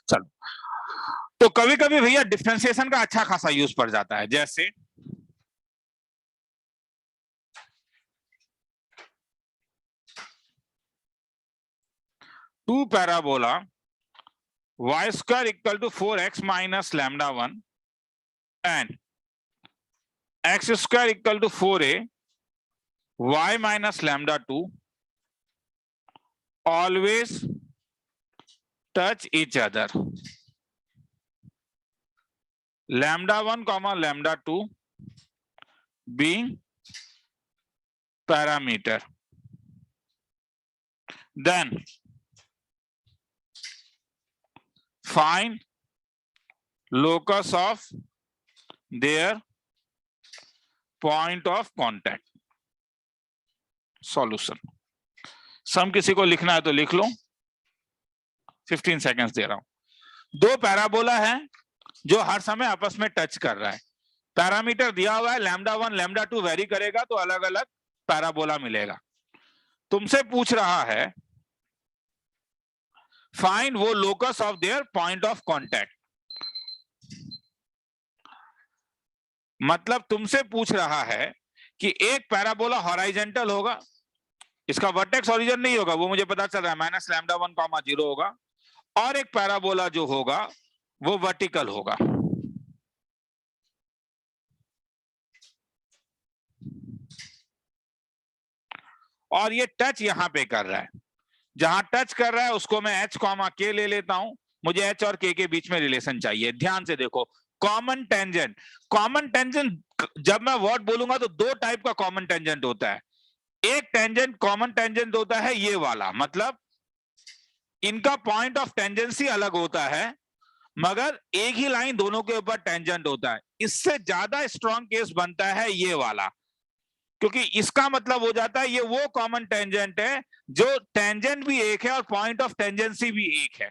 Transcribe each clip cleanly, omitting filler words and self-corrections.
चलो, तो कभी कभी भैया डिफरेंशिएशन का अच्छा खासा यूज पड़ जाता है, जैसे two parabola y square equal to 4x minus lambda 1 and x square equal to 4a y minus lambda 2 always touch each other. Lambda 1 comma lambda 2 being parameter. Then find locus of their point of contact. Solution. सम किसी को लिखना है तो लिख लो, 15 seconds दे रहा हूं। दो parabola है जो हर समय आपस में टच कर रहा है, पैरामीटर दिया हुआ है लैम्डा 1 लैम्डा 2 वेरी करेगा तो अलग अलग पैराबोला मिलेगा। तुमसे पूछ रहा है फाइंड वो locus of their point of contact, मतलब तुमसे पूछ रहा है कि एक पैराबोला हॉराइजेंटल होगा, इसका वर्टेक्स ओरिजिन नहीं होगा, वो मुझे पता चल रहा है, माइनस लैम्डा 1 कॉमा 0 होगा, और एक पैराबोला जो होगा वो वर्टिकल होगा। और ये टच यहां पे कर रहा है, जहां टच कर रहा है उसको मैं h कॉमा k ले लेता हूं, मुझे h और k के बीच में रिलेशन चाहिए। ध्यान से देखो, कॉमन टेंजेंट, कॉमन टेंजेंट जब मैं वर्ड बोलूंगा तो दो टाइप का कॉमन टेंजेंट होता है। एक टेंजेंट कॉमन टेंजेंट होता है ये वाला, मतलब इनका पॉइंट ऑफ टेंजेंसी अलग होता है मगर एक ही लाइन दोनों के ऊपर टेंजेंट होता है। इससे ज्यादा स्ट्रॉन्ग केस बनता है ये वाला, क्योंकि इसका मतलब हो जाता है ये वो कॉमन टेंजेंट है जो टेंजेंट भी एक है और पॉइंट ऑफ टेंजेंसी भी एक है।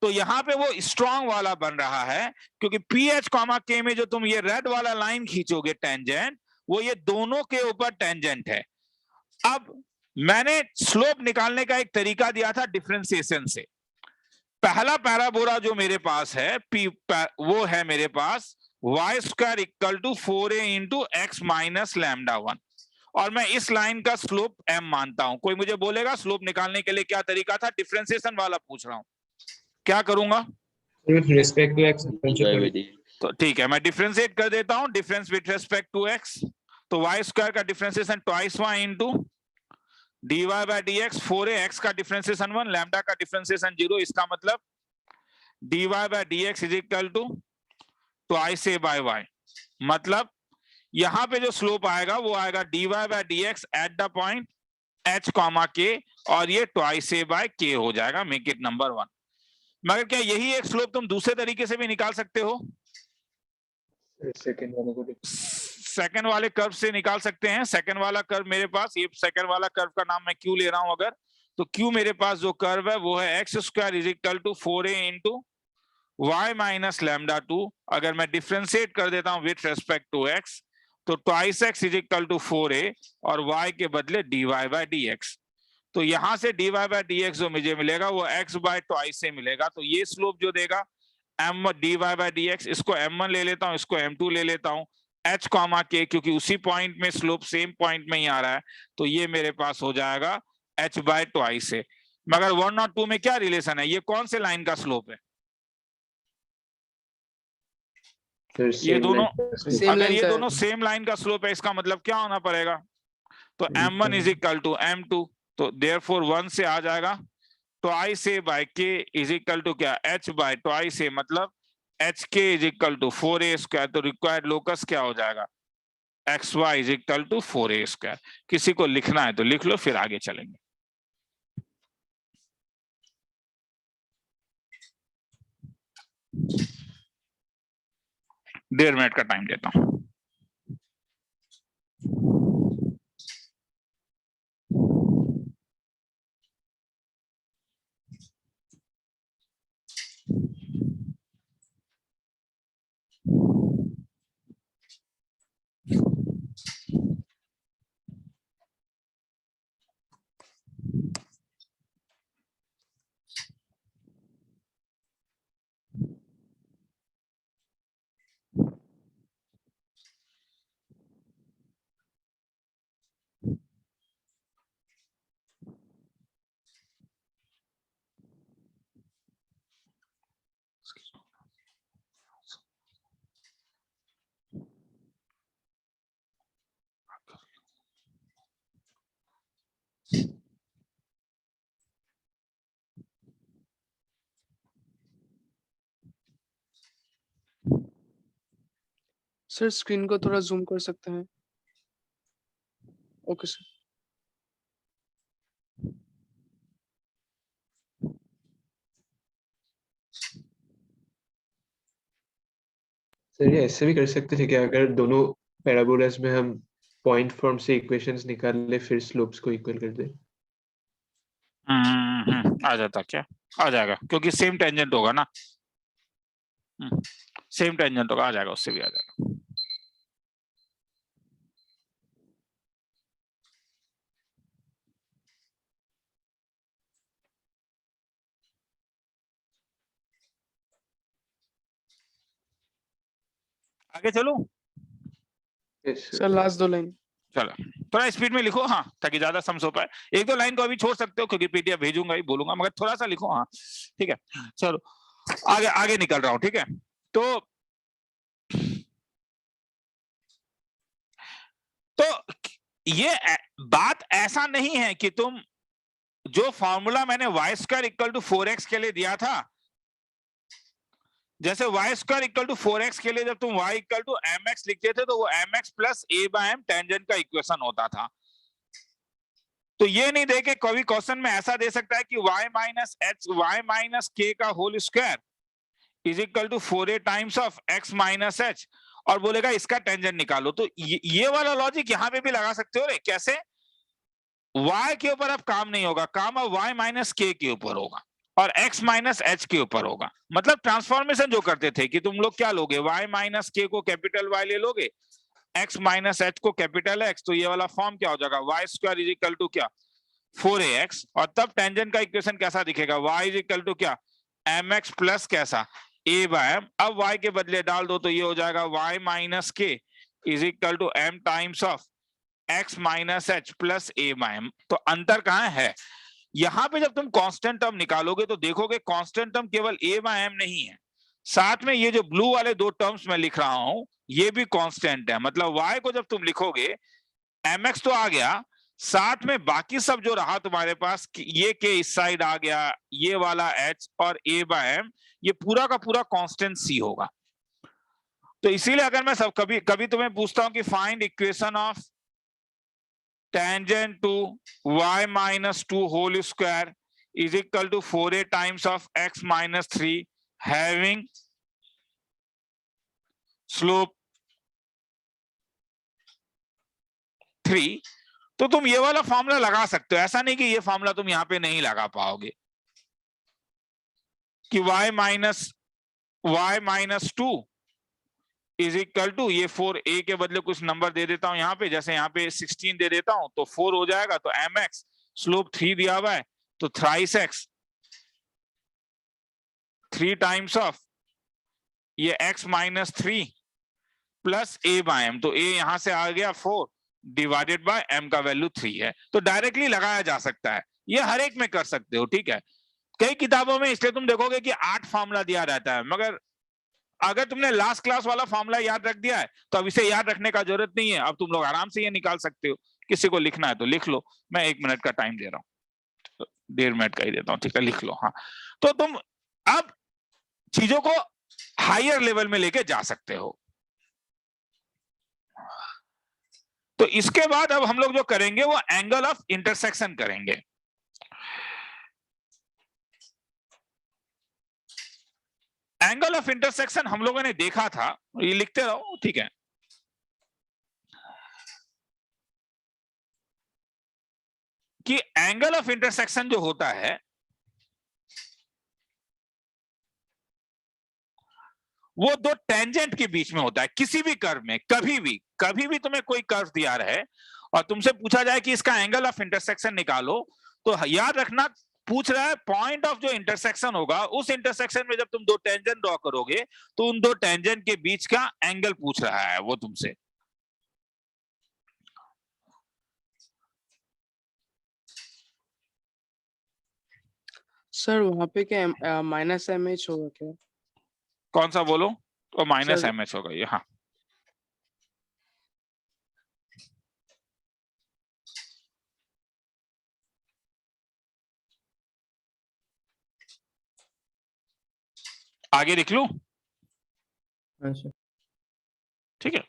तो यहां पे वो स्ट्रॉन्ग वाला बन रहा है, क्योंकि पी एच कॉमा के में जो तुम ये रेड वाला लाइन खींचोगे टेंजेंट, वो ये दोनों के ऊपर टेंजेंट है। अब मैंने स्लोप निकालने का एक तरीका दिया था डिफरेंशिएशन से। पहला पैराबोला जो मेरे पास है पी वो है मेरे पास y square equal to 4a into x minus lambda 1, और मैं इस लाइन का स्लोप m मानता हूं। कोई मुझे बोलेगा स्लोप निकालने के लिए क्या तरीका था? डिफरेंशिएशन वाला पूछ रहा हूं, क्या करूंगा? विथ रिस्पेक्ट टू एक्स, तो ठीक है, मैं डिफरेंशिएट कर देता हूं, difference with respect to x, तो y स्क्वायर का differentiation twice y into dy by dx, 4a, x का डिफरेंशिएशन 1, लैम्डा का डिफरेंशिएशन 0, इसका मतलब dy by dx is equal to twice a by y। मतलब यहां पे जो स्लोप आएगा वो आएगा dy by dx at the point h comma k, और ये ट्वाइस a बाय k हो जाएगा, मेक इट नंबर 1। मगर क्या यही एक स्लोप तुम दूसरे तरीके से भी निकाल सकते हो? सेकंड वाले कर्व से निकाल सकते हैं। सेकंड वाला कर्व मेरे पास, ये सेकंड वाला कर्व का नाम मैं क्यू ले रहा हूं अगर, तो क्यू मेरे पास जो कर्व है वो है x square is equal to 4a into y minus lambda 2। अगर मैं डिफरेंशिएट कर देता हूं विथ रेस्पेक्ट टू x, तो twice x is equal to 4a और y के बदले dy बाय dx। तो यहां से dy बाय dx जो मुझे मिलेगा वो x बाय ट्वाइस से मिलेगा। तो ये स्लोप जो देगा m dy बाय dx, इसको m1 ले लेता हूं, इसको m2 ले लेता हूं, h कॉमा k, क्योंकि उसी पॉइंट में स्लोप सेम पॉइंट में ही आ रहा है, तो ये मेरे पास हो जाएगा h बाय ट्वाइस से। मगर 1 और 2 में क्या रिलेशन है? ये कौन से लाइन का स्लोप है? ये दोनों, अगर ये दोनों सेम लाइन का स्लोप है इसका मतलब क्या होना पड़ेगा? तो m1 is equal to m2, तो देयरफॉर 1 से आ जाएगा twice a by k is equal to क्या? h बाय ट्वाइस a, मतलब h k is equal to 4a square. तो रिक्वायर्ड लोकस क्या हो जाएगा? X y is equal to 4a square. किसी को लिखना है तो लिख लो, फिर आगे चलेंगे। 1.5 मिनट का टाइम देता हूं। सर स्क्रीन को थोड़ा जूम कर सकते हैं? Okay sir. सर ये ऐसे भी कर सकते थे कि अगर दोनों पैराबोलास में हम पॉइंट फॉर्म से इक्वेशंस निकाल ले फिर स्लोप्स को इक्वल कर दे। आ जाता क्या? आ जाएगा क्योंकि सेम टेंजेंट होगा ना। सेम टेंजेंट होगा, आ जाएगा, उससे भी आ जाएगा। आगे चलो। Yes sir last 2 line. चलो थोड़ा स्पीड में लिखो, हाँ, ताकि ज्यादा समझ हो पाए। एक दो लाइन को अभी छोड़ सकते हो क्योंकि पीडीएफ भेजूंगा ही, बोलूंगा, मगर थोड़ा सा लिखो, हाँ ठीक है। चलो आगे आगे निकल रहा हूं, ठीक है। तो ये बात ऐसा नहीं है कि तुम जो फॉर्मूला मैंने y square equal to 4x के लिए दिया था, जैसे y square equal to 4x के लिए जब तुम y इक्वल टू mx लिखते थे तो वो mx plus a by m tangent का इक्वेशन होता था। तो ये नहीं दे के कभी क्वेश्चन में ऐसा दे सकता है कि y minus h y minus k का whole square is equal to 4a times of x minus h और बोलेगा इसका टेंजेंट निकालो। तो ये वाला लॉजिक यहां पे भी लगा सकते हो रे। कैसे? y के ऊपर अब काम नहीं होगा, काम अब y माइनस k के ऊपर होगा और x माइनस h के ऊपर होगा। मतलब ट्रांसफॉर्मेशन जो करते थे कि तुम लोग क्या लोगे, y माइनस k को कैपिटल Y ले लोगे, x माइनस h को कैपिटल X, तो ये वाला फॉर्म क्या हो जाएगा, y square is equal to क्या, 4ax। और तब टेंजेंट का इक्वेशन कैसा दिखेगा, y इज इक्वल टू क्या, mx प्लस कैसा, a बाय m। अब y के बदले डाल दो तो ये हो जाएगा y minus k is equal to m times of x minus h plus a by m। तो अंतर कहां है, यहां पे जब तुम कांस्टेंट टर्म निकालोगे तो देखोगे कांस्टेंट टर्म केवल a बाय m नहीं है, साथ में ये जो ब्लू वाले दो टर्म्स मैं लिख रहा हूं ये भी कांस्टेंट है। मतलब y को जब तुम लिखोगे mx तो आ गया, साथ में बाकी सब जो रहा तुम्हारे पास, ये के इस साइड आ गया, ये वाला h और a बाय m, ये पूरा का पूरा कांस्टेंट c होगा। तो इसीलिए अगर मैं सब कभी कभी तुम्हें पूछता हूं कि find equation of tangent to y minus 2 whole square is equal to 4a times of x minus 3 having slope 3, तो तुम ये वाला फॉर्मूला लगा सकते हो। ऐसा नहीं कि ये फॉर्मूला तुम यहां पे नहीं लगा पाओगे कि y minus 2 is equal to, ये 4a के बदले कुछ नंबर दे देता हूं यहाँ पे, जैसे यहाँ पे 16 दे देता हूं तो 4 हो जाएगा, तो mx स्लोप 3 दिया हुआ है तो थ्राइस x 3 टाइम्स ऑफ ये x minus 3 plus a by m, तो a यहां से आ गया 4 डिवाइडेड बाय m का वैल्यू 3 है। तो डायरेक्टली लगाया जा सकता है, ये हर एक में कर सकते हो, ठीक है। कई किताबों में इसलिए तुम देखोगे कि 8 फॉर्मूला दिया रहता है, मगर अगर तुमने लास्ट क्लास वाला फॉर्मूला याद रख दिया है तो अब इसे याद रखने का जरूरत नहीं है, अब तुम लोग आराम से ये निकाल सकते हो। किसी को लिखना है तो लिख लो, मैं 1 मिनट का टाइम दे रहा हूँ, 1.5 मिनट का ही देता हूँ, ठीक है, लिख लो। हाँ, तो तुम अब चीजों को हायर लेवल में लेके जा सकते हो। तो इसके बाद अब हम लोग जो करेंगे वो एंगल ऑफ इंटरसेक्शन करेंगे। एंगल ऑफ इंटरसेक्शन हम लोगों ने देखा था, ये लिखते रहो, ठीक है। कि एंगल ऑफ इंटरसेक्शन जो होता है वो दो टेंजेंट के बीच में होता है किसी भी कर्व में। कभी भी तुम्हें कोई कर्व दिया रहे और तुमसे पूछा जाए कि इसका एंगल ऑफ इंटरसेक्शन निकालो, तो याद रखना पूछ रहा है पॉइंट ऑफ जो इंटरसेक्शन होगा, उस इंटरसेक्शन में जब तुम दो टेंजेंट ड्रॉ करोगे तो उन दो टेंजेंट के बीच का एंगल पूछ रहा है वो तुमसे। सर वहां पे क्या माइनस mh होगा क्या? कौन सा बोलो? तो माइनस सर mh होगा ये, हाँ। आगे लिख लूं? अच्छा ठीक है।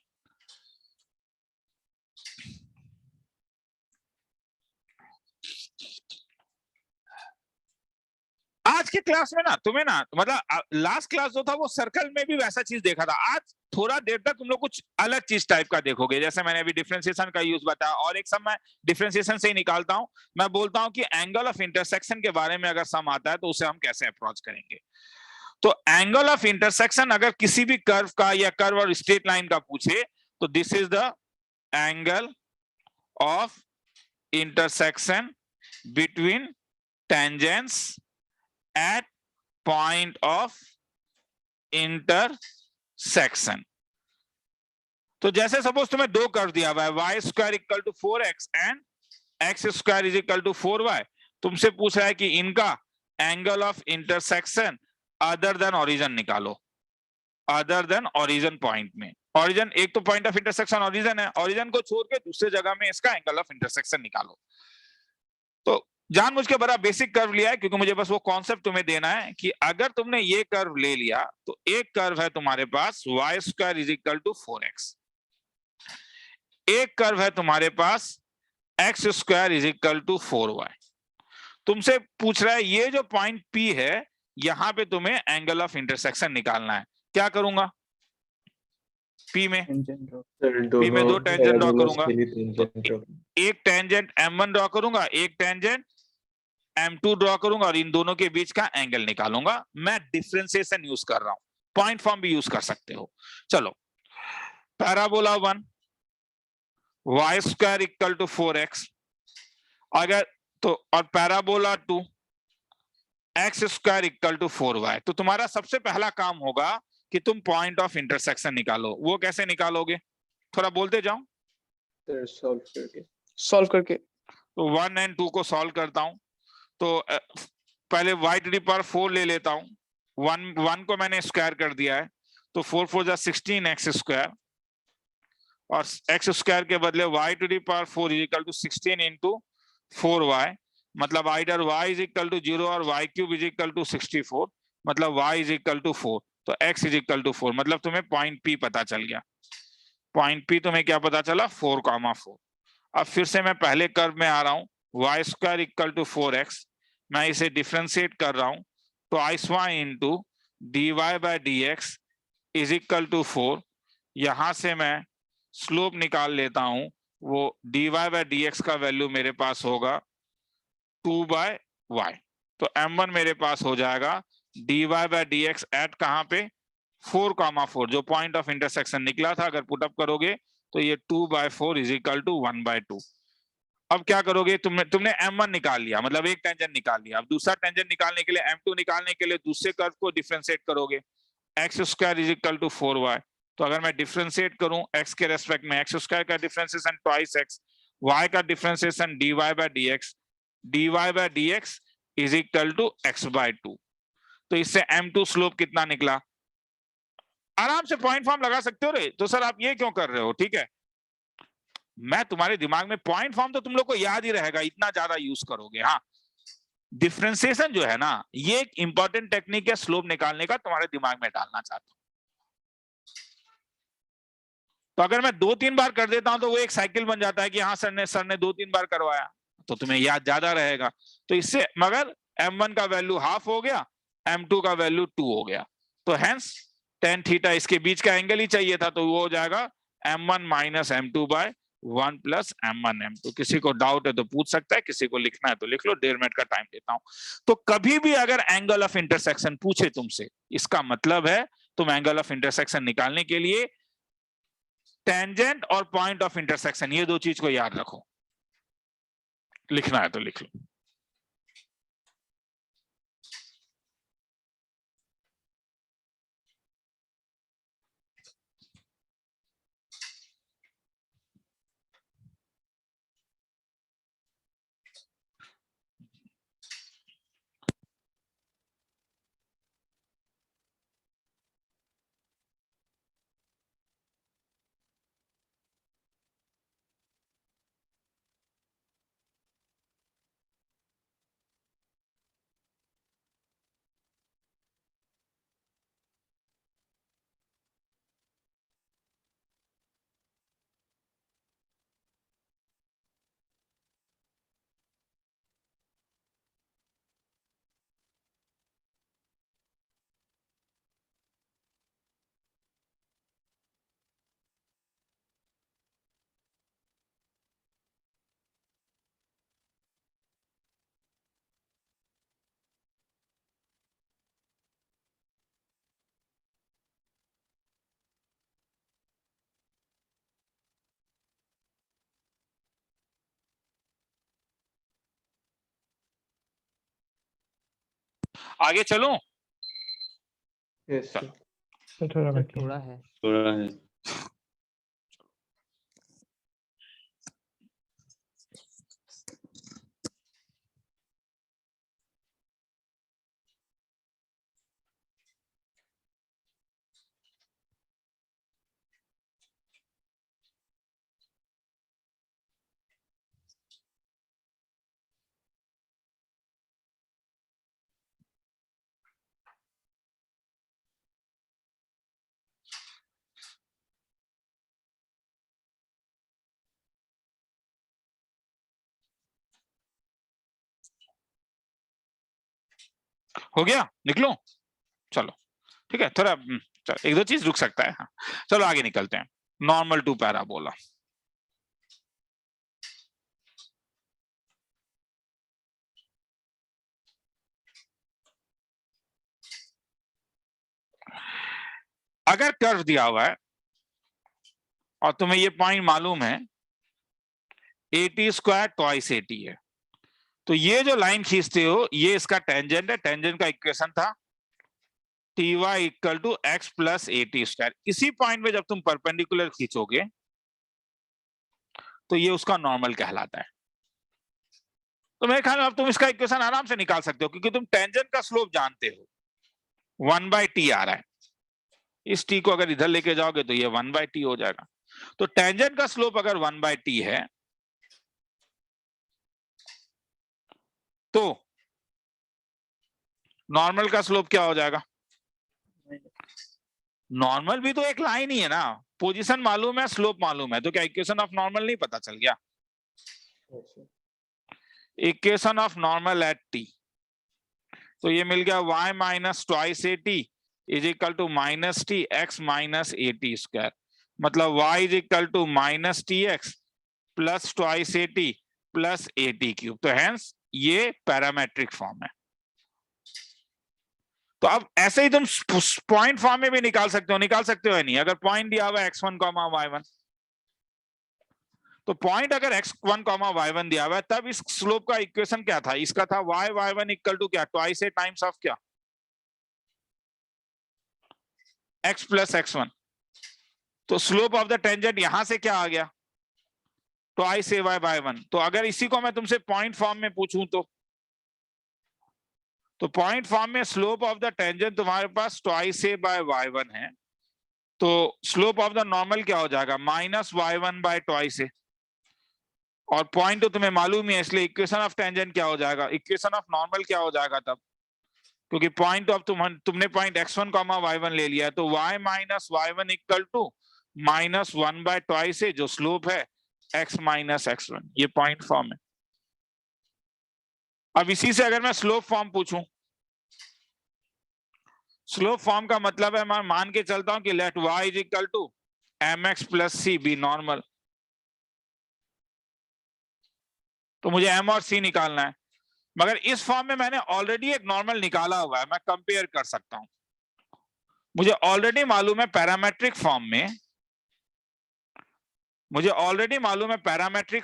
आज के क्लास में ना तुम्हें ना मतलब लास्ट क्लास जो था वो सर्कल में भी वैसा चीज देखा था, आज थोड़ा देर तक तुम लोग कुछ अलग चीज टाइप का देखोगे। जैसे मैंने अभी डिफरेंशिएशन का यूज बताया, और एक सब मैं डिफरेंशिएशन से ही निकालता हूं। मैं बोलता हूं कि एंगल ऑफ इंटरसेक्शन के बारे में अगर सम आता है तो उसे हम कैसे अप्रोच करेंगे। तो एंगल ऑफ इंटरसेक्शन अगर किसी भी कर्व का या कर्व और स्ट्रेट लाइन का पूछे तो this is the angle of intersection between tangents at point of intersection. तो जैसे सपोज तुम्हें दो कर्व दिया हुआ है, y square equal to 4x and x square is equal to 4y। तुमसे पूछ रहा है कि इनका angle of intersection other than origin निकालो, अदर देन ओरिजिन पॉइंट में। ओरिजिन एक तो पॉइंट ऑफ इंटरसेक्शन ओरिजिन है, ओरिजिन को छोड़ के दूसरे जगह में इसका एंगल ऑफ इंटरसेक्शन निकालो। तो जानबूझ के बड़ा बेसिक कर्व लिया है क्योंकि मुझे बस वो कॉन्सेप्ट तुम्हें देना है कि अगर तुमने ये कर्व ले लिया तो एक कर्व है तुम्हारे पास Y square is equal to 4x, एक कर्व है तुम्हारे पास X square is equal to 4y। तुमसे पूछ रहा है ये जो पॉइंट P है यहां पे तुम्हें एंगल ऑफ इंटरसेक्शन निकालना है। क्या करूंगा P में? P में दो टेंजेंट ड्रॉ करूंगा, तो एक टेंजेंट M1 ड्रॉ करूंगा, एक टेंजेंट M2 ड्रॉ करूंगा और इन दोनों के बीच का एंगल निकालूंगा। मैं डिफरेंशिएशन यूज कर रहा हूं, पॉइंट फॉर्म भी यूज कर सकते हो। चलो, parabola 1 y square equal to 4x, अगर तो, और parabola 2 x square equal to 4y। तो तुम्हारा सबसे पहला काम होगा कि तुम पॉइंट ऑफ इंटरसेक्शन निकालो। वो कैसे निकालोगे, थोड़ा बोलते जाओ। सॉल्व करके तो 1 एंड 2 को सॉल्व करता हूं। तो पहले y टू द पावर 4 ले लेता हूं। 1 को मैंने स्क्वायर कर दिया है, तो 4 4 जा 16 एक्स स्क्वायर, और एक्स स्क्वायर के बदले y to the power 4 is equal to 16 into 4y, मतलब either y is equal to 0 और y cube is equal to 64, मतलब y इज इक्वल टू 4, तो x इज इक्वल टू 4। मतलब तुम्हें point P पता चल गया। पॉइंट P तुम्हें क्या पता चला, 4,4। अब फिर से मैं पहले कर्व में आ रहा हूं, Y square equal to 4x, मैं इसे डिफ्रेंशिएट कर रहा हूं, तो i² into dy by dx is equal to 4। यहां से मैं स्लोप निकाल लेता हूं, वो dy बाय dx का वैल्यू मेरे पास होगा 2/y। तो m1 मेरे पास हो जाएगा dy बाय dx एट कहां पे, 4,4, जो पॉइंट ऑफ इंटरसेक्शन निकला था। अगर पुट अप करोगे तो ये 2/4 इज इक्वल टू 1/2। अब क्या करोगे, तुमने M1 निकाल लिया, मतलब एक टेंजेंट निकाल लिया। अब दूसरा टेंजेंट निकालने के लिए, M2 निकालने के लिए दूसरे कर्व को डिफरेंशिएट करोगे, x square is equal to 4y। तो अगर मैं डिफरेंशिएट करूं x के रेस्पेक्ट में, एक्स स्क्वायर का डिफरेंशिएशन ट्वाइस x, y का differentiation dy by dx is equal to x/2। तो इससे M2 स्लोप कितना निकला, आराम से पॉइंट फॉर्म लगा सकते हो रे। तो सर आप ये क्यों कर रहे हो, ठीक है, मैं तुम्हारे दिमाग में पॉइंट फॉर्म तो तुम लोग को याद ही रहेगा, इतना ज्यादा यूज करोगे। हाँ, डिफरेंशिएशन जो है ना, ये एक इंपॉर्टेंट टेक्निक है स्लोप निकालने का, तुम्हारे दिमाग में डालना चाहता हूं। तो अगर मैं 2-3 बार कर देता हूं तो वो एक साइकिल बन जाता है कि हाँ सर ने 2-3 बार करवाया, तो तुम्हें याद ज्यादा रहेगा। तो इससे मगर M1 का वैल्यू हाफ हो गया, M2 का वैल्यू 2 हो गया, तो हेंस tan थीटा इसके बीच का एंगल ही चाहिए था, तो वो हो जाएगा M1 minus M2 bye 1 plus M1 M2। किसी को डाउट है तो पूछ सकता है, किसी को लिखना है तो लिख लो, 1.5 मिनट का टाइम देता हूं। तो कभी भी अगर एंगल ऑफ इंटरसेक्शन पूछे तुमसे, इसका मतलब है तुम एंगल ऑफ इंटरसेक्शन निकालने के लिए टेंजेंट और पॉइंट ऑफ इंटरसेक्शन, ये दो चीज को याद रखो। लिखना है तो लिख लो। आगे चलूं? Yes, sir. थोड़ा सर बाकी थोड़ा है। थोड़ा है। हो गया? निकलो? चलो ठीक है, थोड़ा चलो, एक दो चीज रुक सकता है। हाँ चलो आगे निकलते हैं। Normal to parabola. अगर कर्व दिया हुआ है और तुम्हें ये पॉइंट मालूम है AT स्क्वायर ट्वाइस AT है, तो ये जो लाइन खींचते हो ये इसका टेंजेंट है। टेंजेंट का इक्वेशन था TY equal to x plus AT square. इसी पॉइंट में जब तुम परपेंडिकुलर खींचोगे तो ये उसका नॉर्मल कहलाता है। तो मेरे ख्याल में अब तुम इसका इक्वेशन आराम से निकाल सकते हो, क्योंकि तुम टेंजेंट का स्लोप जानते हो 1/t आ रहा है। इस t को अगर इधर लेके जाओगे तो ये 1/t हो जाएगा। तो टेंजेंट का स्लोप अगर 1/t है तो नॉर्मल का स्लोप क्या हो जाएगा? नॉर्मल भी तो एक लाइन ही है ना, पोजीशन मालूम है, स्लोप मालूम है, तो क्या इक्वेशन ऑफ नॉर्मल नहीं पता चल गया? Yes, sir. Equation of normal at t, तो ये मिल गया y minus twice AT is equal to minus t x minus AT square. मतलब y is equal to minus TX plus twice AT plus AT cube. तो hence ये parametric form है। तो अब ऐसे ही तुम पॉइंट फॉर्म में भी निकाल सकते हो या नहीं? अगर पॉइंट दिया हुआ है x1, y1, तो पॉइंट अगर x1, y1 दिया हुआ है तब इस स्लोप का इक्वेशन क्या था? इसका था y1 इक्वल टू क्या? ट्वाइस ए टाइम्स ऑफ क्या? x plus x1। तो स्लोप ऑफ द टेंजेंट यहां से क्या आ गया? ट्वाइस ए y बाय 1। तो अगर इसी को मैं तुमसे पॉइंट फॉर्म में पूछूं तो पॉइंट फॉर्म में स्लोप ऑफ द टेंजेंट तुम्हारे पास ट्वाइस ए बाय y1 है, तो स्लोप ऑफ द नॉर्मल क्या हो जाएगा? माइनस y1 बाय ट्वाइस ए। और पॉइंट तो तुम्हें मालूम ही है, इसलिए इक्वेशन ऑफ टेंजेंट क्या हो जाएगा? इक्वेशन ऑफ नॉर्मल क्या हो जाएगा तब? क्योंकि पॉइंट ऑफ तुमने पॉइंट x1, y1 ले लिया है, तो y minus y1 equal to minus 1 by twice A, जो स्लोप है x माइनस x1। ये पॉइंट फॉर्म है। अब इसी से अगर मैं स्लोप फॉर्म पूछूं, स्लोप फॉर्म का मतलब है मैं मान के चलता हूं कि let y is equal to mx plus c be normal, तो मुझे m और c निकालना है। मगर इस फॉर्म में मैंने ऑलरेडी एक नॉर्मल निकाला हुआ है, मैं कंपेयर कर सकता हूं। मुझे ऑलरेडी मालूम है पैरामेट्रिक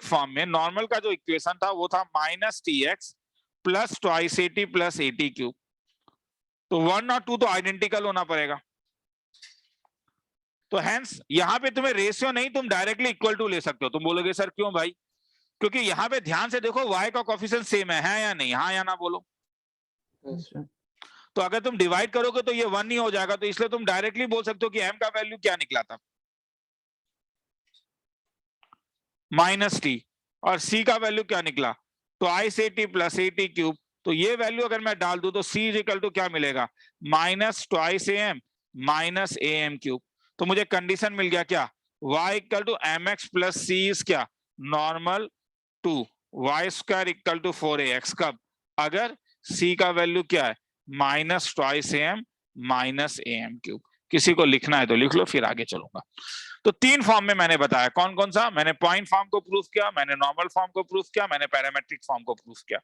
फॉर्म में नॉर्मल का जो इक्वेशन था वो था minus TX plus twice AT plus AT cube. तो 1 और 2 तो आइडेंटिकल होना पड़ेगा। तो हेंस यहां पे तुम्हें रेशियो नहीं, तुम डायरेक्टली इक्वल टू ले सकते हो। तुम बोलोगे सर क्यों भाई? क्योंकि यहाँ पे ध्यान से देखो y का कोफिशिएंट सेम है या नहीं? हाँ या ना बोलो। Yes, sir. तो अगर तुम डिवाइड करोगे तो ये 1 ही हो जाएगा, तो इसलिए तुम डायरेक्टली बोल सकते हो कि m का वैल्यू क्या निकला था? Minus T. और c का वैल्यू क्या निकला? Twice AT plus AT cube. तो ये वैल्यू अगर मैं डाल दूं तो c इज इक्वल टू क्या मिलेगा? Minus twice AM minus AM cube. तो मुझे कंडीशन मिल गया क्या? y equal to mx plus c is क्या? Normal to y square equal to 4ax। कब? अगर c का वैल्यू क्या है? Minus twice AM minus AM cube. किसी को लिखना है तो लिख लो, फिर आगे चलूंगा। तो 3 फॉर्म में मैंने बताया। कौन कौन सा? मैंने पॉइंट फॉर्म को प्रूफ किया, मैंने नॉर्मल फॉर्म को प्रूफ किया, मैंने पैरामेट्रिक फॉर्म को प्रूफ किया।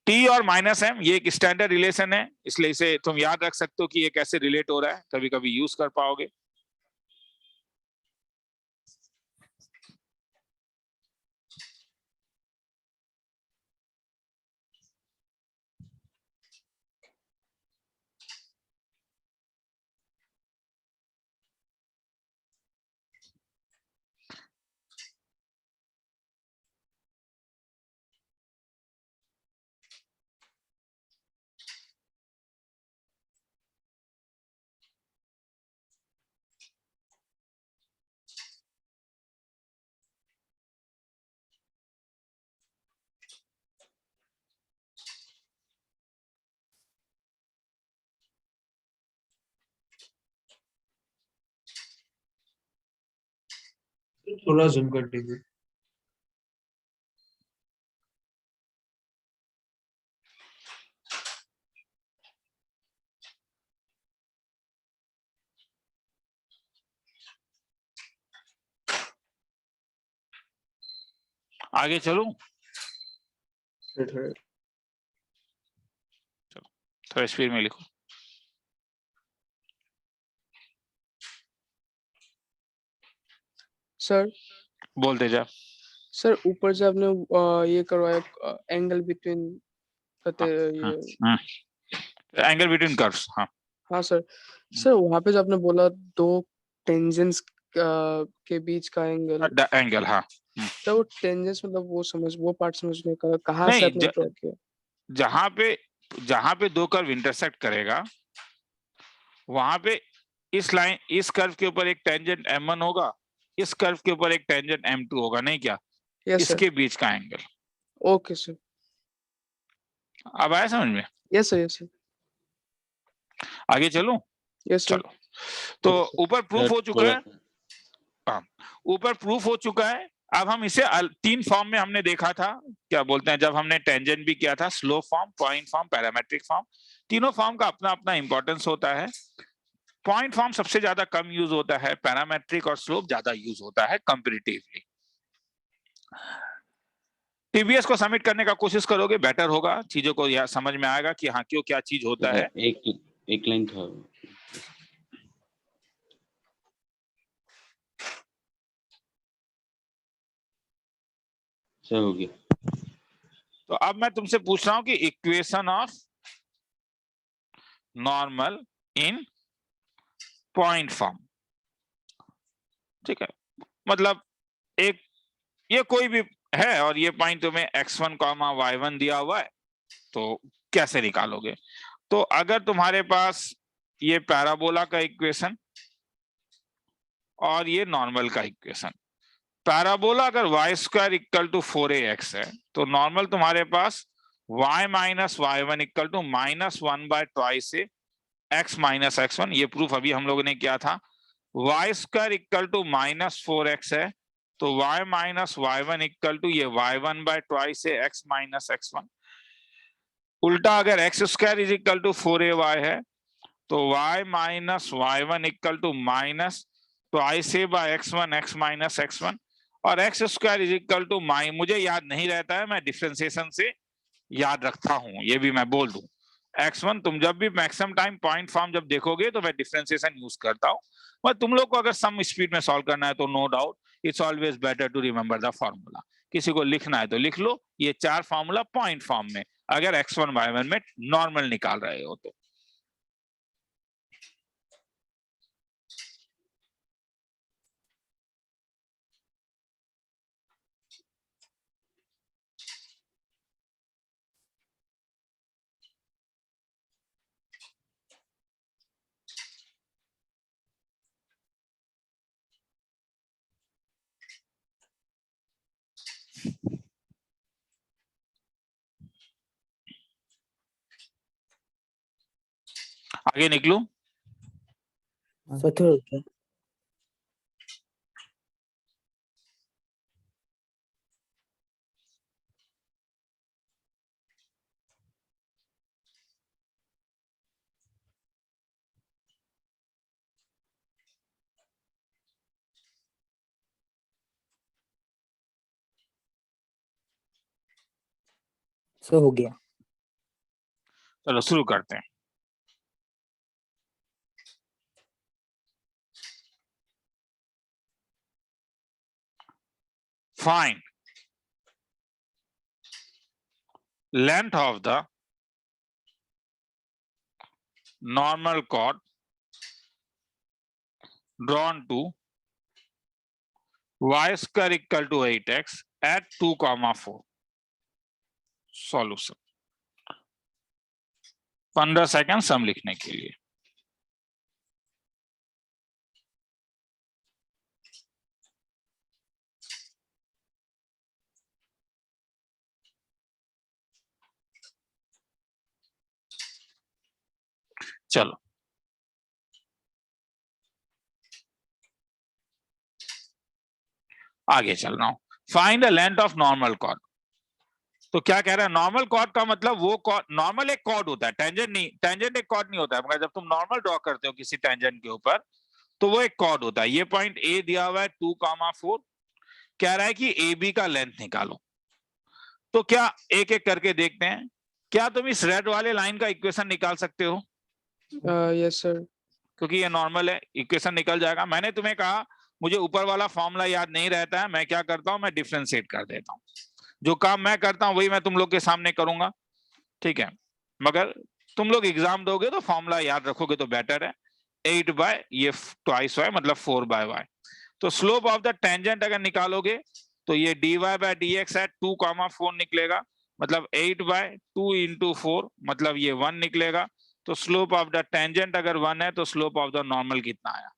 T और माइनस M ये एक स्टैंडर्ड रिलेशन है, इसलिए इसे तुम याद रख सकते हो कि ये कैसे रिलेट हो रहा है, कभी कभी यूज कर पाओगे। थोड़ा जूम कर दीजिए। आगे चलूं? थोड़ा थोड़ा स्पीड में लिखो। सर बोलते जा। सर ऊपर से आपने ये करवाया एंगल बिटवीन ये एंगल बिटवीन कर्व्स। हाँ हाँ सर। सर वहां पे जो आपने बोला दो टेंजेंट्स के बीच का एंगल, एंगल, हाँ। सर वो टेंजेंट्स मतलब वो पार्ट समझने का कहाँ से नहीं, आपने ड्रॉ किया? जहां पे दो कर्व इंटरसेक्ट करेगा वहां पे इस कर्व के ऊपर एक टेंजेंट M1 होगा, इस कर्व के ऊपर एक टेंजेंट M2 होगा, नहीं क्या? Yes sir. इसके बीच का एंगल। Okay sir. अब आया समझ में? यस सर, यस सर, आगे चलूं? Yes sir. चलो, तो ऊपर प्रूफ हो चुका है। हाँ, ऊपर प्रूफ हो चुका है। अब हम इसे तीन फॉर्म में हमने देखा था, क्या बोलते हैं, जब हमने टेंजेंट भी किया था, slope form, point form, parametric form. तीनों फॉर्म का अपना अपना इंपॉर्टेंस होता है। पॉइंट फॉर्म सबसे ज्यादा कम यूज होता है, पैरामेट्रिक और स्लोप ज्यादा यूज होता है कंपैरेटिवली। टीबीएस को सबमिट करने का कोशिश करोगे, बेटर होगा, चीजों को यह समझ में आएगा कि हाँ क्यों क्या चीज होता है। एक लाइन था सर, हो गया। तो अब मैं तुमसे पूछ रहा हूं कि equation of normal in point form, ठीक है, मतलब एक ये कोई भी है और ये पॉइंट तुम्हें x1 y1 दिया हुआ है, तो कैसे निकालोगे? तो अगर तुम्हारे पास ये पैराबोला का इक्वेशन और ये नॉर्मल का इक्वेशन, पैराबोला अगर y square equal to 4ax है, तो नॉर्मल तुम्हारे पास y minus y1 equal to -1 by twice से x माइनस x1। ये प्रूफ अभी हम लोगों ने किया था। y square equal to -4x है, तो y minus y1 equal to ये y1 बाय ट्वाइस से x माइनस x1। उल्टा अगर x square is equal to 4ay है, तो y minus y1 equal to minus twice से बाय x माइनस x1। और x square is equal to मुझे याद नहीं रहता है, मैं डिफरेंशिएशन से याद रखता हूं, ये भी मैं बोल दूं। x1 तुम जब भी मैक्सिमम टाइम पॉइंट फॉर्म जब देखोगे तो मैं डिफरेंशिएशन यूज करता हूं। पर तुम लोग को अगर सम स्पीड में सॉल्व करना है तो no doubt it's always better to remember the formula. किसी को लिखना है तो लिख लो, ये चार फॉर्मूला पॉइंट फॉर्म में, अगर x1 y1 में नॉर्मल निकाल रहे हो तो। आगे निकलूं? सर थोड़ा रुकिए। सर हो गया। चलो शुरू करते हैं। Find length of the normal chord drawn to y square equal to 8x at 2,4। Solution 15 second सम लिखने के लिए। चलो, आगे चल रहा हूं, find the length of normal cord. तो क्या कह रहा है, नॉर्मल कॉर्ड का मतलब वो कॉर्ड, नॉर्मल एक कॉर्ड होता है, टेंजेंट नहीं, टेंजेंट एक कॉर्ड नहीं होता है, मगर जब तुम नॉर्मल ड्रॉ करते हो किसी टेंजेंट के ऊपर तो वो एक कॉर्ड होता है। ये पॉइंट ए दिया हुआ है 2,4, कह रहा है कि ए बी का लेंथ निकालो। तो क्या एक एक करके देखते हैं, क्या तुम इस रेड वाले लाइन का इक्वेशन निकाल सकते हो? Yes sir. क्योंकि ये नॉर्मल है, इक्वेशन निकल जाएगा। मैंने तुम्हें कहा मुझे ऊपर वाला फॉर्मूला याद नहीं रहता है, मैं क्या करता हूं, मैं डिफरेंशिएट कर देता हूं। जो काम मैं करता हूं वही मैं तुम लोग के सामने करूंगा, ठीक है। मगर तुम लोग एग्जाम दोगे तो फॉर्मूला याद रखोगे तो बेटर है। 8 बाय ये ट्वाइस y मतलब 4 बाय y। तो स्लोप ऑफ द टेंजेंट अगर निकालोगे तो ये dy बाय dx है 2,4 निकलेगा, मतलब 8 बाय 2 इंटू 4 मतलब ये 1 निकलेगा। तो स्लोप ऑफ द टेंजेंट अगर 1 है तो स्लोप ऑफ द नॉर्मल कितना आया,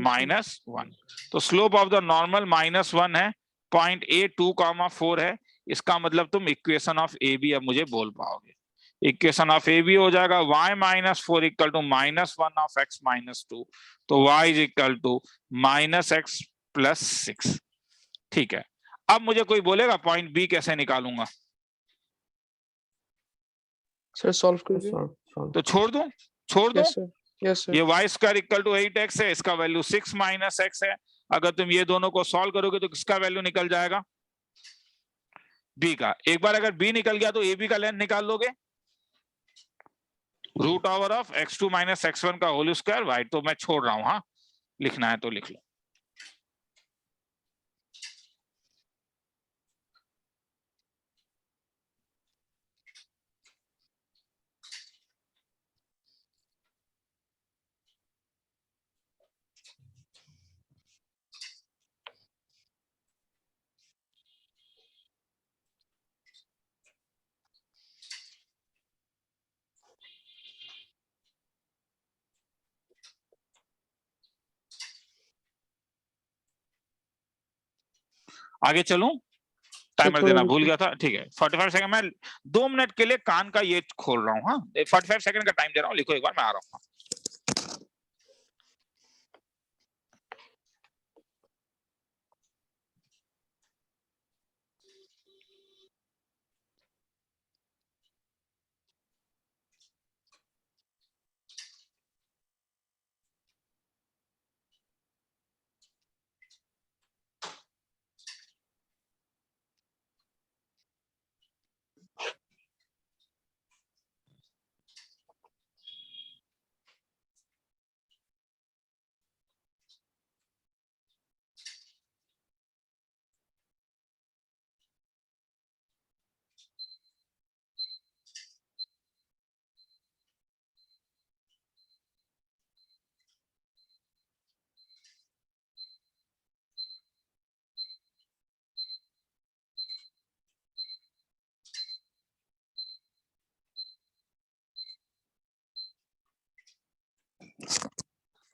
-1। तो स्लोप ऑफ द नॉर्मल -1 है, पॉइंट ए 2,4 है। इसका मतलब तुम इक्वेशन ऑफ ए बी अब मुझे बोल पाओगे। इक्वेशन ऑफ ए बी हो जाएगा y -4 equal to -1 of x -2, तो y is equal to -x + 6, ठीक है। अब मुझे कोई बोलेगा पॉइंट बी कैसे निकालूंगा? सर सॉल्व कीजिए। तो छोड़ दूं, छोड़ दो। Yes sir, yes sir. ये y² इक्वल टू 8x है, इसका वैल्यू 6 - x है। अगर तुम ये दोनों को सॉल्व करोगे तो किसका वैल्यू निकल जाएगा, b का। एक बार अगर b निकल गया तो ab का लेंथ निकाल लोगे, √ऑफ x2 - x1 का होल स्क्वायर y। तो मैं छोड़ रहा हूं, हाँ लिखना है तो लिख लो। आगे चलूं, टाइमर थोड़ा देना भूल रुकिए। गया था, ठीक है। 45 सेकंड, मैं 2 मिनट के लिए कान का ये खोल रहा हूँ, हाँ 45 सेकंड का टाइम दे रहा हूँ, लिखो एक बार, मैं आ रहा हूँ।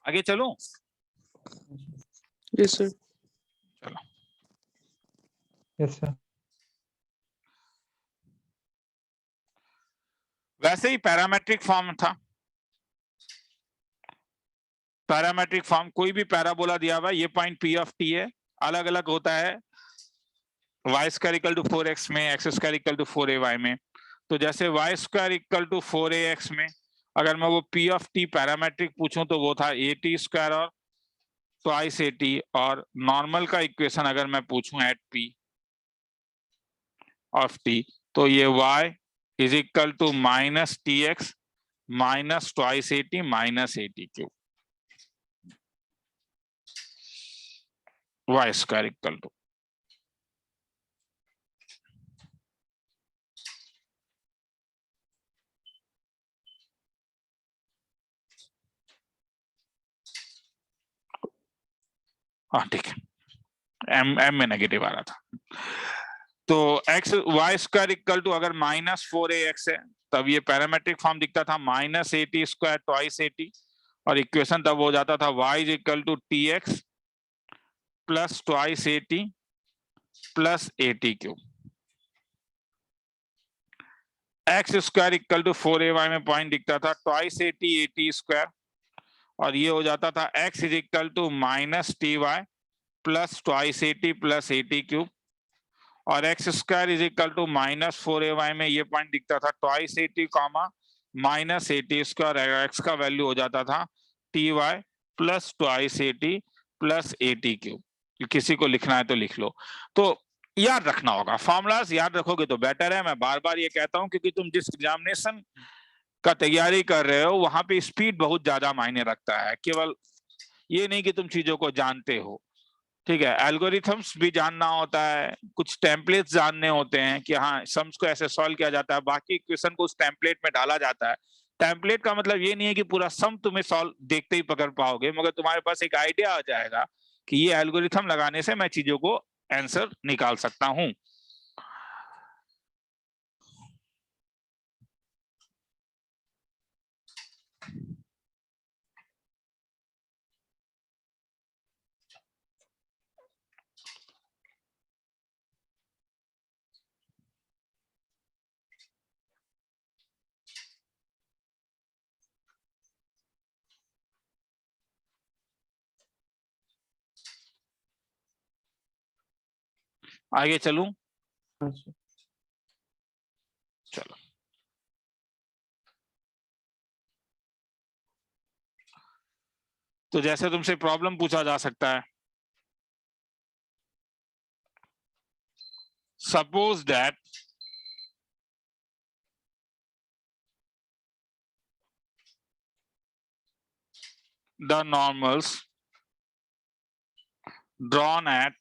आगे चलूं, यस सर। चलो। Yes sir. वैसे ही पैरामेट्रिक फॉर्म था, पैरामेट्रिक फॉर्म कोई भी पैराबोला दिया हुआ है, ये पॉइंट P ऑफ T है, अलग अलग होता है y² इक्वल टू 4x में, x² इक्वल टू 4ay में। तो जैसे y² इक्वल टू 4ax में अगर मैं वो P ऑफ T पैरामेट्रिक पूछूं तो वो था at² और ट्वाइस at, और नॉर्मल का इक्वेशन अगर मैं पूछूं एट P ऑफ T तो ये y is equal to -tx minus twice at minus at³ y² equal to. हाँ ठीक है, m में नेगेटिव आ रहा था। तो y² इक्वल टू अगर -4ax है तब ये पैरामेट्रिक फॉर्म दिखता था -at² ट्वाइस at, और इक्वेशन तब हो जाता था y is equal to tx plus twice at plus at³। x² equal to 4ay में पॉइंट दिखता था ट्वाइस at² और ये हो जाता था x is equal to -ty plus twice A T plus A T cube, और x square is equal to minus 4ay में ये पॉइंट दिखता था twice A T comma minus A T square, X का वैल्यू हो जाता था T Y plus twice A T plus A T cube. किसी को लिखना है तो लिख लो। तो याद रखना होगा, फॉर्मूलाज याद रखोगे तो बेटर है। मैं बार बार ये कहता हूं क्योंकि तुम जिस एग्जामिनेशन का तैयारी कर रहे हो वहां पे स्पीड बहुत ज्यादा मायने रखता है, केवल ये नहीं कि तुम चीजों को जानते हो, ठीक है, एल्गोरिथम्स भी जानना होता है, कुछ टेम्पलेट्स जानने होते हैं कि हाँ सम्स को ऐसे सॉल्व किया जाता है, बाकी इक्वेशन को उस टेम्पलेट में डाला जाता है। टेम्पलेट का मतलब ये नहीं है कि पूरा सम तुम्हें सॉल्व देखते ही पकड़ पाओगे, मगर तुम्हारे पास एक आइडिया आ जाएगा कि ये एल्गोरिथम लगाने से मैं चीजों को आंसर निकाल सकता हूं। आगे चलूं? चलो, तो जैसे तुमसे प्रॉब्लम पूछा जा सकता है, suppose that the normals drawn at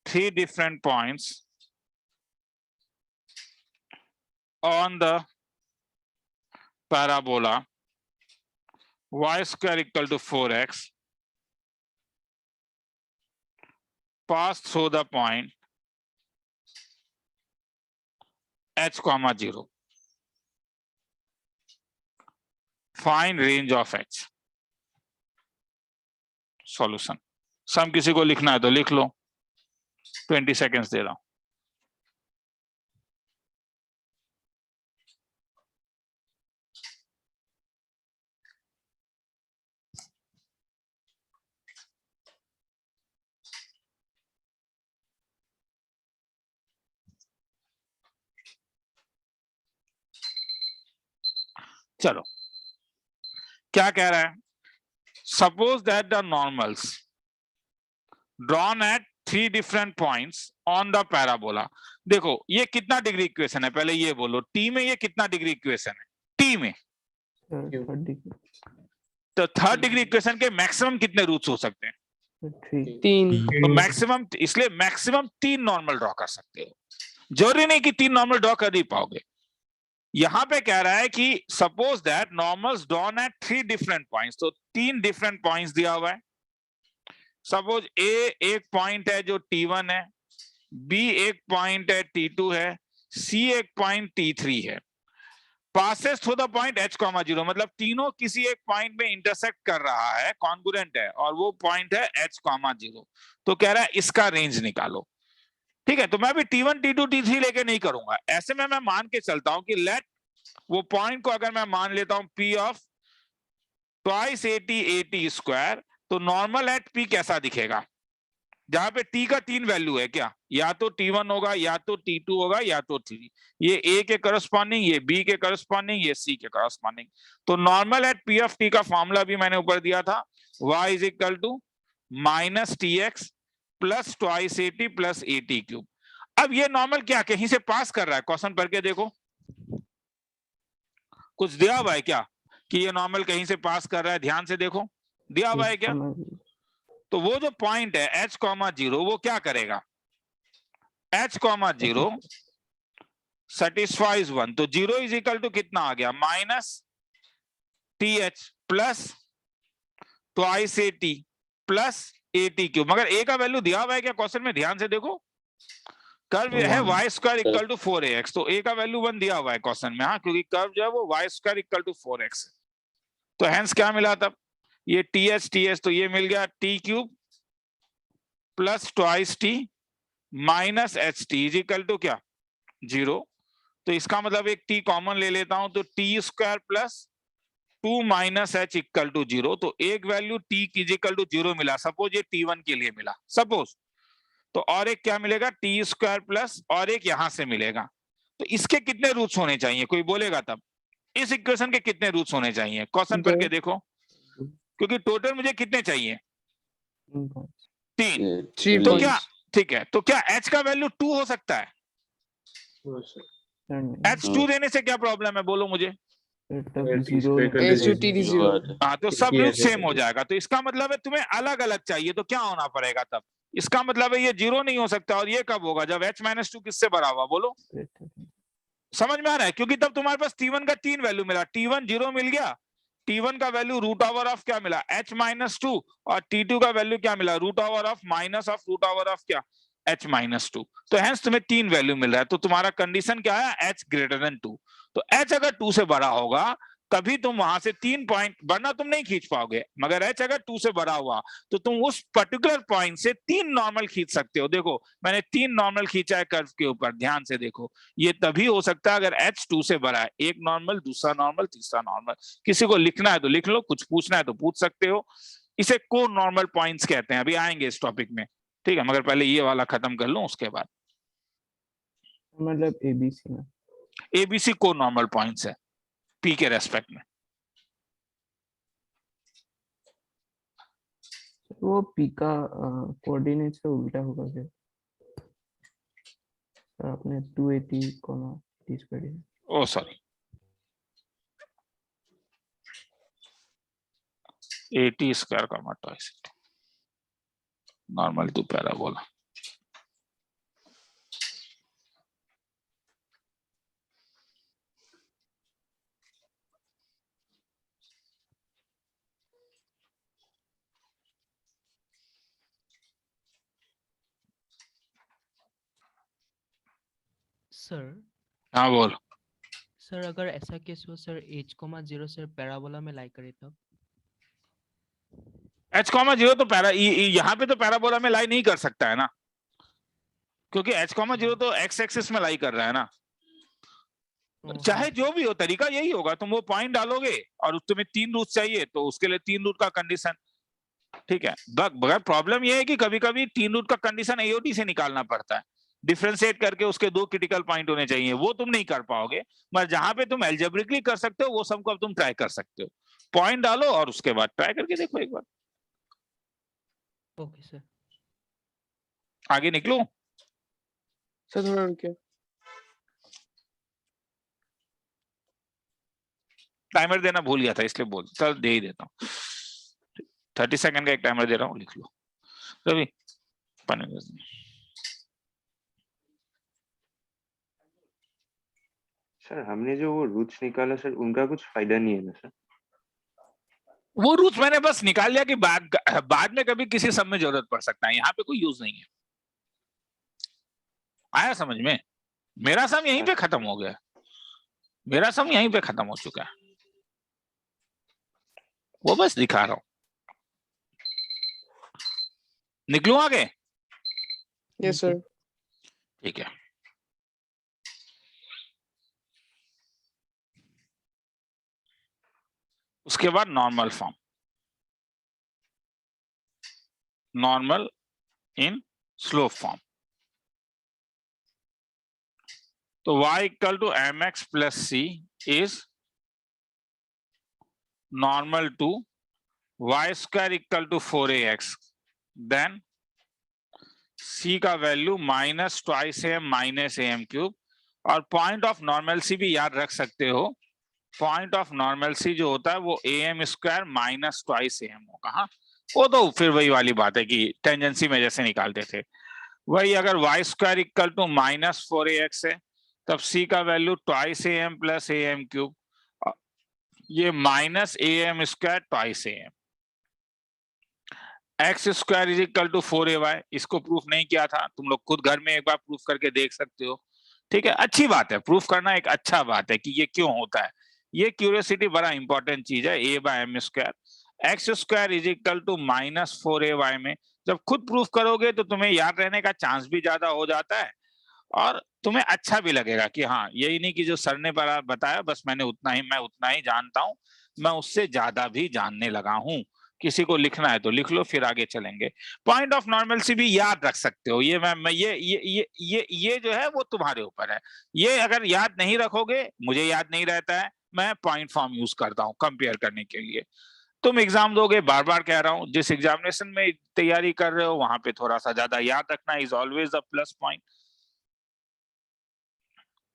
three different points on the parabola y square equal to 4x pass through the point h comma 0. Find range of h. Solution. सम किसी को लिखना है तो लिख लो, 20 सेकेंड्स दे रहा हूं। चलो, क्या कह रहा है? Suppose that the normals drawn at three different points on the parabola. देखो ये कितना डिग्री इक्वेशन है, पहले ये बोलो, टी में ये कितना डिग्री इक्वेशन है? टी में तो थर्ड डिग्री इक्वेशन के मैक्सिमम कितने रूट्स हो सकते हैं? 3। तो मैक्सिमम, इसलिए मैक्सिमम 3 नॉर्मल ड्रॉ कर सकते हो, जरूरी नहीं कि 3 नॉर्मल ड्रॉ कर ही पाओगे। यहां पे कह रहा है कि suppose that normals drawn at 3 different points, तो 3 डिफरेंट पॉइंट्स दिया हुआ है। सपोज ए एक पॉइंट है जो T1 है, बी एक पॉइंट है T2 है, सी एक पॉइंट T3 है। Passes through the point h, 0, मतलब तीनों किसी एक पॉइंट में इंटरसेक्ट कर रहा है, कॉन्ग्रुएंट है, और वो पॉइंट है h, 0। तो कह रहा है इसका रेंज निकालो। ठीक है, तो मैं भी T1, T2, T3 लेके नहीं करूंगा, ऐसे में मैं मान के चलता हूं कि लेट वो पॉइंट को अगर मैं मान लेता हूं P of twice AT square, तो नॉर्मल एट P कैसा दिखेगा? जहां पे T का 3 वैल्यू है, क्या या तो T1 होगा, या तो T2 होगा, या तो T, ये A के करस्पॉन्डिंग, ये B के करस्पॉन्डिंग, ये C के करस्पॉन्डिंग। तो normal at P of T का फॉर्मूला भी मैंने ऊपर दिया था, y is equal to minus TX plus twice AT plus AT cube. अब ये नॉर्मल क्या कहीं से पास कर रहा है? क्वेश्चन पढ़ के देखो, कुछ दिया हुआ है क्या कि ये नॉर्मल कहीं से पास कर रहा है? ध्यान से देखो, दिया हुआ है क्या? तो वो जो पॉइंट है h, 0, वो क्या करेगा? h, 0 सेटिस्फाइज 1, तो 0 इज इक्वल टू कितना आ गया? Minus TH plus twice AT plus AT cube. मगर a का वैल्यू दिया हुआ है क्या क्वेश्चन में? ध्यान से देखो, कर्व है y square equal to 4ax, तो a का वैल्यू 1 दिया हुआ है क्वेश्चन में, हाँ, क्योंकि कर्व जो है वो y square equal to 4x। तो हेंस क्या मिला तब? ये TH तो ये मिल गया t cube plus twice t minus HT is equal to क्या? 0। तो इसका मतलब एक t कॉमन ले लेता हूं, तो t square plus 2 minus h equal to 0, तो एक value t is equal to 0 मिला, सपोज ये t1 के लिए मिला सपोज, तो और एक क्या मिलेगा टी स्क्वायर प्लस और एक यहां से मिलेगा। तो इसके कितने रूट्स होने चाहिए, कोई बोलेगा तब इस इक्वेशन के कितने रूट्स होने चाहिए, क्वेश्चन दो। करके देखो, क्योंकि टोटल मुझे कितने चाहिए 3। Three तो points. क्या ठीक है, तो क्या h का वैल्यू 2 हो सकता है? हो सर h 2 देने से क्या प्रॉब्लम है बोलो मुझे? H2TD 0. हाँ, तो सब ये रूट ऐसे सेम हो होगा। जाएगा, तो इसका मतलब है तुम्हें अलग अलग चाहिए, तो क्या होना पड़ेगा तब? इसका मतलब है ये 0 नहीं हो सकता, और ये कब होगा जब h-2 किससे बड़ा हुआ बोलो, समझ में आ रहा है? क्योंकि तब तुम्हारे पास t1 का 3 वैल्यू मिला, t1 0 मिल गया, t1 का वैल्यू रूट ओवर ऑफ क्या मिला h-2, और t2 का वैल्यू क्या मिला root over of minus of root over of क्या h-2, तो हेंस तुम्हें 3 वैल्यू मिल रहा है, तो तुम्हारा कंडीशन क्या है h ग्रेटर देन 2, तो h अगर 2 से बड़ा होगा तभी तुम वहां से 3 पॉइंट, वरना तुम नहीं खींच पाओगे, मगर h अगर 2 से बड़ा हुआ तो तुम उस पर्टिकुलर पॉइंट से 3 नॉर्मल खींच सकते हो। देखो मैंने 3 नॉर्मल खींचा है कर्व के ऊपर, ध्यान से देखो, ये तभी हो सकता है अगर h 2 से बड़ा है, एक नॉर्मल, दूसरा नॉर्मल, तीसरा नॉर्मल। किसी को लिखना है तो लिख लो, कुछ पूछना है तो पूछ सकते हो, इसे को नॉर्मल पॉइंट्स कहते हैं, अभी आएंगे इस टॉपिक में, ठीक है, मगर पहले ये वाला खत्म कर लो, उसके बाद मतलब एबीसी में एबीसी को नॉर्मल पॉइंट्स है पी के रेस्पेक्ट में। वो पी का कोऑर्डिनेट से उल्टा होगा क्या सर? आपने 280 comma t square oh sorry 80 square का twice normal to parabola. Sir हाँ बोल। सर अगर ऐसा केस हो सर h,0 सर पैराबोला में लाई करे तब h,0 तो यहाँ पे तो पैराबोला में लाई नहीं कर सकता है ना, क्योंकि h,0 तो x एक्सिस में लाई कर रहा है ना। चाहे जो भी हो तरीका यही होगा, तुम वो पॉइंट डालोगे और तुम्हें 3 रूट चाहिए तो उसके लिए 3 रूट का कंडीशन, ठीक है। मगर प्रॉब्लम ये है कि कभी कभी 3 रूट का कंडीशन एओटी से निकालना पड़ता है, डिफरेंशिएट करके उसके 2 क्रिटिकल पॉइंट होने चाहिए, वो तुम नहीं कर पाओगे, मगर जहां पे तुम एल्जेब्रिकली कर सकते हो वो सबको अब तुम ट्राई कर सकते हो, पॉइंट डालो और उसके बाद ट्राई करके देखो एक बार। Okay sir. आगे निकलो सर थोड़ा रुकिए। टाइमर देना भूल गया था इसलिए बोल, चल दे ही देता हूँ, 30 सेकंड का एक टाइमर दे रहा हूँ, लिख लो रवि। सर हमने जो वो रूट्स निकाला सर उनका कुछ फायदा नहीं है ना सर? वो रूट्स मैंने बस निकाल लिया कि बाद में कभी किसी सब में जरूरत पड़ सकता है, यहाँ पे कोई यूज नहीं है, आया समझ में? मेरा सम यहीं पे खत्म हो गया, मेरा सम यहीं पे खत्म हो चुका है, वो बस दिखा रहा हूं। निकलूं आगे? Yes sir. ठीक है, उसके बाद normal form, normal in slope form, तो y equal to mx plus c is normal to y square equal to 4ax, then c का value minus twice am minus am cube, और point of normalcy भी याद रख सकते हो, point of normalcy जो होता है वो am square minus twice am होगा। हाँ, वो तो फिर वही वाली बात है कि टेंजेंसी में जैसे निकालते थे वही, अगर y square equal to minus 4ax है तब c का वैल्यू twice am plus am cube, ये minus am square twice am, X square is equal to 4ay, इसको प्रूफ नहीं किया था, तुम लोग खुद घर में एक बार प्रूफ करके देख सकते हो, ठीक है। अच्छी बात है, प्रूफ करना एक अच्छा बात है कि ये क्यों होता है, ये क्यूरियोसिटी बड़ा इंपॉर्टेंट चीज है। a by m square x square is equal to minus 4ay में जब खुद प्रूफ करोगे तो तुम्हें याद रहने का चांस भी ज्यादा हो जाता है, और तुम्हें अच्छा भी लगेगा कि हाँ यही नहीं कि जो सर ने बताया बस मैं उतना ही जानता हूँ, मैं उससे ज्यादा भी जानने लगा हूं। किसी को लिखना है तो लिख लो, फिर आगे चलेंगे। पॉइंट ऑफ नॉर्मलसी भी याद रख सकते हो, ये मैं ये जो है वो तुम्हारे ऊपर है। ये अगर याद नहीं रखोगे, मुझे याद नहीं रहता है, मैं पॉइंट फॉर्म यूज करता हूं कंपेयर करने के लिए। तुम एग्जाम दोगे, बार बार कह रहा हूं, जिस एग्जामिनेशन में तैयारी कर रहे हो वहां पे थोड़ा सा ज्यादा याद रखना is always a plus point.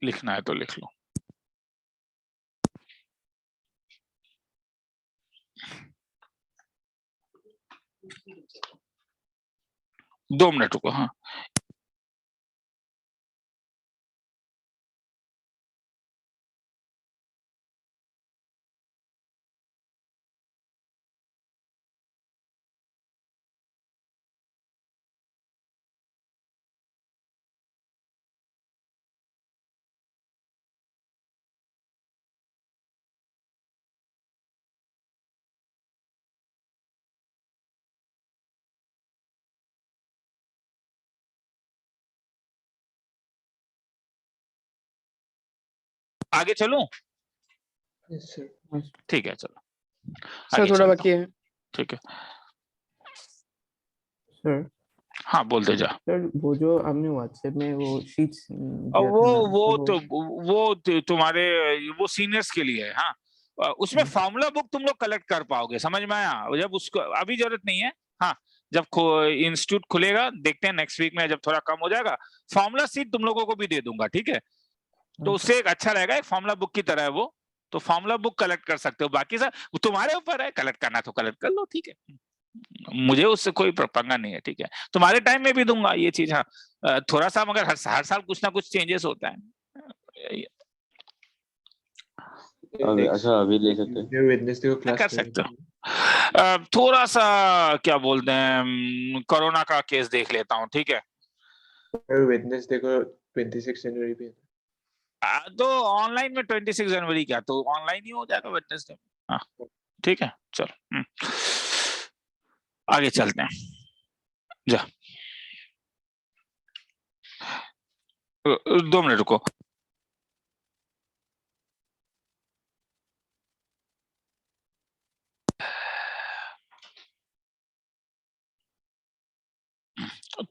लिखना है तो लिख लो। दो मिनट रुको। हाँ, आगे चलूं? Yes, sir. ठीक है, चलो सर आगे थोड़ा चलता बाकी हूं। है। ठीक है, सर हाँ बोलते जा। सर वो जो आपने व्हाट्सएप में वो शीट्स और दिया था ना, वो तुम्हारे वो सीनियर्स के लिए है। हाँ, उसमें हम्म। फॉर्मूला बुक तुम लोग कलेक्ट कर पाओगे, समझ में आया? जब उसको अभी जरूरत नहीं है। हाँ, जब इंस्टीट्यूट खुलेगा, देखते हैं नेक्स्ट वीक में, जब थोड़ा कम हो जाएगा, फॉर्मूला सीट तुम लोगों को भी दे दूंगा, ठीक है? तो उससे एक अच्छा रहेगा, एक फॉर्मूला बुक की तरह है वो, तो फॉर्मूला बुक कलेक्ट कर सकते हो। बाकी सब तुम्हारे ऊपर है, कलेक्ट करना तो कलेक्ट कर लो, ठीक है? मुझे उससे कोई पंगा नहीं है, ठीक है? तुम्हारे टाइम में भी दूंगा ये चीज। हाँ, थोड़ा सा मगर हर साल कुछ ना कुछ चेंजेस होता है। अच्छा अभी ले सकते हैं। वेडनेसडे को क्या क्लास कर सकते हो? थोड़ा सा क्या बोलते हैं, कोरोना का केस देख लेता हूँ, ठीक है? वेडनेसडे को 26 जनवरी पे। तो ऑनलाइन में 26 जनवरी क्या, तो ऑनलाइन ही हो जाएगा वेडनेसडे। हाँ ठीक है, चलो आगे चलते हैं। जा 2 मिनट रुको।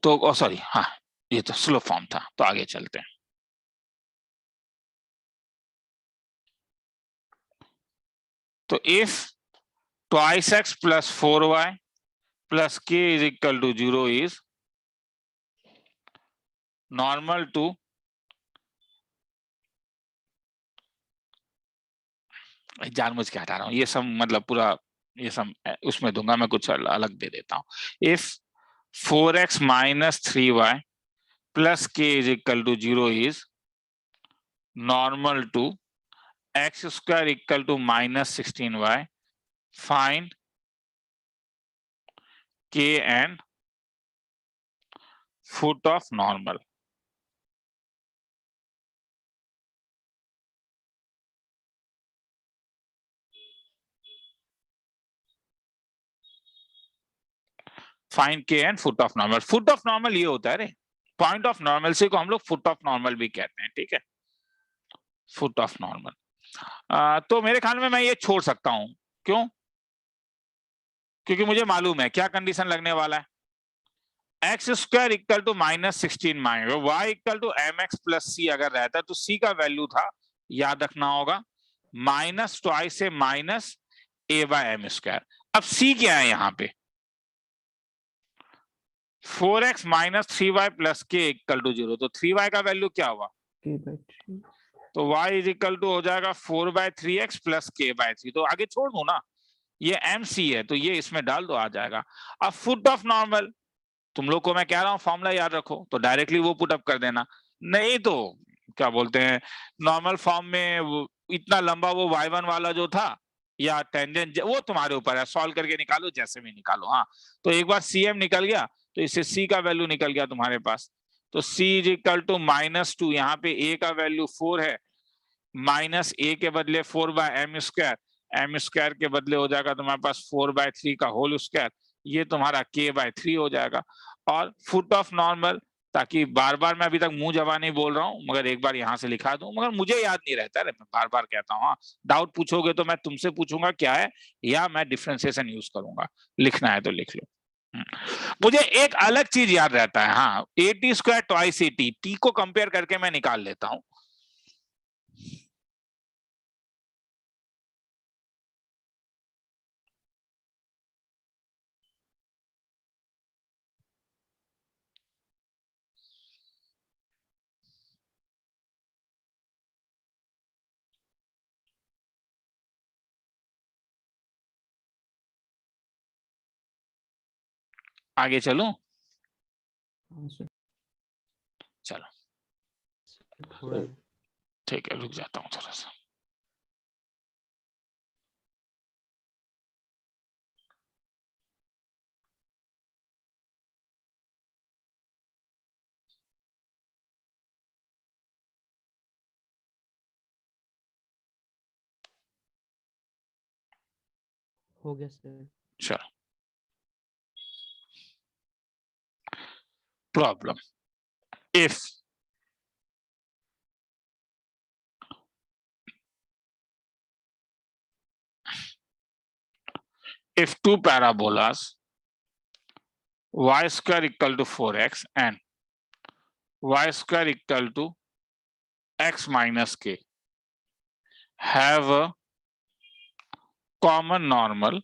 तो सॉरी, हाँ ये तो स्लो फॉर्म था, तो आगे चलते हैं। तो if twice x plus 4y plus k is equal to 0 is normal to जानबूझ के हटा रहा हूं ये सब, मतलब पूरा ये सब उसमें दूंगा मैं, कुछ अलग दे देता हूं। If 4x minus 3y plus k is equal to 0 is normal to x square equal to minus 16y, find k and foot of normal। Find K and foot of normal. Foot of normal ये होता है रे, point of normal से को हम लोग foot of normal भी कहते हैं, ठीक है? Foot of normal. तो मेरे ख्याल में मैं ये छोड़ सकता हूं, क्यों? क्योंकि मुझे मालूम है क्या कंडीशन लगने वाला है। X square equal to -16 minus Y equal to mx plus C अगर रहता है तो सी का वैल्यू था, याद रखना होगा, माइनस ट्वाइस से minus a by m square. अब सी क्या है यहाँ पे? 4x माइनस 3y प्लस के इक्वल टू 0। तो 3y का वैल्यू क्या हुआ? k/3। तो y इज इक्वल टू हो जाएगा 4/3x प्लस k/3। तो आगे छोड़ दो ना, ये mc है तो ये इसमें डाल दो, आ जाएगा। अब फुट ऑफ नॉर्मल, तुम लोग को मैं कह रहा हूं फॉर्मूला याद रखो, तो डायरेक्टली वो पुट अप कर देना, नहीं तो क्या बोलते हैं नॉर्मल फॉर्म में इतना लंबा वो y1 वाला जो था या टेंजेंट, वो तुम्हारे ऊपर है, सॉल्व करके निकालो, जैसे भी निकालो। हाँ, तो एक बार cm निकल गया तो इससे c का वैल्यू निकल गया तुम्हारे पास। तो c इज इक्वल टू -2, यहाँ पे a का वैल्यू 4 है, माइनस a के बदले 4/m स्क्वायर, m स्क्वायर के बदले हो जाएगा तुम्हारे पास 4/3 का होल स्क्वायर, ये तुम्हारा k/3 हो जाएगा। और फुट ऑफ नॉर्मल ताकि बार बार मैं अभी तक मुंह जबान नहीं बोल रहा हूँ, मगर एक बार यहाँ से लिखा दूं, मगर मुझे याद नहीं रहता है, मैं बार बार कहता हूँ। हाँ, डाउट पूछोगे तो मैं तुमसे पूछूंगा क्या है, या मैं डिफरेंशिएशन यूज करूंगा, लिखना है तो लिख लो। मुझे एक अलग चीज याद रहता है, हाँ, AT square twice AT, T को कंपेयर करके मैं निकाल लेता हूं। आगे चलूं? हाँ सर। चलो थोड़ा ठीक है, रुक जाता हूँ थोड़ा सा। हो गया सर। चलो, problem, if two parabolas y square equal to 4x and y square equal to x minus k have a common normal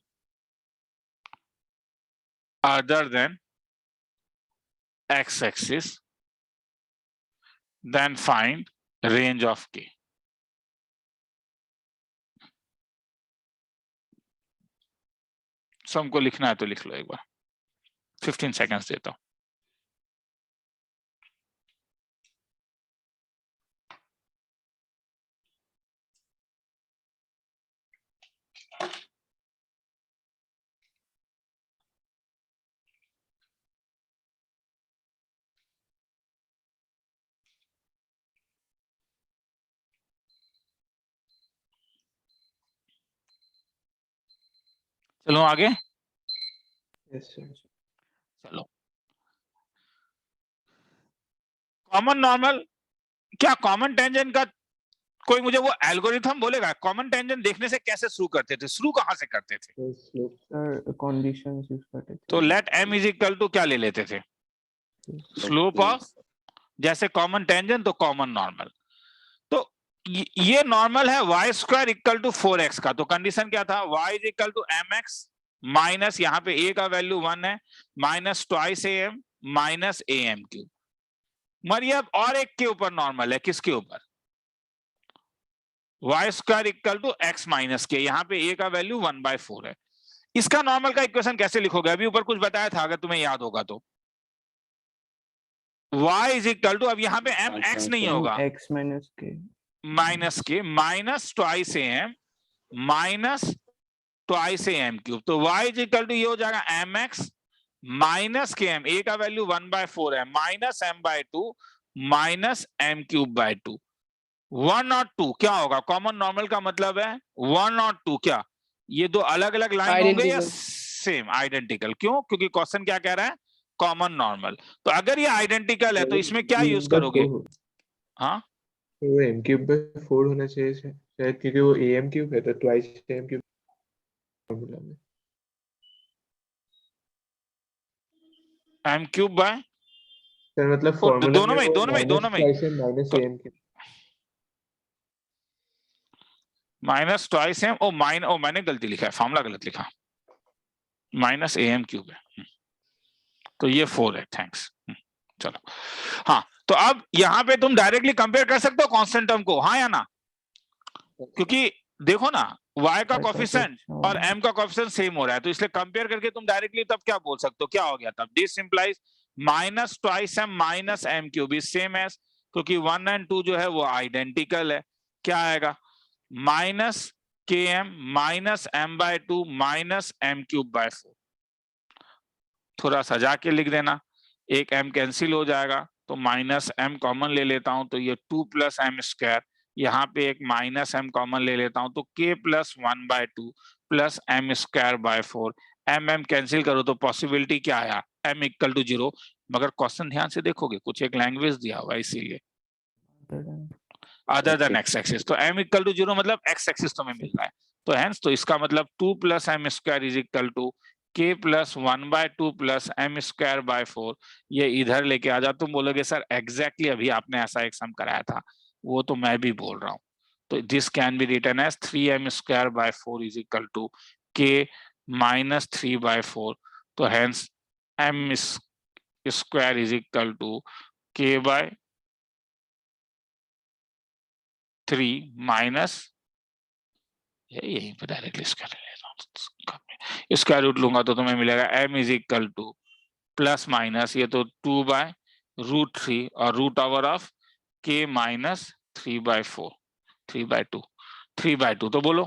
other than x-axis, then find range of k. सबको लिखना है तो लिख लो एक बार, 15 सेकेंड्स देता हूं। चलो आगे। Yes, sir. चलो, कॉमन नॉर्मल, क्या कॉमन टेंजेंट का कोई मुझे वो एल्गोरिथम बोलेगा? कॉमन टेंजेंट देखने से कैसे शुरू करते थे, शुरू कहां से करते थे? So slope. सर कंडीशंस यूज करते थे। तो let m is equal to क्या ले लेते थे? स्लोप ऑफ, जैसे कॉमन टेंजेंट तो कॉमन नॉर्मल। तो ये नॉर्मल है y square equal to 4x का, तो कंडीशन क्या था? y is equal to mx minus, यहाँ पे a का वैल्यू 1 है, minus twice am minus am cube. मरियम और एक के ऊपर नॉर्मल है, किसके ऊपर? y square equal to x minus k, यहाँ पे a का वैल्यू 1/4 है। इसका नॉर्मल का इक्वेशन कैसे लिखोगे? अभी ऊपर कुछ बताया था, अगर तुम्हें याद होगा तो। y इज इक्वल टू, अब यहाँ पे m x नहीं होगा, x माइनस के minus twice am minus twice am cube. तो y इज इक्वल टू ये हो जाएगा mx माइनस के m, a का वैल्यू 1/4 है, minus m/2 minus m cube by 2। 1 और 2 क्या होगा? कॉमन नॉर्मल का मतलब है 1 और 2 क्या, ये दो अलग अलग लाइन होंगे या Identical. सेम? आइडेंटिकल। क्यों? क्योंकि क्वेश्चन क्या कह रहा है? Common normal. तो अगर ये आइडेंटिकल है तो इसमें क्या यूज करोगे? हाँ, वो m cube by 4 होना चाहिए शायद, क्योंकि वो am cube है तो twice am cube फॉर्मूला में। m क्यूब बाय, सर मतलब तो फॉर्मूला दोनों में twice am minus तो am cube। Minus twice M, ओ मैंने गलती लिखा है, फॉर्मूला गलत लिखा, माइनस am क्यूब है, तो ये 4 है। थैंक्स। चलो, हाँ, तो अब यहाँ पे तुम डायरेक्टली कंपेयर कर सकते हो कांस्टेंट टर्म को, हाँ या ना? क्योंकि देखो ना, y का कोफिशिएंट और m का कोफिशिएंट सेम हो रहा है, तो इसलिए कंपेयर करके तुम डायरेक्टली तब क्या बोल सकते हो? क्या हो गया तब? This implies minus twice m minus m cube is same as, क्योंकि 1 और 2 जो है वो आइडेंटिकल है। क्या आएगा? माइनस के m minus m/2 minus m cube by 4। थोड़ा सजा के लिख देना, एक m कैंसिल हो जाएगा, तो माइनस m कॉमन ले लेता हूं, तो ये 2 प्लस m स्क्वायर, यहाँ पे एक माइनस m कॉमन ले लेता हूं, तो k plus 1/2 plus m square by 4। m cancel करो तो पॉसिबिलिटी क्या आया? m equal to 0। मगर क्वेश्चन ध्यान से देखोगे कुछ एक लैंग्वेज दिया हुआ है इसीलिए other than other than x axis, तो m इक्वल टू 0 मतलब एक्स एक्सिस तुम्हें मिल रहा है, तो हेंस तो इसका मतलब 2 plus m square is equal to k plus 1/2 plus m square by 4, ये इधर लेके आ जा। तुम बोलोगे सर एग्जैक्टली अभी आपने ऐसा एक सम कराया था, वो तो मैं भी बोल रहा हूँ। तो this can be written as 3m square by 4 is equal to k minus 3/4, तो hence m square is equal to k by 3 minus यही पे डायरेक्टली स्क्वायर ले लेता हूँ, स्क्वायर रूट लूंगा तो तुम्हें मिलेगा m is equal to plus minus ये तो 2/√3 और root over of k minus 3/4, 3/2 तो बोलो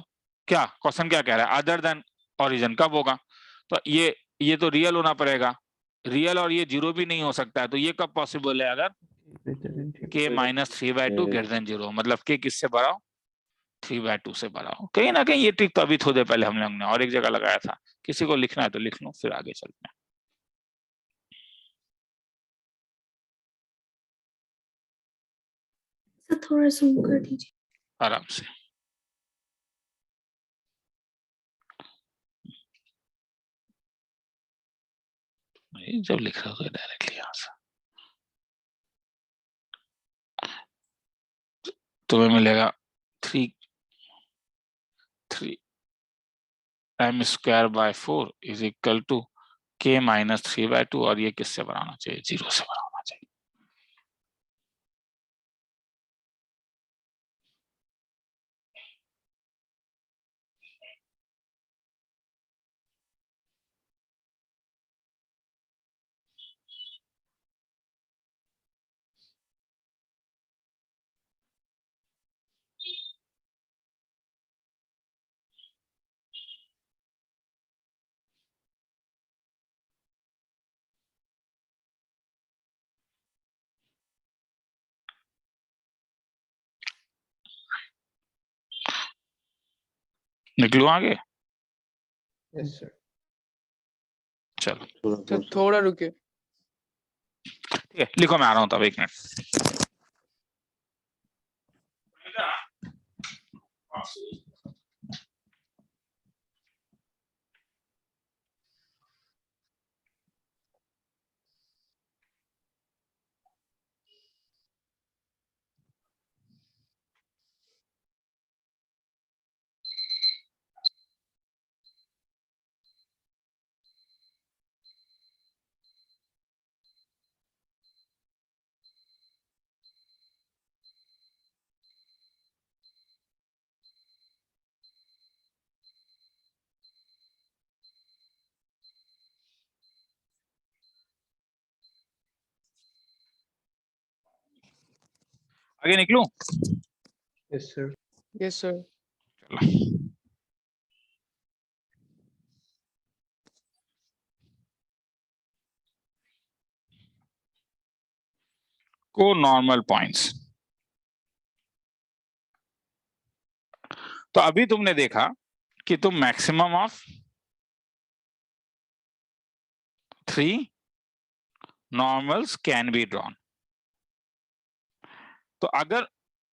क्या क्वेश्चन क्या कह रहा है, अदर देन ओरिजिन कब होगा, तो ये तो रियल होना पड़ेगा, रियल और ये 0 भी नहीं हो सकता है, तो ये कब पॉसिबल है, अगर greater than 0. k minus 3/2 greater than 0, मतलब k किससे बड़ा हो, 3/2 से बड़ा हो। कहीं ना कहीं ये ट्रिक तो अभी थोड़े पहले हम लोग ने और एक जगह लगाया था, किसी को लिखना है तो लिख लो, फिर आगे चलते हैं। सर थोड़ा जूम कर दीजिए। आराम से जब लिख रहे हो तो डायरेक्टली यहाँ से तुम्हें मिलेगा 3m square by 4 is equal to k minus 3/2, और ये किससे बनाना चाहिए, 0 से बनाना चाहिए। निकलू आगे, Yes, sir. चलो तो थोड़ा रुके। ठीक है, लिखो मैं आ रहा हूँ तब, 1 मिनट। आगे निकलूं? Yes, sir. Yes sir. चलो को नॉर्मल पॉइंट्स, तो अभी तुमने देखा कि तुम maximum of 3 normals can be drawn. तो अगर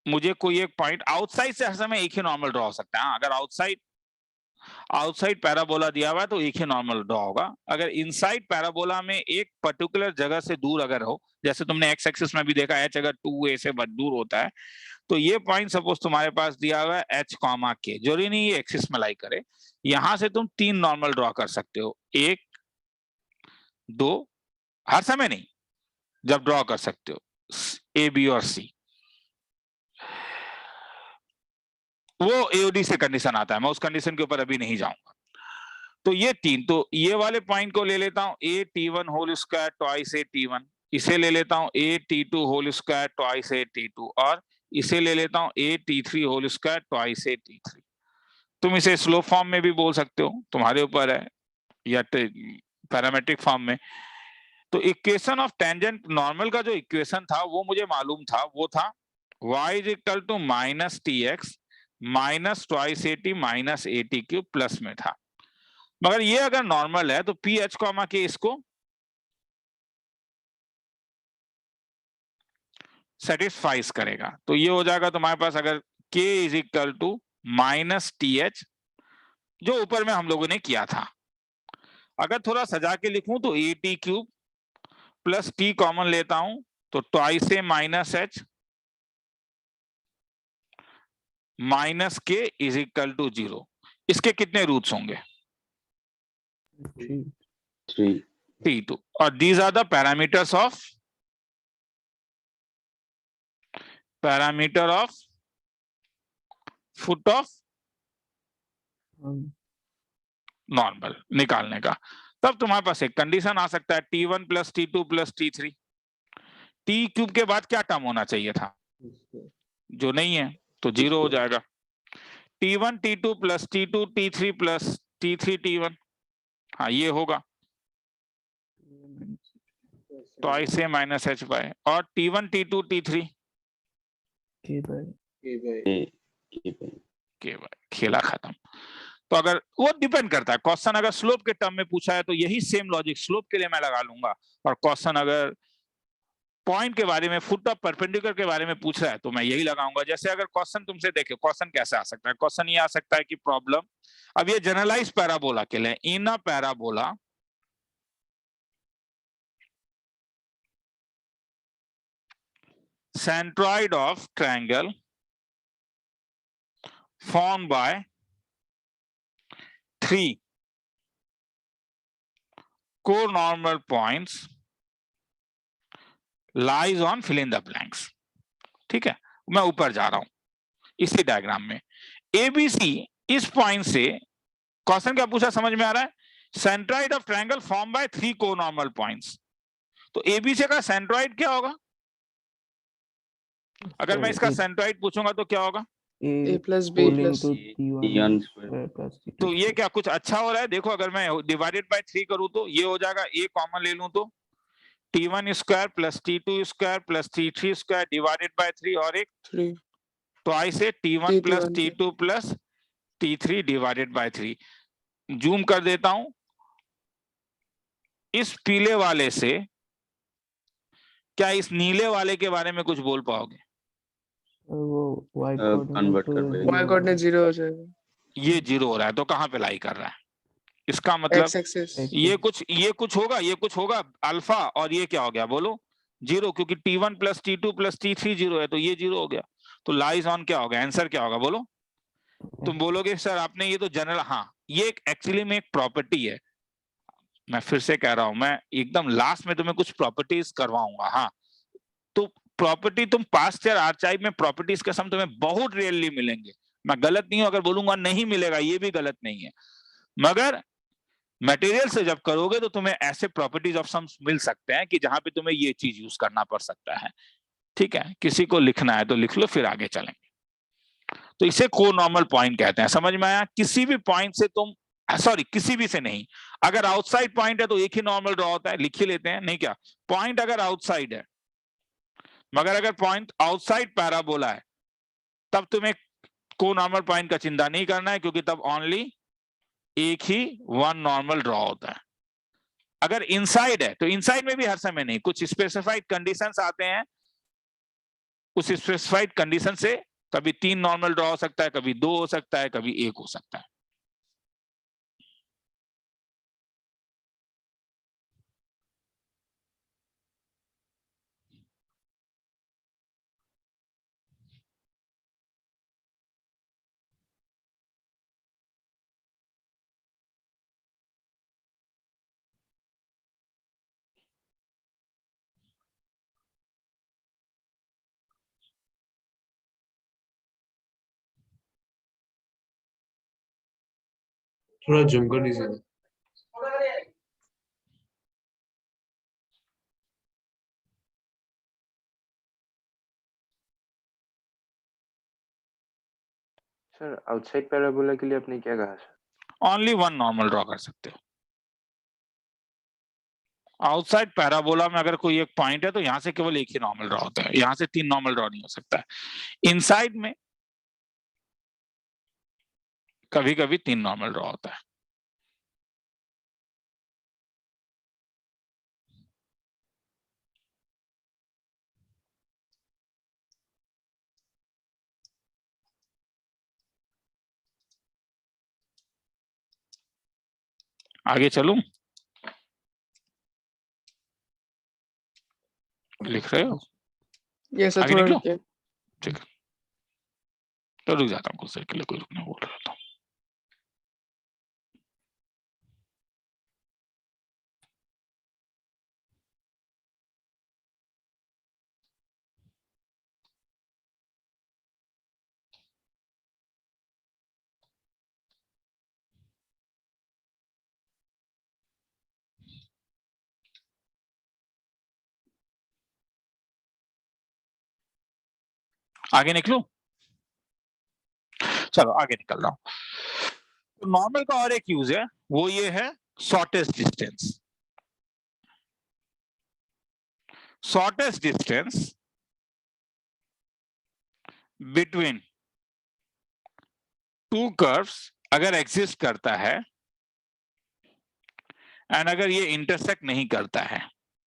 मुझे कोई एक पॉइंट आउटसाइड से हर समय एक ही नॉर्मल ड्रॉ हो सकता है, अगर आउटसाइड पैराबोला दिया हुआ है तो एक ही नॉर्मल ड्रॉ होगा। अगर इनसाइड पैराबोला में एक पर्टिकुलर जगह से दूर अगर हो, जैसे तुमने एक्स एक्सिस में भी देखा h अगर 2a से बहुत दूर होता है, तो ये पॉइंट सपोज तुम्हारे पास दिया हुआ है h, k, जरूरी नहीं ये एक्सिस में लाई करे, यहां से तुम 3 नॉर्मल ड्रॉ कर सकते हो, 1 2, हर समय नहीं, जब ड्रॉ कर सकते हो ए, बी और सी। वो एओडी से कंडीशन आता है, मैं उस कंडीशन के ऊपर अभी नहीं जाऊंगा। तो ये 3, तो ये वाले पॉइंट को ले लेता हूं a t1 whole square twice a t1, इसे ले लेता हूं a t2 whole square twice a t2, और इसे ले लेता हूं a t3 whole square twice a t3। तुम इसे स्लोप फॉर्म में भी बोल सकते हो, तुम्हारे ऊपर है, या पैरामेट्रिक फॉर्म में। तो इक्वेशन ऑफ टेंजेंट नॉर्मल का जो इक्वेशन था वो मुझे मालूम था, वो था y is equal to minus tx minus twice at minus at cube plus में था। मगर ये अगर नॉर्मल है तो ph, k इसको सेटिस्फाइज करेगा। तो ये हो जाएगा तुम्हारे पास अगर k is equal to minus t h, जो ऊपर में हम लोगों ने किया था। अगर थोड़ा सजा के लिखूं तो ए T cube plus T common लेता हूं तो ट्वाइस ए माइनस एच माइनस के इज इक्वल टू 0। इसके कितने रूट्स होंगे? 3 T2, और these are the parameters of foot of normal निकालने का। तब तुम्हारे पास एक कंडीशन आ सकता है T1 plus T2 plus T3। T cube के बाद क्या टर्म होना चाहिए था? जो नहीं है तो 0 हो जाएगा। T1 T2 plus T2 T3 plus T3 T1, हाँ ये होगा ट्वाइस ए माइनस एच बाय, और T1 T2 T3 k by के बाय, खेला खत्म। तो अगर वो डिपेंड करता है, क्वेश्चन अगर स्लोप के टर्म में पूछा है तो यही सेम लॉजिक स्लोप के लिए मैं लगा लूंगा, और क्वेश्चन अगर पॉइंट के बारे में, फुट ऑफ परपेंडिकुलर के बारे में पूछ रहा है तो मैं यही लगाऊंगा। जैसे अगर क्वेश्चन तुमसे देखे, क्वेश्चन कैसे आ सकता है? क्वेश्चन ये आ सकता है कि प्रॉब्लम, अब ये जनरलाइज पैराबोला के लिए, in a parabola centroid of triangle formed by 3 co-normal points lies on fill in the blanks। ठीक है, मैं ऊपर जा रहा हूं इसी डायग्राम में। एबीसी इस पॉइंट से, क्वेश्चन क्या पूछा समझ में आ रहा है? Centroid of triangle form by 3 co-normal points. तो एबीसी का सेंट्रॉइड क्या होगा? अगर मैं इसका सेंट्रॉइड पूछूंगा तो क्या होगा? A plus B plus T1 square तो ये क्या कुछ अच्छा हो रहा है? देखो अगर मैं डिवाइडेड बाय 3 करूं तो ये हो जाएगा, a कॉमन ले लूं तो T1 square plus T2 square plus T3 square divided by 3, और एक 3 ट्वाइस है T1 plus T2 plus T3 divided by 3। Zoom कर देता हूं, इस पीले वाले से क्या इस नीले वाले के बारे में कुछ बोल पाओगे? वो y convert कर पाएंगे। y कोऑर्डिनेट 0 हो जाएगा। ये 0 हो रहा है तो कहां पे लाई कर रहा है? इसका मतलब x एक्सिस ये कुछ होगा, ये कुछ होगा अल्फा, और ये क्या हो गया बोलो? 0, क्योंकि T1 plus T2 plus T3 0 है तो ये 0 हो गया। तो लाइज ऑन क्या होगा? आंसर क्या होगा बोलो? तुम बोलोगे सर आपने ये तो जनरल, हाँ ये एक्चुअली में एक प्रॉपर्टी है। मैं फिर से कह रहा हूं, मैं एकदम लास्ट में तुम्हें कुछ प्रॉपर्टीज करवाऊंगा। हाँ, तो प्रॉपर्टी तुम पास्ट ईयर आर्काइव में प्रॉपर्टीज के सम तुम्हें बहुत रेयरली मिलेंगे। मैं गलत नहीं हूं अगर बोलूंगा नहीं मिलेगा, ये भी गलत नहीं है, मगर मटेरियल से जब करोगे तो तुम्हें ऐसे प्रॉपर्टीज ऑफ सम्स मिल सकते हैं कि जहां पे तुम्हें ये चीज यूज करना पड़ सकता है। ठीक है, किसी को लिखना है तो लिख लो, फिर आगे चलेंगे। तो इसे को-नॉर्मल पॉइंट कहते हैं। समझ में आया? किसी भी पॉइंट से तुम, सॉरी किसी भी से नहीं, अगर आउटसाइड पॉइंट है तो एक ही नॉर्मल ड्रॉ होता है, लिख ही लेते हैं नहीं क्या? पॉइंट अगर आउटसाइड है, मगर अगर पॉइंट आउटसाइड पैराबोला है तब तुम्हें को-नॉर्मल पॉइंट का चिंता नहीं करना है, क्योंकि तब ओनली एक ही वन नॉर्मल ड्रॉ होता है। अगर इनसाइड है तो इनसाइड में भी हर समय नहीं, कुछ स्पेसिफाइड कंडीशंस आते हैं, उस स्पेसिफाइड कंडीशन से कभी 3 नॉर्मल ड्रॉ हो सकता है, कभी 2 हो सकता है, कभी 1 हो सकता है। थोड़ा जूम कर दीजिए। सर आउटसाइड पैराबोला के लिए आपने क्या कहा sir? Only one normal draw कर सकते हो। आउटसाइड पैराबोला में अगर कोई एक पॉइंट है तो यहां से केवल एक ही नॉर्मल ड्रॉ होता है, यहां से 3 नॉर्मल ड्रॉ नहीं हो सकता है। इनसाइड में कभी कभी 3 नॉर्मल ड्रॉ होता है। आगे चलूं? लिख रहे हो? ये सर आगे थोड़ा निकलो? रुकिए। ठीक है, तो रुक जाता हूँ कुछ देर के लिए, कोई रुकने बोल रहा था। आगे निकलूं? चलो आगे निकल रहा हूं। तो नॉर्मल का और एक यूज है, वो ये है shortest distance. Shortest distance between two curves अगर एग्जिस्ट करता है एंड अगर ये इंटरसेक्ट नहीं करता है,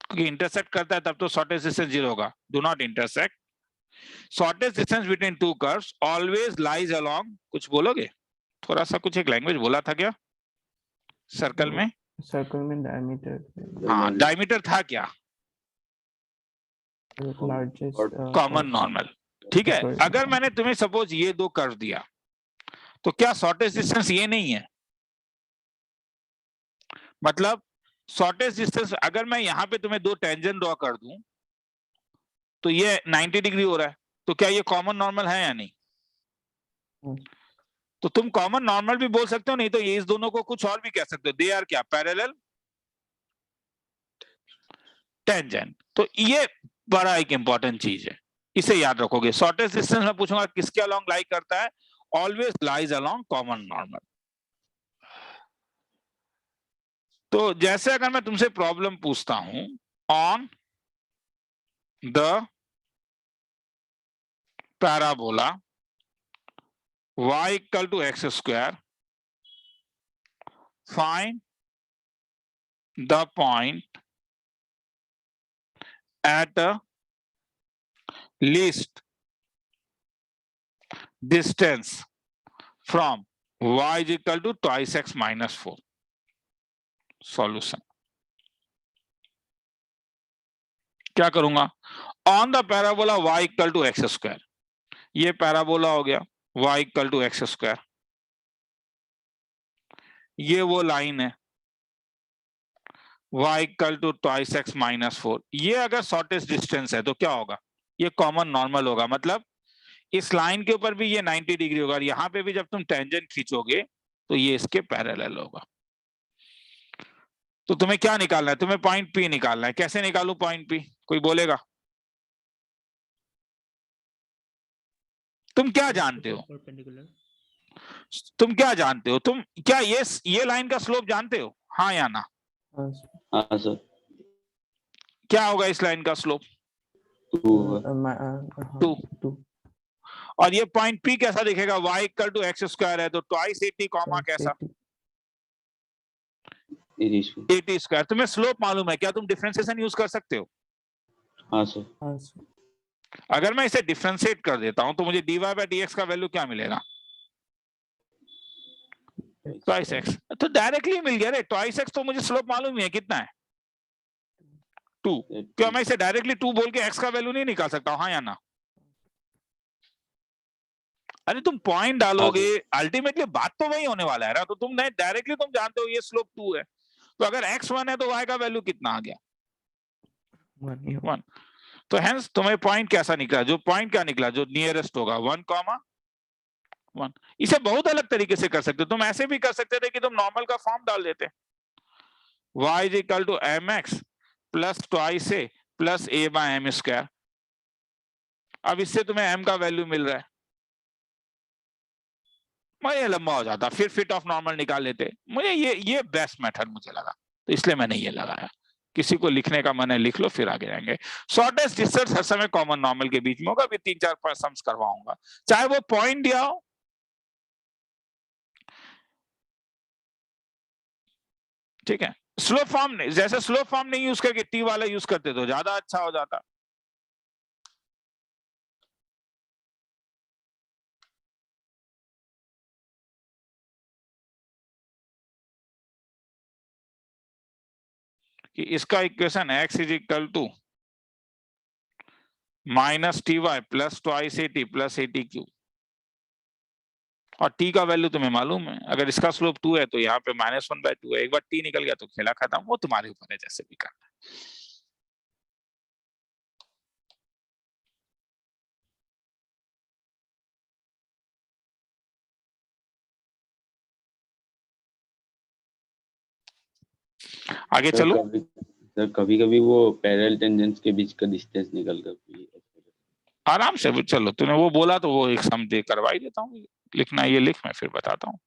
क्योंकि इंटरसेक्ट करता है तब तो शॉर्टेस्ट डिस्टेंस 0 होगा। Do not intersect, shortest distance between two curves always lies along, कुछ बोलोगे? थोड़ा सा कुछ एक लैंग्वेज बोला था क्या सर्कल में? सर्कल में डायमीटर हाँ, डायमीटर था क्या? Largest common normal. ठीक है, अगर मैंने तुम्हें सपोज ये दो कर्व दिया, तो क्या शॉर्टेस्ट डिस्टेंस ये नहीं है? मतलब शॉर्टेस्ट डिस्टेंस, अगर मैं यहां पे तुम्हें दो टेंजेंट ड्रॉ कर दूं तो ये 90 डिग्री हो रहा है, तो क्या ये कॉमन नॉर्मल है या नहीं? तो तुम कॉमन नॉर्मल भी बोल सकते हो, नहीं तो ये इस दोनों को कुछ और भी कह सकते हो। दे आर क्या? Parallel tangent. तो ये बड़ा एक इंपॉर्टेंट चीज है, इसे याद रखोगे। शॉर्टेस्ट डिस्टेंस में पूछूंगा किसके अलोंग लाई करता है? Always lies along common normal. तो जैसे अगर मैं तुमसे प्रॉब्लम पूछता हूं, on the parabola y equal to x square, find the point at least distance from y is equal to twice x minus 4। Solution क्या करूंगा? On the parabola y equal to x square, ये parabola हो गया, y equal to x square, ये वो line है y equal to twice x minus 4। ये अगर शॉर्टेस्ट डिस्टेंस है तो क्या होगा? ये कॉमन नॉर्मल होगा। मतलब इस लाइन के ऊपर भी ये 90 डिग्री होगा, और यहां पे भी जब तुम टेंजेंट खींचोगे तो ये इसके पैरेलल होगा। तो तुम्हें क्या निकालना है? तुम्हें पॉइंट P निकालना है। कैसे निकालू पॉइंट P? कोई बोलेगा? तुम क्या जानते हो? तुम क्या जानते हो? तुम क्या ये लाइन का स्लोप जानते हो? हाँ या ना? हाँ सर, क्या होगा इस लाइन का स्लोप? 2। 2 और ये पॉइंट P कैसा दिखेगा? y equal to x square है, तो ट्वाइस 80 कॉमा कैसा? 80 स्क्वायर। तुम्हें स्लोप मालूम है, क्या तुम डिफरेंशिएशन यूज कर सकते हो? हाँ सर, अगर मैं इसे डिफरेंशिएट कर देता हूं तो मुझे dy बाय dx का वैल्यू क्या मिलेगा? Twice x. तो डायरेक्टली मिल गया रे, ट्वाइस एक्स तो मुझे स्लोप मालूम ही है, कितना है? 2। क्या मैं इसे डायरेक्टली 2 बोल के x का वैल्यू नहीं निकाल सकता? हाँ या ना? अरे तुम पॉइंट डालोगे, अल्टीमेटली बात तो वही होने वाला है ना। तो तुम नहीं, डायरेक्टली तुम जानते हो ये स्लोप 2 है, तो अगर x 1 है तो y का वैल्यू कितना आ गया? 1। तो हेंस तुम्हें पॉइंट कैसा निकला? जो पॉइंट क्या निकला? जो नियरेस्ट होगा 1,1। इसे बहुत अलग तरीके से कर सकते हो। तुम ऐसे भी कर सकते थे कि तुम नॉर्मल का फॉर्म डाल देते, y is equal to mx plus twice a plus a by m square. अब इससे तुम्हें m का वैल्यू मिल रहा है, ये लंबा हो जाता, फिर फिट ऑफ नॉर्मल निकाल लेते। मुझे ये बेस्ट मेथड मुझे लगा, तो इसलिए मैंने ये लगाया। किसी को लिखने का मन है लिख लो, फिर आगे जाएंगे। शॉर्टेस्ट डिस्टेंस हर समय कॉमन नॉर्मल के बीच में होगा। अभी 3-4 सम्स करवाऊंगा, चाहे वो पॉइंट दिया हो, ठीक है। स्लोप फॉर्म नहीं, जैसे स्लोप फॉर्म नहीं यूज करके टी वाला यूज करते तो ज्यादा अच्छा हो जाता। कि इसका equation x is equal to minus t Y plus twice A T plus A t cube, और t का वैल्यू तुम्हें मालूम है, अगर इसका स्लोप 2 है तो यहाँ पे -1/2 है। एक बार t निकल गया तो खेला खत्म, वो तुम्हारे ऊपर है जैसे भी करना है। आगे चलो। कभी कभी वो पैरेलल टेंजेंट्स के बीच का डिस्टेंस निकल कर भी आराम से चलो, तूने वो बोला तो वो एक सम दे करवा ही देता हूँ। लिखना ये लिख, मैं फिर बताता हूँ।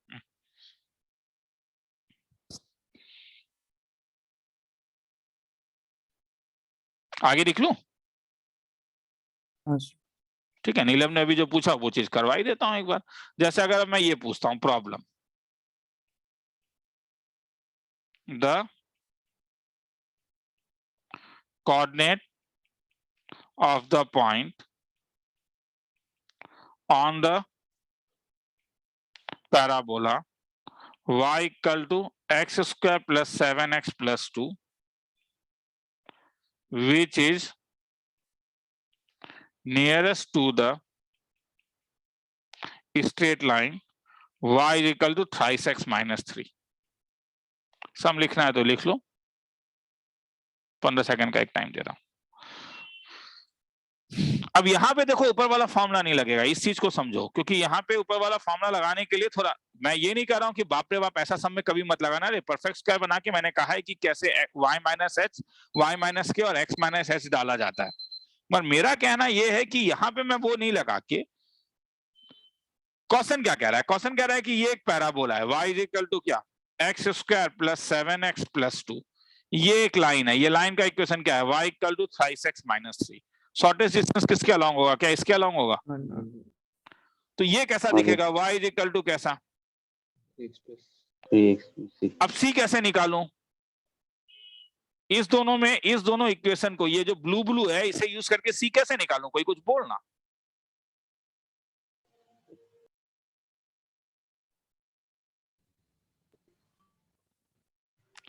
आगे लिख लूं? हाँ सर। ठीक है, नीलम ने अभी जो पूछा वो चीज करवा ही देता हूं एक बार। जैसे अगर मैं ये पूछता हूं problem, the coordinate of the point on the parabola y equal to x square plus 7x plus 2 which is nearest to the straight line y is equal to thrice x minus 3। सम लिखना है तो लिख लो, 15 second का एक time दे रहा हूं। अब यहाँ पे देखो ऊपर वाला फॉर्मूला नहीं लगेगा, इस चीज को समझो, क्योंकि यहाँ पे ऊपर वाला फॉर्मूला लगाने के लिए थोड़ा, मैं ये नहीं कह रहा हूँ कि बाप रे बाप ऐसा सम में कभी मत लगाना रे। परफेक्ट स्क्वायर बना के मैंने कहा है कि कैसे y minus h, y minus k और x माइनस एच डाला जाता है। पर मेरा कहना यह है कि यहाँ पे मैं वो नहीं लगा के, क्वेश्चन क्या कह रहा है? क्वेश्चन कह रहा है कि ये एक पैराबोला है, y इज इक्वल टू क्या, x square plus 7x plus 2, ये एक लाइन है। ये लाइन का इक्वेशन क्या है, y equal to thrice x minus 3। Shortest distance किसके अलोंग होगा, क्या इसके अलोंग होगा? तो ये कैसा दिखेगा, y इज इक्वल टू कैसा, 3x। अब c कैसे निकालूं? इस दोनों इक्वेशन को, ये जो ब्लू ब्लू है इसे यूज करके c कैसे निकालूं? कोई कुछ बोलना।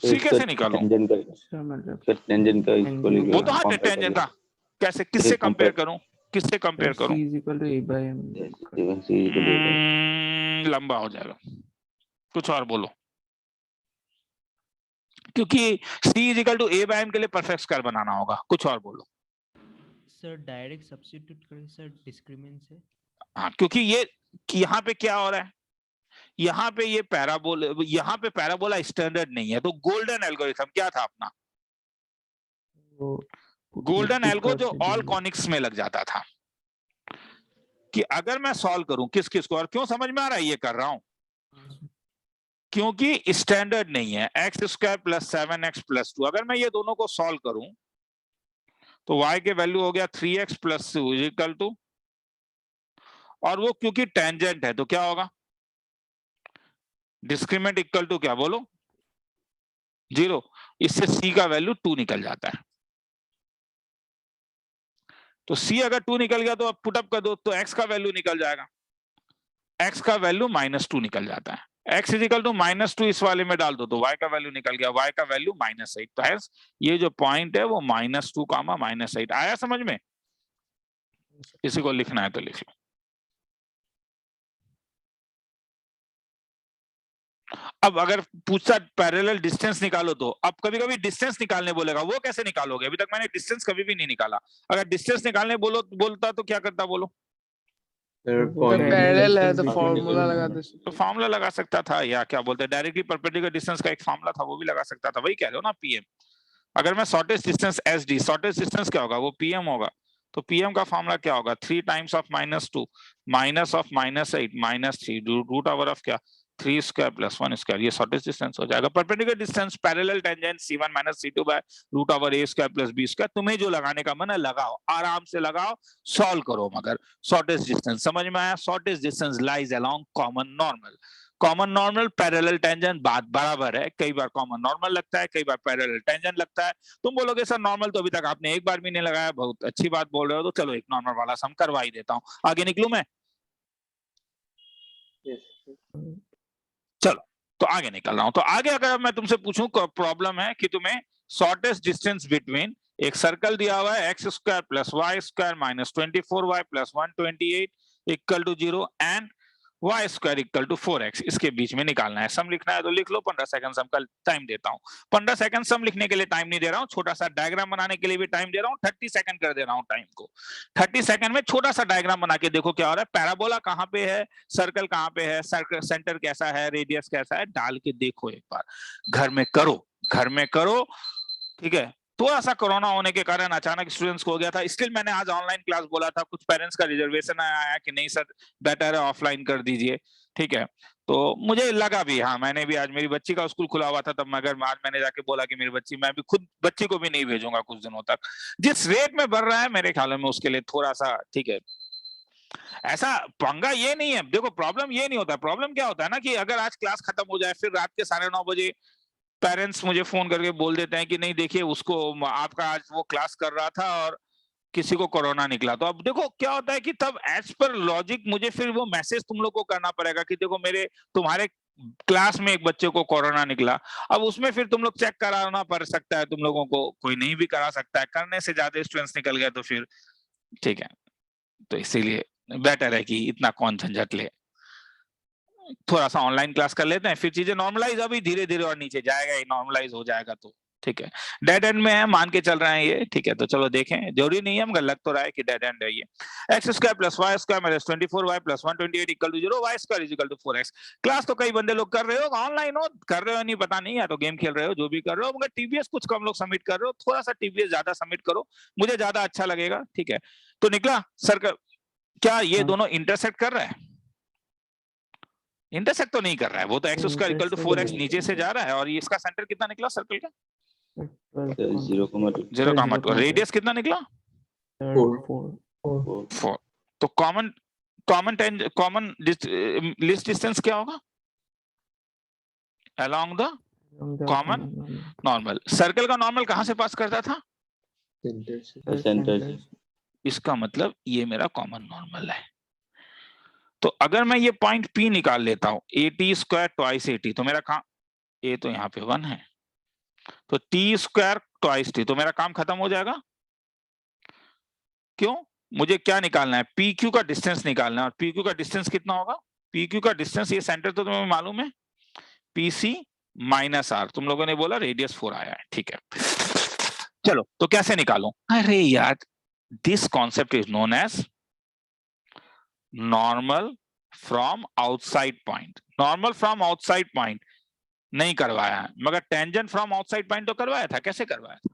c कैसे निकालूं? टेंजेंट का इसको लेके वो तो हाँ टेंजेंट का, कैसे, किससे कंपेयर करूं, किससे कंपेयर करूं? c is equal to a by m। लंबा हो जाएगा, कुछ और बोलो। क्योंकि c is equal to a by m के लिए परफेक्ट स्क्वायर बनाना होगा, कुछ और बोलो। सर डायरेक्ट सब्स्टिट्यूट करें सर डिस्क्रिमिनेंट से। हाँ, क्योंकि ये यहाँ पे क्या हो रहा है, यहाँ पे ये पैराबोला स्टैंडर्ड नहीं है, तो गोल्डन एल्गोरिथम क्या था अपना, गोल्डन एल्गो जो ऑल कॉनिक्स में लग जाता था, कि अगर मैं सॉल्व करूं किस किस को, और क्यों समझ में आ रहा है ये कर रहा हूं, क्योंकि स्टैंडर्ड नहीं है x square plus 7x plus 2। अगर मैं ये दोनों को सॉल्व करूं तो y के वैल्यू हो गया 3x plus 2 is equal to, और वो क्योंकि टेंजेंट है तो क्या होगा, डिस्क्रिमिनेंट इक्वल टू क्या बोलो, 0। इससे c का वैल्यू 2 निकल जाता है। तो c अगर 2 निकल गया तो अब पुटअप कर दो तो x का वैल्यू निकल जाएगा, x का वैल्यू -2 निकल जाता है। x इज इक्वल टू -2 इस वाले में डाल दो तो y का वैल्यू निकल गया, y का वैल्यू -8। तो है ये जो पॉइंट है वो -2 -8 आया समझ में? इसी को लिखना है तो लिख लो। अब अगर पूछता पैरेलल डिस्टेंस निकालो तो अब कभी कभी डिस्टेंस निकालने बोलेगा, वो कैसे निकालोगे? अभी तक मैंने डिस्टेंस कभी भी नहीं निकाला। अगर डिस्टेंस निकालने बोलता तो क्या करता बोलो? पैरेलल है तो फॉर्मूला लगा दे। तो फॉर्मूला लगा सकता था, या क्या बोलते हैं डायरेक्टली परपेंडिकुलर डिस्टेंस का एक फॉर्मूला था वो भी लगा सकता था, वही कह रहे हो ना पीएम। अगर मैं shortest distance SD, shortest distance क्या होगा, वो पीएम होगा। तो पीएम का फॉर्मूला क्या होगा, 3 times of -2 minus of -8 -3 root over of क्या 3 स्क्वायर प्लस 1 स्क्वायर, ये शॉर्टेस्ट डिस्टेंस हो जाएगा। Perpendicular distance parallel tangent c1 - c2 by root over a square plus b square. तुम्हें जो लगाने का मन है लगाओ, आराम से लगाओ, सॉल्व करो, मगर शॉर्टेस्ट डिस्टेंस समझ में आया? Shortest distance lies along common normal. Common normal parallel tangent बात बराबर है, कई बार कॉमन नॉर्मल लगता है, कई बार पैरेलल टेंजेंट लगता है। तुम बोलोगे सर नॉर्मल तो अभी तक आपने एक बार भी नहीं लगाया, बहुत अच्छी बात बोल रहे हो, तो चलो एक नॉर्मल वाला सम करवा ही देता हूं। आगे निकलूं मैं? चलो तो आगे निकल रहा हूं। तो आगे अगर मैं तुमसे पूछूं प्रॉब्लम है कि तुम्हें शॉर्टेस्ट डिस्टेंस बिटवीन एक सर्कल दिया हुआ है x square plus y square minus 24y plus 128 equal to 0 and y square equal to 4x, इसके बीच में निकालना है। सम लिखना है तो लिख लो, 15 सेकंड सम का टाइम देता हूँ। 15 सेकंड सम लिखने के लिए टाइम नहीं दे रहा हूँ, छोटा सा डायग्राम बनाने के लिए भी टाइम दे रहा हूँ। 30 सेकंड कर दे रहा हूँ टाइम को। 30 सेकंड में छोटा सा डायग्राम बना के देखो क्या हो रहा है, पैराबोला कहाँ पे है, सर्कल कहाँ पे है, सर्कल सेंटर कैसा है, रेडियस कैसा है, डाल के देखो एक बार। घर में करो, घर में करो, ठीक है। थोड़ा सा कोरोना होने के कारण अचानक स्टूडेंट्स को हो गया था, इसलिए मैंने आज ऑनलाइन क्लास बोला था। कुछ पेरेंट्स का रिजर्वेशन आया कि नहीं सर बेटर है ऑफलाइन कर दीजिए, ठीक है। तो मुझे लगा भी, हाँ मैंने भी आज मेरी बच्ची का स्कूल खुला हुआ था तब, मगर आज मैंने जाके बोला कि मेरी बच्ची, मैं भी खुद बच्ची को भी नहीं भेजूंगा कुछ दिनों तक। जिस रेट में बढ़ रहा है मेरे ख्याल में उसके लिए थोड़ा सा, ठीक है। ऐसा पंगा ये नहीं है, देखो प्रॉब्लम ये नहीं होता। प्रॉब्लम क्या होता है ना कि अगर आज क्लास खत्म हो जाए फिर रात के 9:30 बजे पेरेंट्स मुझे फोन करके बोल देते हैं कि नहीं देखिए उसको, आपका आज वो क्लास कर रहा था और किसी को कोरोना निकला। तो अब देखो क्या होता है कि तब एज पर लॉजिक मुझे फिर वो मैसेज तुम लोग को करना पड़ेगा कि देखो तुम्हारे क्लास में एक बच्चे को कोरोना निकला। अब उसमें फिर तुम लोग चेक कराना पड़ सकता है तुम लोगों को, कोई नहीं भी करा सकता है। करने से ज्यादा स्टूडेंट्स निकल गए तो फिर ठीक है। तो इसीलिए बेटर है कि इतना कौन झंझट ले, थोड़ा सा ऑनलाइन क्लास कर लेते हैं, फिर चीजें नॉर्मलाइज, अभी धीरे धीरे और नीचे जाएगा, ये नॉर्मलाइज हो जाएगा तो ठीक है। डेड एंड में है मान के चल रहे हैं ये, ठीक है। तो चलो देखें, जरूरी नहीं है मगर लग तो रहा है कि डेड एंड है ये। X square plus y square minus 24y plus 128 equal to 0, y square is equal to 4x। Class तो कई बंदे लोग कर रहे हो, ऑनलाइन हो, कर रहे हो नहीं पता नहीं, या तो गेम खेल रहे हो, जो भी कर रहे हो, मगर टीवीएस कुछ कम लोग सबमिट कर रहे हो। थोड़ा सा टीवीएस ज्यादा सबमिट करो, मुझे ज्यादा अच्छा लगेगा, ठीक है। तो निकला सर्कल, क्या ये दोनों इंटरसेक्ट कर रहा है? इंटरसेक्ट तो नहीं कर रहा है, वो तो x square equal to 4x नीचे से जा रहा है। और ये इसका सेंटर कितना निकला सर्कल का? 0,2। रेडियस कितना निकला? 4। तो कॉमन लिस्ट डिस्टेंस क्या होगा? Along the common normal. Circle का नॉर्मल कहां से पास करता था? सेंटर से। इसका मतलब ये मेरा कॉमन नॉर्मल है। तो अगर मैं ये पॉइंट P निकाल लेता हूं, AT स्क्वायर ट्वाइस AT, तो मेरा काम, A तो यहाँ पे 1 है, तो T स्क्वायर ट्वाइस T, तो मेरा काम खत्म हो जाएगा। क्यों? मुझे क्या निकालना है? PQ का डिस्टेंस निकालना है। और PQ का डिस्टेंस कितना होगा? PQ का डिस्टेंस, ये सेंटर तो तुम्हें मालूम है, PC माइनस R। तुम लोगों ने बोला रेडियस 4 आया है, ठीक है। चलो तो कैसे निकालूं? अरे यार, this concept is known as normal from outside point. Normal from outside point नहीं करवाया है, मगर टेंजेंट फ्रॉम आउटसाइड पॉइंट तो करवाया था। कैसे करवाया था?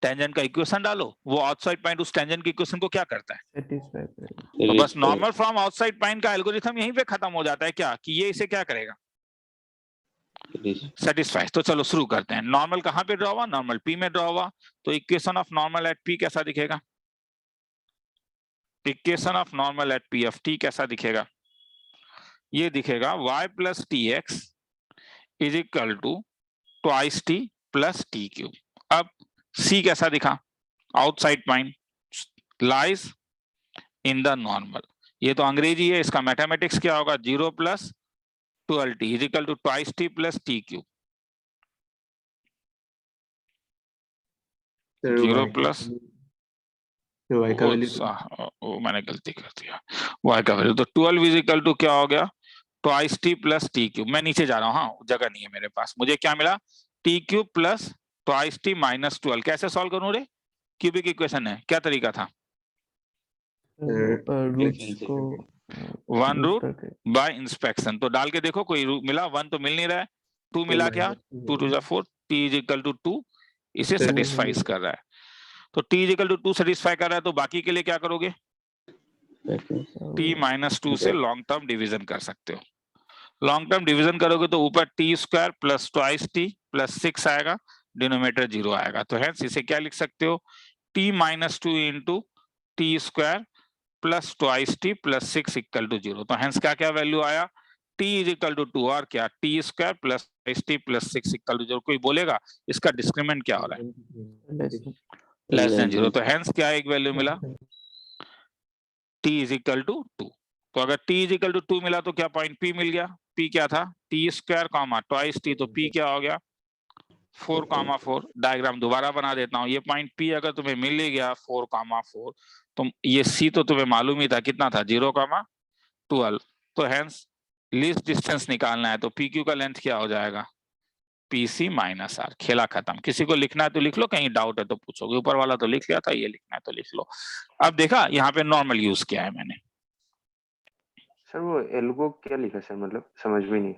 टेंजेंट का इक्वेशन डालो, वो आउटसाइड पॉइंट उस टेंजेंट के इक्वेशन को क्या करता है? तो बस नॉर्मल फ्रॉम आउटसाइड पॉइंट का एल्गोरिथम यहीं पे खत्म हो जाता है क्या, कि ये इसे क्या करेगा? सेटिस्फाई। तो चलो शुरू करते हैं। नॉर्मल कहां पे ड्रॉ हुआ? नॉर्मल P में ड्रॉ हुआ। तो equation of normal at P कैसा दिखेगा? Equation of normal at P of T कैसा दिखेगा? ये दिखेगा y plus TX is equal to twice T plus T cube. अब C कैसा दिखा? Outside point lies in the normal. ये तो अंग्रेजी है, इसका मैथमेटिक्स क्या होगा? 0 plus 12T is equal to twice T plus T cube. 0 plus, मैंने गलती कर दिया, y का वैल्यू तो 12 इज इक्वल टू क्या हो गया? Twice T plus T cube. मैं नीचे जा रहा हूँ, हाँ जगह नहीं है मेरे पास। मुझे क्या मिला? T cube plus twice T minus 12। कैसे सॉल्व करूं रे? क्यूबिक इक्वेशन है, क्या तरीका था? One root by inspection. तो डाल के देखो कोई मिला? 1 तो मिल नहीं रहा है। 2 मिला क्या? 2 2 जा 4, T इज इक्वल टू 2, इसे सेटिस्फाइज कर रहा है। तो T is equal to 2 satisfy कर रहा है, तो बाकी के लिए क्या करोगे? T माइनस 2 से लॉन्ग टर्म डिवीजन कर सकते हो। लॉन्ग टर्म डिवीजन करोगे तो ऊपर T square plus twice T plus 6 आएगा, डिनोमिनेटर 0 आएगा। तो हेंस इसे क्या लिख सकते हो? T minus 2 into T square plus twice T plus 6 equal to 0। तो हेंस क्या क्या वैल्यू आया? T इज इक्वल टू 2 और क्या? T square plus twice T plus 6 equal to 0। कोई बोलेगा इसका डिस्क्रिमिनेंट क्या हो रहा है? Less than 0। तो हेंस क्या एक वैल्यू मिला? T is equal to 2। तो अगर T इज इक्वल टू 2 मिला तो क्या पॉइंट P मिल गया? P क्या था? T square comma twice T, तो P क्या हो गया? 4,4 डायग्राम दोबारा बना देता हूं। ये पॉइंट P अगर तुम्हें मिल ही गया 4,4, तो ये C तो तुम्हें मालूम ही था कितना था, 0,12। तो हेंस लीस्ट डिस्टेंस निकालना है, तो PQ का लेंथ क्या हो जाएगा, PC माइनस R। खेला खत्म। किसी को लिखना है तो लिख लो, कहीं डाउट है तो पूछोगे। ऊपर वाला तो लिख लिया था, ये लिखना है तो लिख लो। अब देखा यहाँ पे नॉर्मल यूज किया है मैंने। सर वो एल्गो क्या लिखा सर, मतलब समझ में नहीं।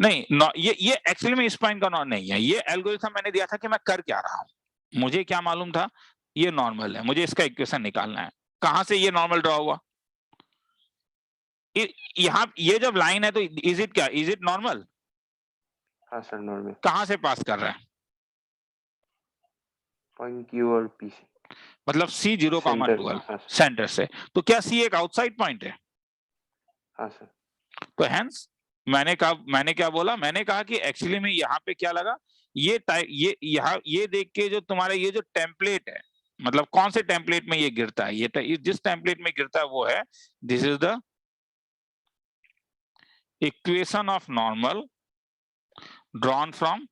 नहीं, ये एक्चुअली में इस पॉइंट का नॉट नहीं है। ये एल्गोरिथम मैंने दिया था कि मैं कर क्या रहा हूं। मुझे क्या मालूम था, ये नॉर्मल है, मुझे इसका इक्वेशन निकालना है। कहां से ये नॉर्मल ड्रॉ हुआ, यहाँ ये जब लाइन है तो इज इट क्या, इज इट नॉर्मल? हाँ सर नॉर्मल। कहां से पास कर रहा है, पॉइंट Q और P से, मतलब C 0,12 हाँ सेंटर से। तो क्या C एक आउटसाइड पॉइंट है? हाँ सर। तो हेंस मैंने क्या बोला, मैंने कहा कि एक्चुअली में यहाँ पे क्या लगा, ये यहाँ ये देख के जो तुम्हारा ये जो टेम्पलेट है, मतलब कौन से टेम्पलेट में ये गिरता है, ये जिस टेम्पलेट में गिरता है वो है, this is the equation of normal drawn from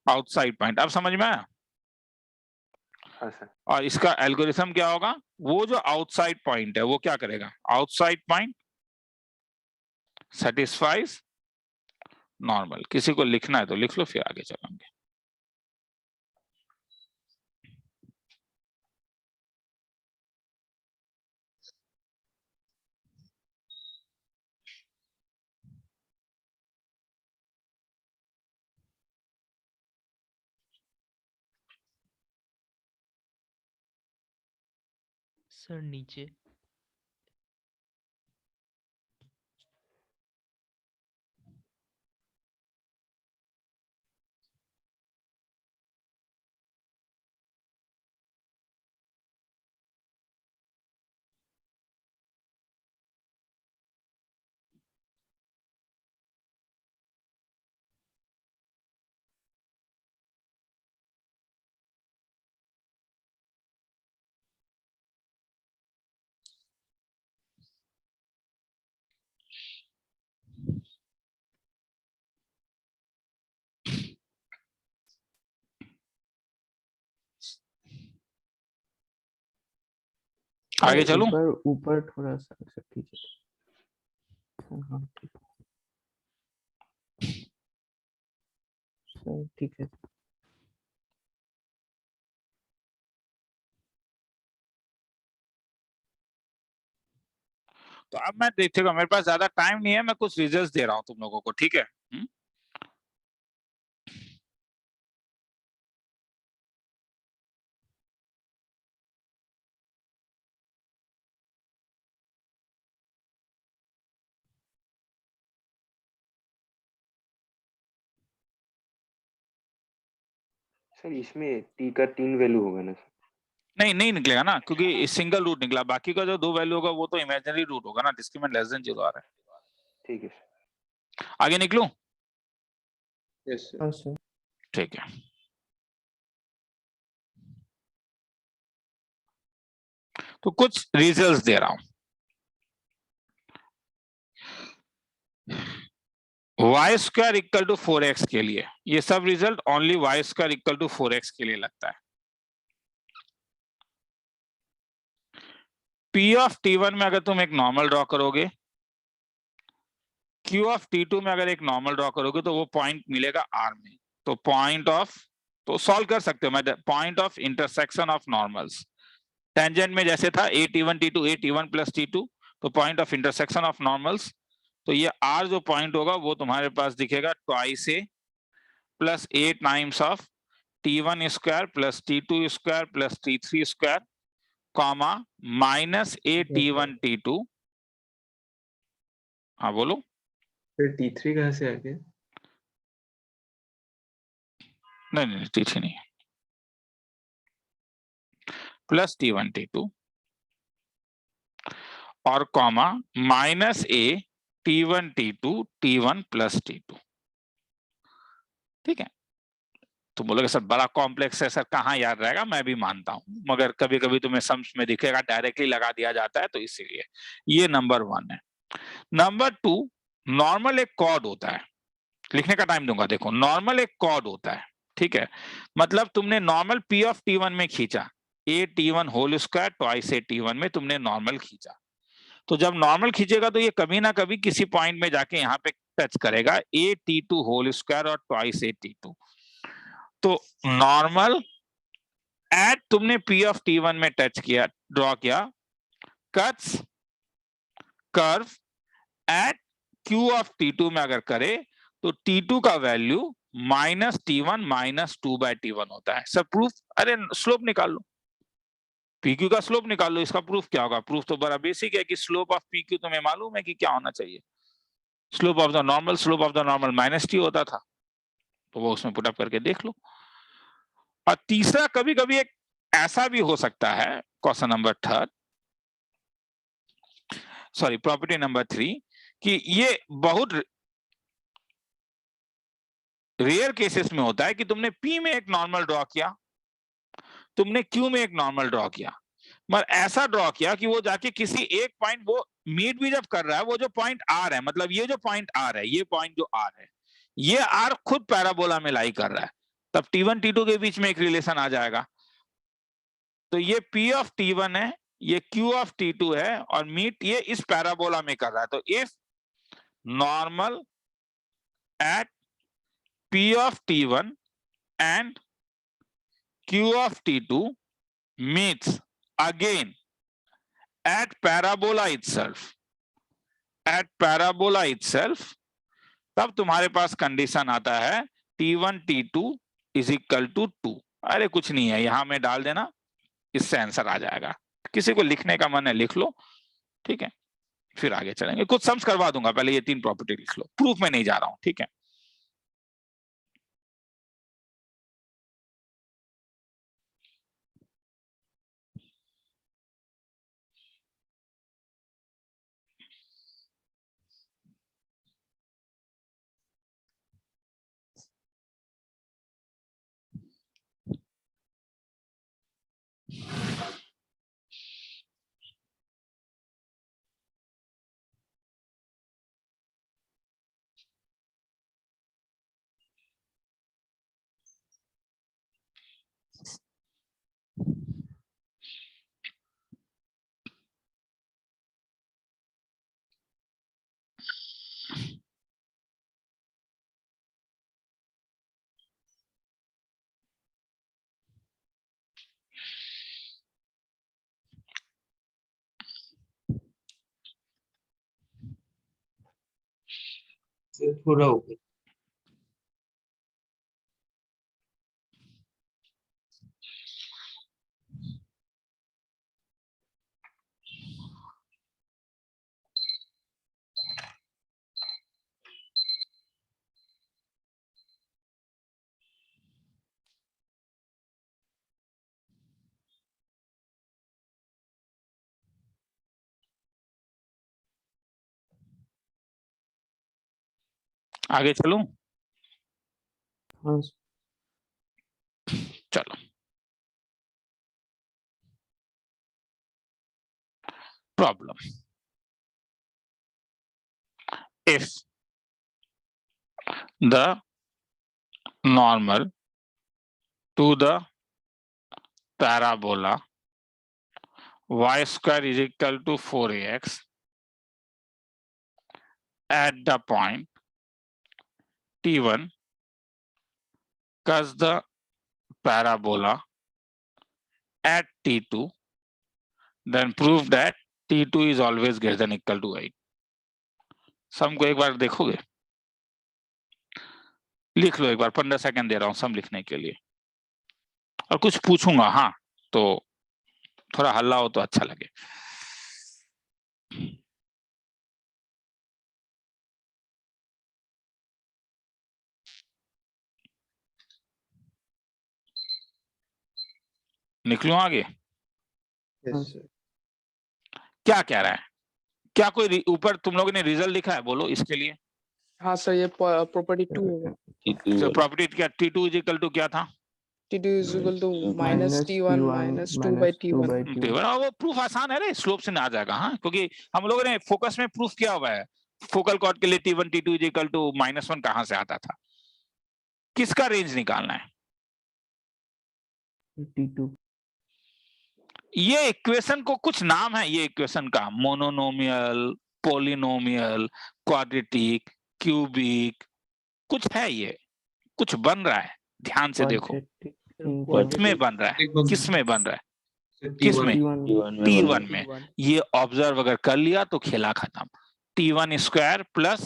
outside point. अब समझ में आया? हाँ सर। और इसका एल्गोरिथम क्या होगा, वो जो आउटसाइड पॉइंट है वो क्या करेगा, आउटसाइड पॉइंट सेटिस्फाइज नॉर्मल। किसी को लिखना है तो लिख लो, फिर आगे चलेंगे। सर नीचे आगे चलूं? ऊपर थोड़ा सा सर कीजिए। हाँ ठीक सर, ठीक है। तो अब मैं देखिएगा, मेरे पास ज्यादा टाइम नहीं है, मैं कुछ रिजल्ट्स दे रहा हूं तुम लोगों को, ठीक है? सर इसमें T का 3 वैल्यू होगा ना सर? नहीं निकलेगा ना, क्योंकि सिंगल रूट निकला। बाकी का जो 2 वैल्यू होगा वो तो इमेजिनरी रूट होगा ना, डिस्क्रिमिनेंट लेस देन 0 आ रहा है। ठीक है सर। आगे निकलूं? Yes sir. हाँ सर। ठीक है। तो कुछ रिजल्ट्स दे रहा हूं। y square equal to 4x के लिए, ये सब result only y square equal to 4x के लिए लगता है। P ऑफ T1 में अगर तुम एक नॉर्मल ड्रॉ करोगे, Q ऑफ T2 में अगर एक नॉर्मल ड्रॉ करोगे, तो वो पॉइंट मिलेगा R में। तो पॉइंट ऑफ, तो सॉल्व कर सकते हो, मैं point of intersection of normals. Tangent में जैसे था A T1 T2 A T1 plus T2, तो point of intersection of normals, तो ये R जो पॉइंट होगा वो तुम्हारे पास दिखेगा twice A plus A times of T1 square plus T2 square plus T3 square, comma minus A T1 T2। हाँ बोलो। फिर T3 कहाँ से आ गया? नहीं T3 नहीं, प्लस T1 T2 और comma minus A T1 T2 T1 plus T2। ठीक है? तुम बोलोगे सर बड़ा कॉम्प्लेक्स है सर, कहाँ याद रहेगा, मैं भी मानता हूं, मगर कभी कभी तुम्हें सम्स में दिखेगा, डायरेक्टली लगा दिया जाता है, तो इसीलिए ये नंबर 1 है। नंबर 2, नॉर्मल एक कॉर्ड होता है। लिखने का टाइम दूंगा। देखो नॉर्मल एक कॉर्ड होता है, ठीक है, मतलब तुमने नॉर्मल P ऑफ T1 में खींचा, ए T1 होल स्क्वायर ट्वाइस ए T1 में तुमने नॉर्मल खींचा, तो जब नॉर्मल खींचेगा तो ये कभी ना कभी किसी पॉइंट में जाके यहाँ पे टच करेगा ए T2 होल स्क्वायर और ट्वाइस ए T2। तो नॉर्मल एट तुमने P ऑफ T1 में टच किया, ड्रॉ किया, cuts curve at Q of T2 में अगर करे तो T2 का value minus T1 minus 2/T1 होता है। सब प्रूफ, अरे स्लोप निकाल लो, PQ का स्लोप निकाल लो, इसका प्रूफ क्या होगा? प्रूफ तो बड़ा बेसिक है कि स्लोप ऑफ PQ तुम्हें मालूम है कि क्या होना चाहिए, slope of the normal minus T होता था, तो वो उसमें पुट अप करके देख लो। और तीसरा कभी कभी एक ऐसा भी हो सकता है, question number third, sorry property number 3, कि ये बहुत रेयर केसेस में होता है कि तुमने P में एक नॉर्मल ड्रॉ किया, तुमने Q में एक नॉर्मल ड्रॉ किया, मगर ऐसा ड्रॉ किया कि वो जाके किसी एक पॉइंट, वो मीट भी जब कर रहा है, वो जो पॉइंट R है, मतलब ये जो पॉइंट R है, ये पॉइंट जो R है, ये R खुद पैराबोला में लाई कर रहा है, तब T1 T2 के बीच में एक रिलेशन आ जाएगा। तो ये P ऑफ T1 है, ये Q ऑफ T2 है, और मीट ये इस पैराबोला में कर रहा है। तो if normal at P of T1 and Q of T2 meets again at parabola itself, तब तुम्हारे पास कंडीशन आता है T1 T2 is equal to 2। अरे कुछ नहीं है, यहां में डाल देना, इससे आंसर आ जाएगा। किसी को लिखने का मन है लिख लो, ठीक है, फिर आगे चलेंगे। कुछ सम्स करवा दूंगा, पहले ये 3 प्रॉपर्टी लिख लो, प्रूफ में नहीं जा रहा हूं, ठीक है। पूरा हो गया। आगे चलूं? हाँ चलो, problem, if the normal to the parabola y square is equal to 4ax at the point T1 cos the parabola at T2, then prove that T2 is always greater than equal to 8। सम को एक बार देखोगे, लिख लो एक बार, 15 second दे रहा हूं सम लिखने के लिए, और कुछ पूछूंगा, हाँ, तो थोड़ा हल्ला हो तो अच्छा लगे। निकलूं आगे? Yes, sir. क्या कह रहा है? क्या कोई ऊपर तुम लोगों ने रिजल्ट लिखा है? बोलो इसके लिए। हाँ सर, ये प्रॉपर्टी 2 होगा। तो प्रॉपर्टी क्या T2 इज इक्वल टू क्या था? T2 is equal to minus T1 minus 2/T1। वो प्रूफ आसान है रे, स्लोप से ना आ जाएगा। हाँ, क्योंकि हम लोगों ने फोकस में प्रूफ किया हुआ है, फोकल कॉर्ड के लिए T1 T2 इक्वल टू -1 कहां से आता था? किसका रेंज निकालना है? T2 ये इक्वेशन को कुछ नाम है, ये इक्वेशन का मोनोनोमियल, पॉलिनोमियल, क्वाड्रेटिक, क्यूबिक, कुछ है, ये कुछ बन रहा है, ध्यान से देखो किसमें बन रहा है, किसमें बन रहा है, किसमें? T1 में। ये ऑब्जर्व अगर कर लिया तो खेला खत्म। T1 square plus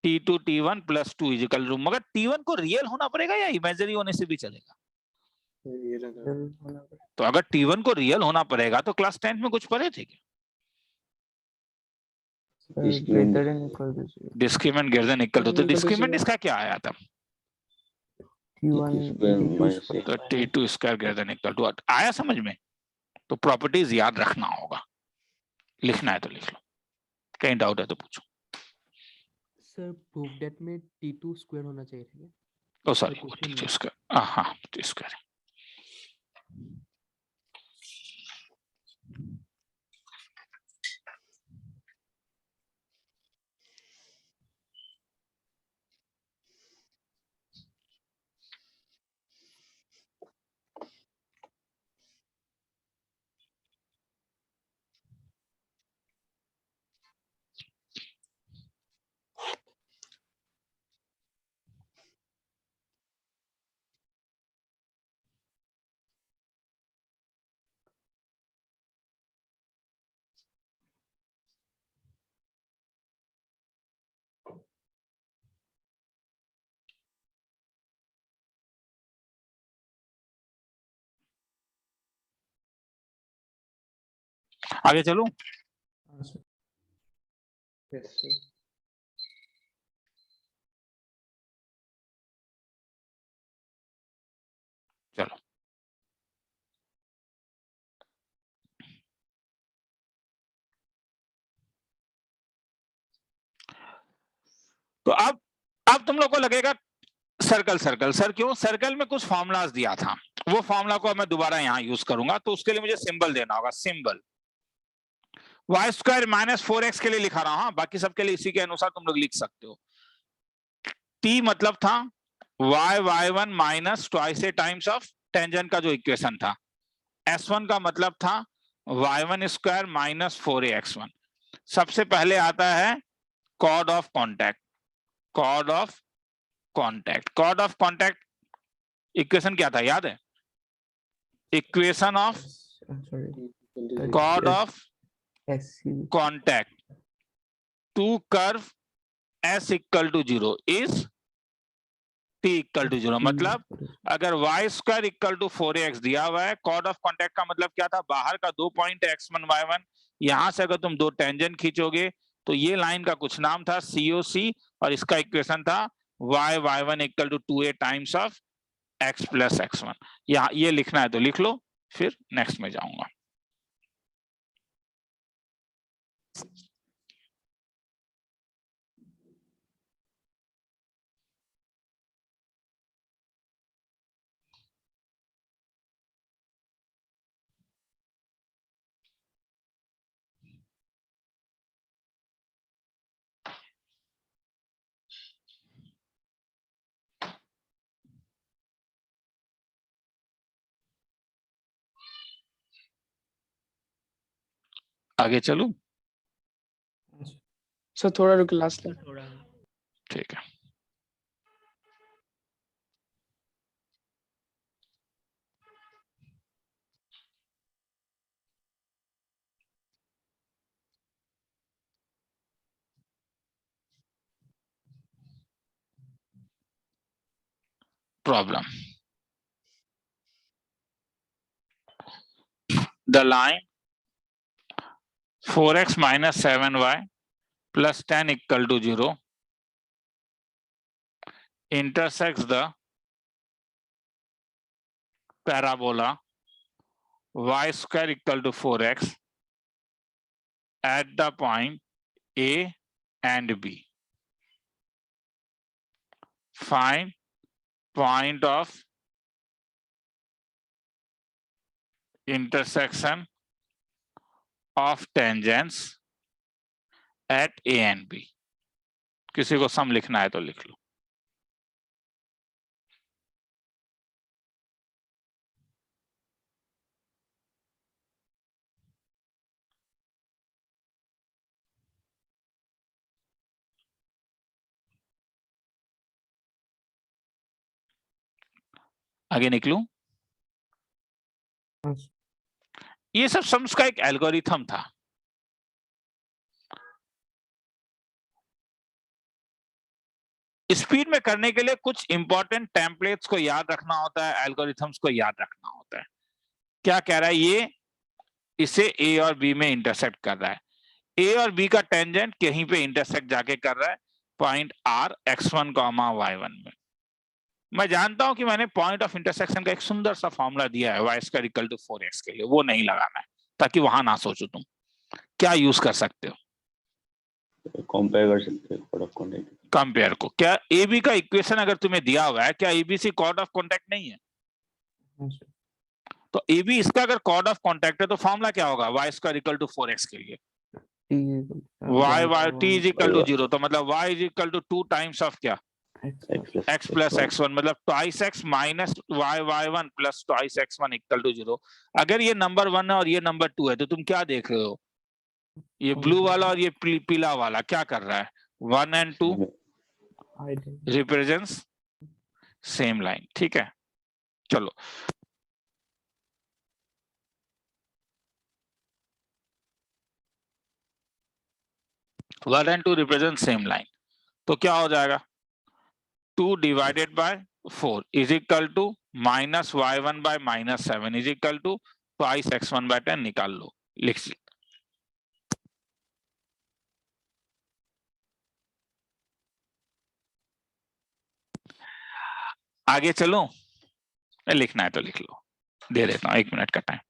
T2 T1 plus 2 is equal to, मगर T1 को रियल होना पड़ेगा या इमेजिनरी होने से भी चलेगा? तो अगर T1 को रियल होना पड़ेगा तो क्लास 10 में कुछ पढ़े थे क्या? Discriminant greater than equal to, तो डिस्क्रीमेंट इसका क्या आया था? तो T2 square greater than equal to आया समझ में? तो प्रॉपर्टीज याद रखना होगा, लिखना है तो लिख लो, कहीं डाउट है तो पूछो। सर प्रूफ दैट में T2 स्क्वायर होना चाहिए था क्या? ओ सॉरी, T2 स्क्वायर, हाँ T स्क्वायर। आगे चलूं? Yes, sir. चलो तो अब तुम लोग को लगेगा सर्कल सर्कल, सर क्यों? सर्कल में कुछ फॉर्मूलाज दिया था, वो फॉर्मूला को मैं दोबारा यहां यूज करूंगा, तो उसके लिए मुझे सिंबल देना होगा। Symbol y square minus 4x के लिए लिखा रहा हूं, बाकी सबके लिए इसी के अनुसार तुम लोग लिख सकते हो। t मतलब था y1 minus twice a times of tangent का जो इक्वेशन था। s1 का मतलब था y1 स्क्वायर माइनस 4ax1। सबसे पहले आता है chord of contact, chord of contact, chord of contact equation क्या था याद है? Equation of chord of contact to curve s equal to 0 is t equal to 0। मतलब अगर y square equal to 4ax दिया हुआ है, कॉर्ड ऑफ कॉन्टैक्ट का मतलब क्या था? बाहर का 2 पॉइंट x1 y1, यहां से अगर तुम दो टेंजेंट खींचोगे तो ये लाइन का कुछ नाम था COC, और इसका इक्वेशन था y1 equal to 2a times of x plus x1। यहाँ ये लिखना है तो लिख लो, फिर नेक्स्ट में जाऊंगा। आगे चलूं? सर थोड़ा रुक, लास्ट में थोड़ा ठीक है। Problem. The line 4x minus 7y plus 10 equal to 0 intersects the parabola y square equal to 4x at the point A and B. Find point of intersection of tangents at A and B. किसी को सम लिखना है तो लिख लो। आगे निकलूं? हाँ sir. ये सब सम्स का एक एल्गोरिथम था। स्पीड में करने के लिए कुछ इंपॉर्टेंट टेम्पलेट्स को याद रखना होता है, एल्गोरिथम्स को याद रखना होता है। क्या कह रहा है ये? इसे ए और बी में इंटरसेक्ट कर रहा है। ए और बी का टेंजेंट कहीं पे इंटरसेक्ट जाके कर रहा है पॉइंट आर x1, y1 में। मैं जानता हूं कि मैंने पॉइंट ऑफ इंटरसेक्शन का एक सुंदर सा फॉर्मूला दिया है y² = 4x के लिए, वो नहीं लगाना है ताकि वहां ना सोचो तुम। क्या यूज कर सकते हो? कंपेयर कर सकते हैं कोड ऑफ कॉन्टैक्ट। कंपेयर को। क्या ए बी का इक्वेशन अगर तुम्हें दिया हुआ है, क्या एबीसी कॉर्ड ऑफ कॉन्टैक्ट नहीं है? हाँ सर। तो ए बी इसका अगर कॉर्ड ऑफ कॉन्टैक्ट है तो फॉर्मूला क्या होगा y² = 4x के लिए? t = 0, तो मतलब y = 2 टाइम्स ऑफ क्या? x plus x1, मतलब twice x minus y1 plus twice x1 = 0। अगर ये नंबर 1 है और ये नंबर 2 है तो तुम क्या देख रहे हो? ये ब्लू वाला और ये पीला वाला क्या कर रहा है? 1 and 2 रिप्रेजेंट्स सेम लाइन। ठीक है, चलो। One and two represent same line, तो क्या हो जाएगा? 2 divided by 4 is equal to minus y1 by minus 7 is equal to twice x1 by 10 निकाल लो, लिख। आगे चलो, लिखना है तो लिख लो, दे देता हूं 1 मिनट का टाइम।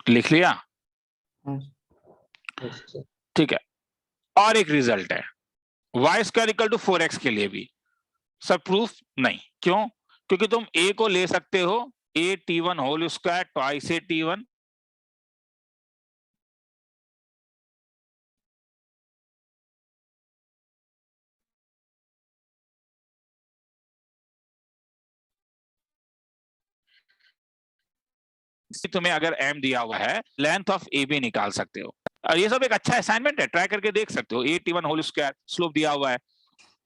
लिख लिया? हाँ Yes, sir. ठीक है, और एक रिजल्ट है y² = 4x के लिए भी। सब प्रूफ नहीं, क्यों? क्योंकि तुम a को ले सकते हो a t1 whole square twice a t1, तुम्हें अगर m दिया हुआ है लेंथ ऑफ ए बी निकाल सकते हो। और ये सब एक अच्छा असाइनमेंट है, ट्राई करके देख सकते हो। a t1 whole square slope दिया हुआ है,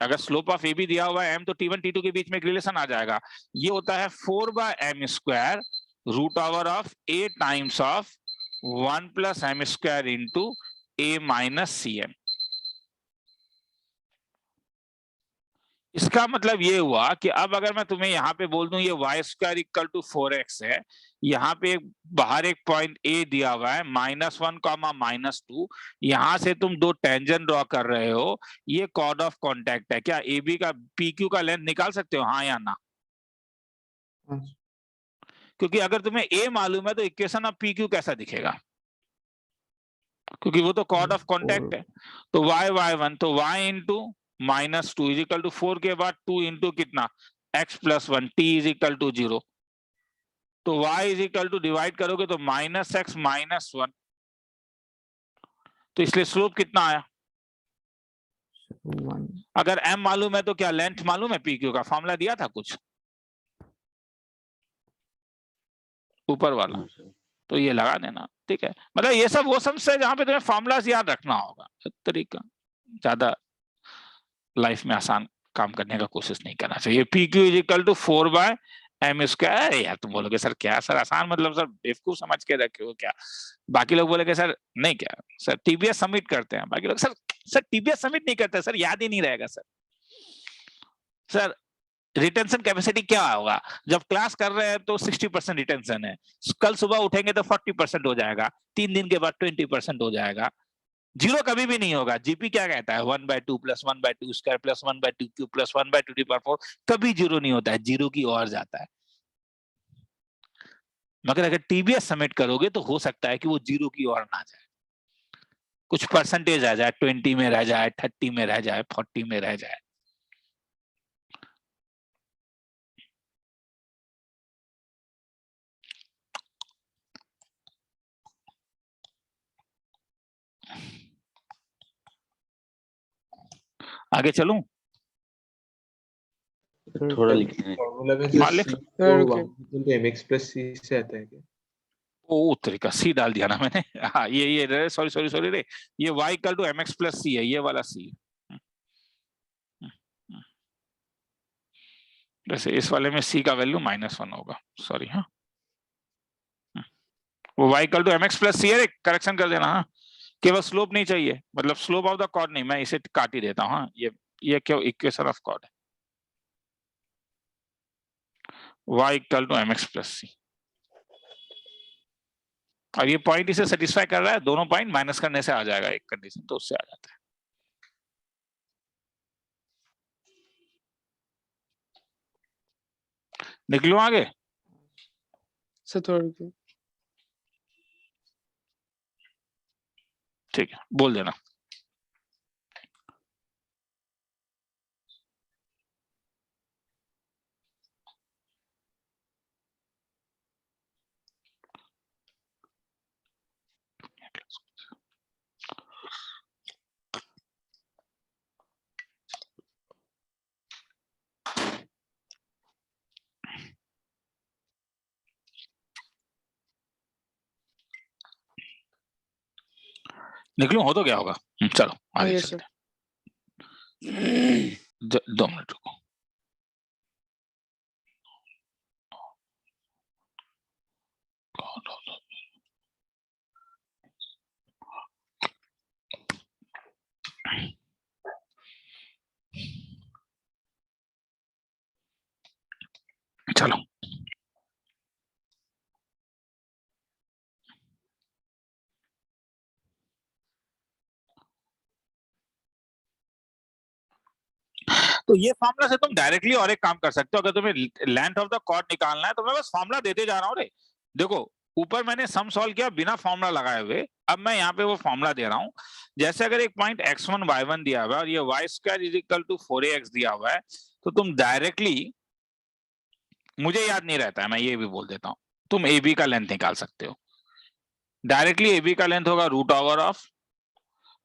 अगर स्लोप ऑफ ए बी दिया हुआ है m, तो t1 t2 के बीच में एक रिलेशन आ जाएगा। ये होता है 4/m² √of a times of 1 + m² into a - cm। इसका मतलब ये हुआ कि अब अगर मैं तुम्हें यहाँ पे बोल दूं ये y² = 4x है, यहाँ पे बाहर एक पॉइंट a दिया हुआ है -1, -2, यहाँ से तुम 2 टेंजेंट ड्रॉ कर रहे हो, ये कॉर्ड ऑफ कॉन्टैक्ट है। क्या ए बी का PQ का लेंथ निकाल सकते हो, हाँ या ना? हाँ क्योंकि अगर तुम्हें a मालूम है तो इक्वेशन ऑफ PQ कैसा दिखेगा? क्योंकि वो तो कॉर्ड ऑफ कॉन्टैक्ट है। तो y1, तो y into -2 = 4 के बाद 2 into कितना? x + 1 t = 0। तो y डिवाइड करोगे तो -x - 1, तो इसलिए स्लोप कितना आया? 1। अगर m मालूम है तो क्या लेंथ मालूम है? PQ का फॉर्मूला दिया था कुछ ऊपर वाला, तो ये लगा देना। ठीक है, मतलब ये सब वो समस्या है जहां पे तुम्हें फॉर्मूलाज याद रखना होगा। तरीका ज्यादा लाइफ में आसान काम करने का कोशिश नहीं करना चाहिए। PQ = 4/m²। यार तुम बोलोगे सर क्या सर आसान, मतलब सर बेवकूफ समझ के रखे हो क्या? बाकी लोग बोलेंगे सर नहीं, क्या सर TBS सबमिट करते हैं। बाकी लोग सर TBS सबमिट नहीं करते सर, याद ही नहीं रहेगा सर। सर रिटेंशन कैपेसिटी क्या होगा? जब क्लास कर रहे हैं तो 60% रिटेंशन है, कल सुबह उठेंगे तो 40% हो जाएगा, 3 दिन के बाद 20% हो जाएगा। 0 कभी भी नहीं होगा। जीपी क्या कहता है? 1/2 + 1/2² + 1/2³ + 1/2⁴ कभी 0 नहीं होता है, 0 की ओर जाता है। मगर अगर टीबीएस सबमिट करोगे तो हो सकता है कि वो 0 की ओर ना जाए, कुछ परसेंटेज आ जाए, 20 में रह जाए, 30 में रह जाए, 40 में रह जाए। आगे चलूं? थोड़ा लिखना है। फॉर्मूला में जो हाँ, लिख। c सर, को okay. 1 into mx plus c से आता है क्या? ओ तरीका सी डाल दिया ना मैंने। हाँ, ये सॉरी रे, ये y equal to mx plus C है, ये वाला सी। वैसे इस वाले में c का वैल्यू -1 होगा, सॉरी। हाँ, वो y equal to mx plus C है, करेक्शन कर देना। हाँ, केवल स्लोप नहीं चाहिए, मतलब स्लोप ऑफ द कॉर्ड नहीं, मैं इसे काट ही देता हूँ। हाँ, ये क्यों इक्वेशन ऑफ कॉर्ड है, y equal to mx plus C. और ये पॉइंट इसे सेटिस्फाई कर रहा है, दोनों पॉइंट माइनस करने से आ जाएगा एक कंडीशन, तो उससे आ जाता है। निकलो आगे। सर थोड़ा रुकिए। ठीक है, बोल देना। निकलूं, हो तो क्या होगा। चलो आगे yes, चलते हैं। 2 मिनट रुको। चलो, तो ये फॉर्मूला से तुम डायरेक्टली और एक काम कर सकते हो। अगर तुम्हें लेंथ ऑफ द कॉर्ड निकालना है तो मैं बस फॉर्मूला देते जा रहा हूँ। रे देखो, ऊपर मैंने सम सॉल्व किया बिना फॉर्मूला लगाए हुए, अब मैं यहाँ पे वो फॉर्मूला दे रहा हूँ। जैसे अगर एक पॉइंट x1 y1 दिया हुआ है और ये y² is equal to 4ax दिया हुआ है, तो तुम डायरेक्टली, मुझे याद नहीं रहता है, मैं ये भी बोल देता हूँ, तुम ए बी का लेंथ निकाल सकते हो डायरेक्टली। ए बी का लेंथ होगा root over of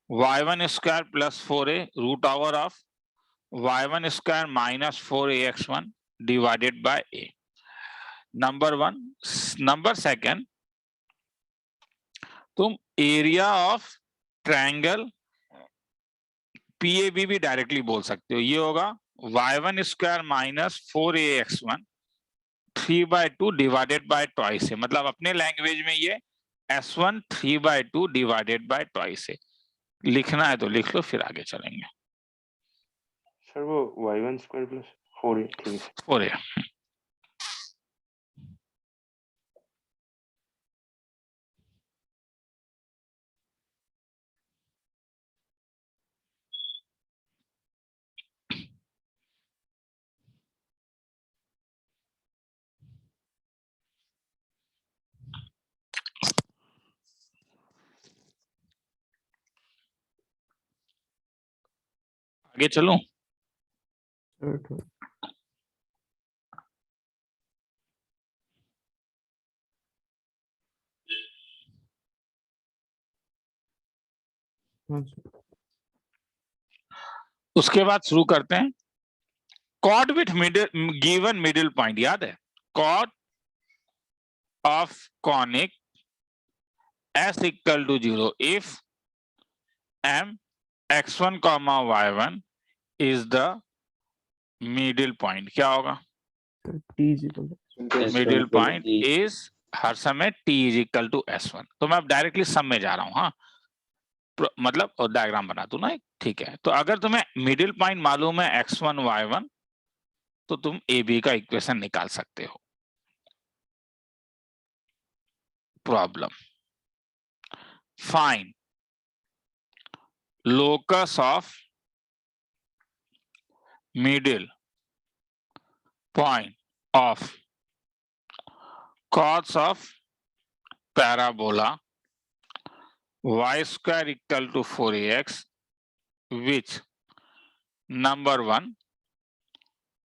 y1 square plus 4a root over of y1 square minus 4ax1 divided by a। Number 1। Number 2, तुम एरिया ऑफ ट्रायंगल PAB भी डायरेक्टली बोल सकते हो। ये होगा y1 square minus 4ax1 3/2 divided by twice है। मतलब अपने लैंग्वेज में ये s1 3/2 डिवाइडेड बाय ट्वाइस है। लिखना है तो लिख लो, फिर आगे चलेंगे। सर वो y1 स्क्वायर प्लस 4a, ठीक है। 4a। आगे चलूं? उसके बाद शुरू करते हैं। Chord with middle given middle point, याद है? Chord of conic s equal to 0 if m x1 comma y1 is the middle point. क्या होगा? मिडिल पॉइंट इज हर समय t is equal to s1। तो मैं अब डायरेक्टली सम में जा रहा हूं। हाँ, मतलब डायग्राम बना दूं ना एक, ठीक है। तो अगर तुम्हें मिडिल पॉइंट मालूम है x1 y1, तो तुम ए बी का इक्वेशन निकाल सकते हो। Problem, find locus of middle point of cos of parabola y square equal to 4ax which number 1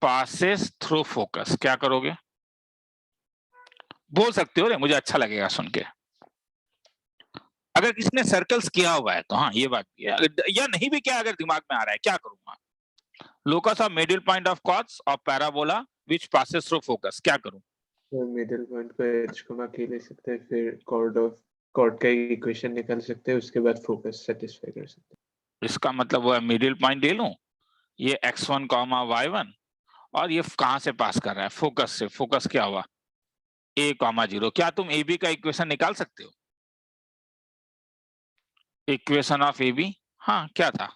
passes through focus. क्या करोगे? बोल सकते हो रे, मुझे अच्छा लगेगा सुन के। अगर किसने सर्कल्स किया हुआ है तो हाँ ये बात भी है, या नहीं भी क्या अगर दिमाग में आ रहा है क्या करूंगा? Locus of middle point of cos of parabola which passes through focus, क्या करूं? तो मिडिल पॉइंट को h कॉमा k ले सकते हैं, फिर कॉर्ड का इक्वेशन निकाल सकते हैं, उसके बाद फोकस सेटिस्फाई कर सकते हैं। इसका मतलब वो मिडिल पॉइंट ले लूं, ये x1 कॉमा y1 और ये कहां से पास कर रहा है? फोकस से। फोकस क्या हुआ? a comma 0। क्या तुम ab का इक्वेशन निकाल सकते हो? इक्वेशन ऑफ ab, हाँ क्या था?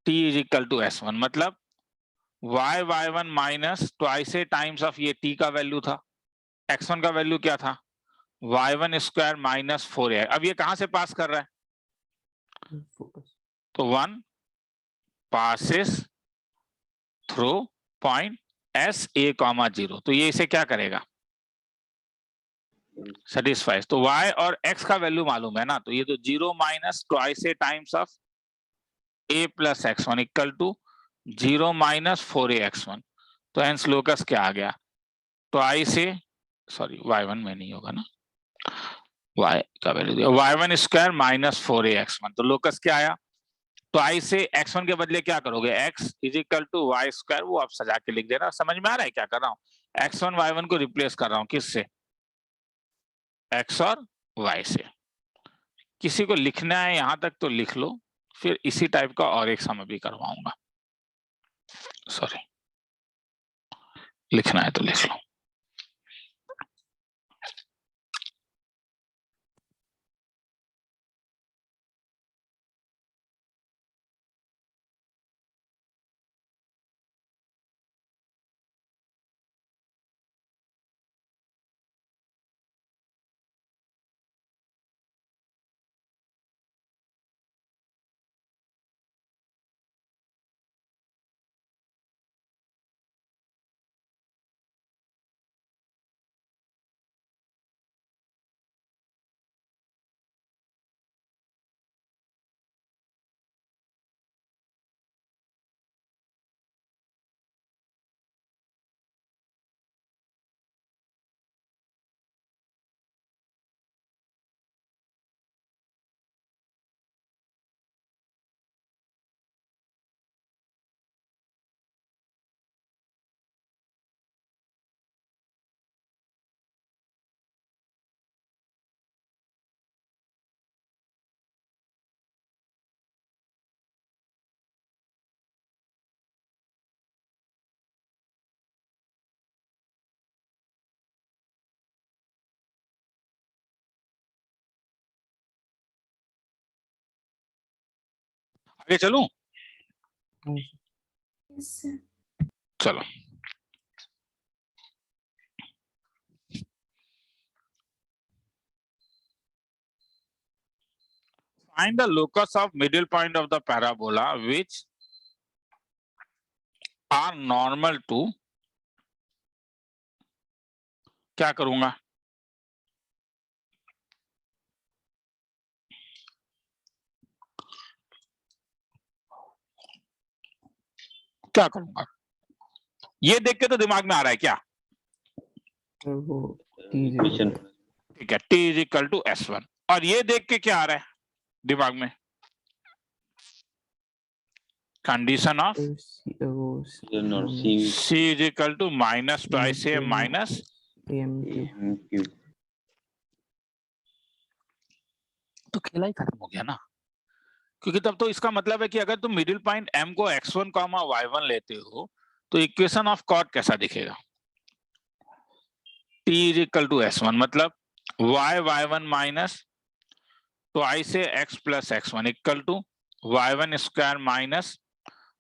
t is equal to s1, मतलब y1 minus twice a times of ये t का वैल्यू था, x1 का वैल्यू क्या था? y1 square minus 4a। अब ये कहां से पास कर रहा है? फोकस। तो 1 passes through point s a comma 0, तो ये इसे क्या करेगा? सेटिस्फाइज। तो y और x का वैल्यू मालूम है ना, तो ये तो 0 minus twice a times of a plus x1 equal to 0 minus 4a x1। तो हेंस लोकस क्या आ गया? ट्वाइस ए, सॉरी y1 में नहीं होगा ना, y का वैल्यू दिया y1 square minus 4a x1, तो लोकस क्या आया? तो आई से x1 के बदले क्या करोगे? x is equal to y square, वो आप सजा के लिख देना। समझ में आ रहा है क्या कर रहा हूँ? x1 y1 को रिप्लेस कर रहा हूँ किससे? x और y से। किसी को लिखना है यहां तक तो लिख लो, फिर इसी टाइप का और एक सम भी करवाऊंगा। सॉरी, लिखना है तो लिख लो। आगे चलूं? Yes, sir. चलो, find the locus of middle point of the parabola which are normal to, क्या करूंगा? क्या करूंगा? ये देख के तो दिमाग में आ रहा है क्या? वो t इक्वेशन ठीक है, t is equal to s1। और ये देख के क्या आ रहा है दिमाग में? Condition of c is equal to minus twice a minus cube. तो खेला ही खत्म हो गया ना, क्योंकि तब तो इसका मतलब है कि अगर तुम मिडिल पॉइंट m को x1 कॉमा y1 लेते हो तो इक्वेशन ऑफ कॉट कैसा दिखेगा? t is equal to s1, मतलब y1 माइनस ट्वाइस से x plus x1 equal to y1 square minus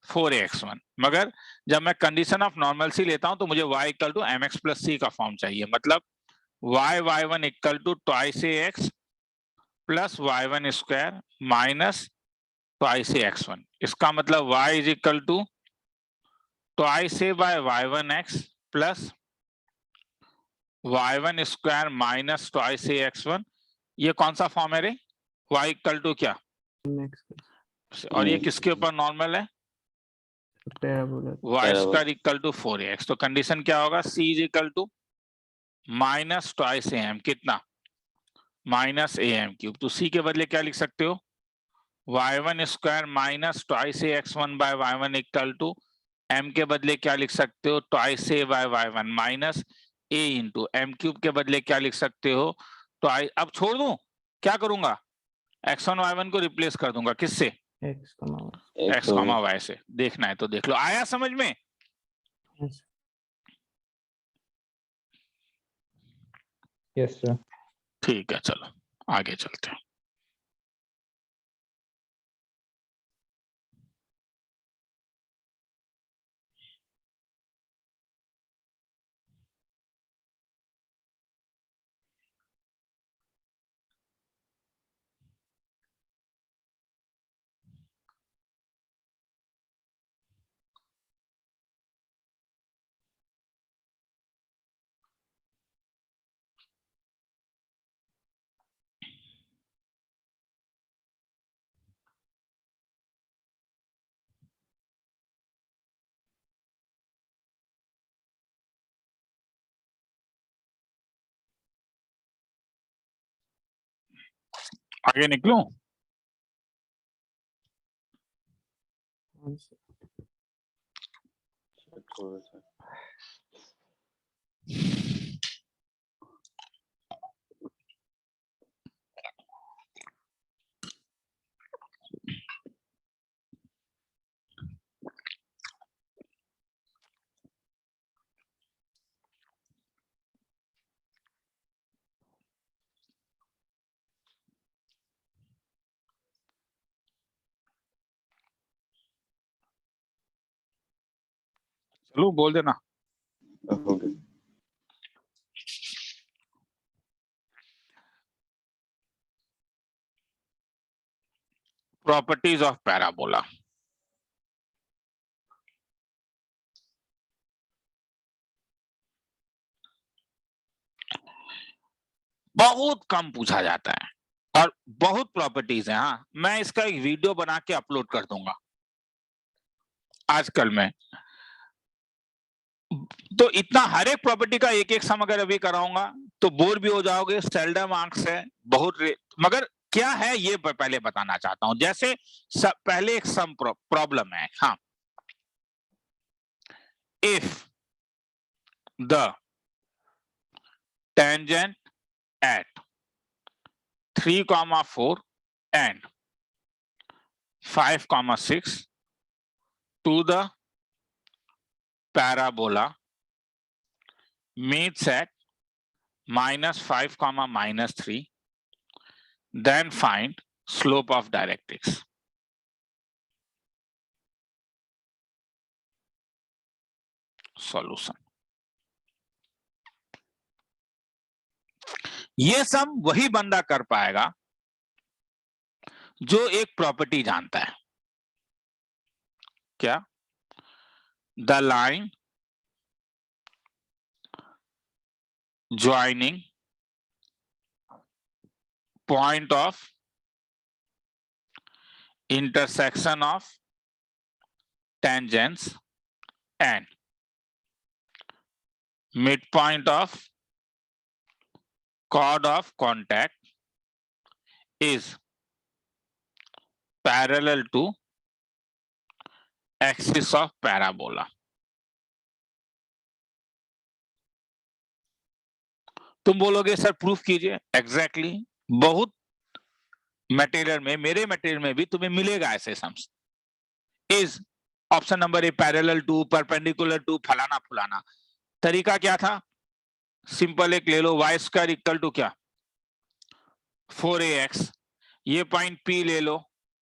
4x1। मगर जब मैं कंडीशन ऑफ नॉर्मलसी लेता हूं तो मुझे y equal to mx plus c का फॉर्म चाहिए, मतलब y1 इक्वल टू ट्वाइस से x plus y1 square minus twice से x1। इसका मतलब y is equal to twice से by y1 x plus y1 square minus twice A x1, ये कौन सा फॉर्म है रे? y इक्वल टू क्या? और ये किसके ऊपर नॉर्मल है? Parabola y square equal to 4ax। तो कंडीशन क्या होगा? c is equal to minus twice am, कितना? Minus am cube. तो c के बदले क्या लिख सकते हो? y1 square minus twice A x1 by y1 equal to m के बदले क्या लिख सकते हो? Twice a by y1 minus a into m cube के बदले क्या लिख सकते हो? तो अब छोड़ दूं, क्या करूंगा? x1 y1 को रिप्लेस कर दूंगा, किससे? x, y से। देखना है तो देख लो। आया समझ में? Yes sir. ठीक है, चलो आगे चलते हैं। आगे निकलूं? थोड़ा सा चलो बोल देना। हो गया। Properties of parabola. बहुत कम पूछा जाता है और बहुत प्रॉपर्टीज हैं। हाँ, मैं इसका एक वीडियो बना के अपलोड कर दूंगा आजकल में। तो इतना हर एक प्रॉपर्टी का एक एक सम अगर अभी कराऊंगा तो बोर भी हो जाओगे। सेल्डम मार्क्स है बहुत मगर क्या है ये पहले बताना चाहता हूं। जैसे पहले एक सम प्रॉब्लम है। हाँ, if the tangent at 3,4 and 5,6 to the parabola meets at -5, -3, then find slope of directrix. Solution. ये सब वही बंदा कर पाएगा जो एक प्रॉपर्टी जानता है। क्या? The line joining point of intersection of tangents and mid point of chord of contact is parallel to axis of parabola. तुम बोलोगे सर प्रूफ कीजिए। एग्जैक्टली बहुत मटेरियल में, मेरे मटेरियल में भी तुम्हें मिलेगा ऐसे sums. Is option number A parallel to, perpendicular to, फलाना फुलाना। तरीका क्या था? सिंपल एक ले लो, वाई स्क्वायर इक्वल टू क्या? 4ax। ये पॉइंट P ले लो,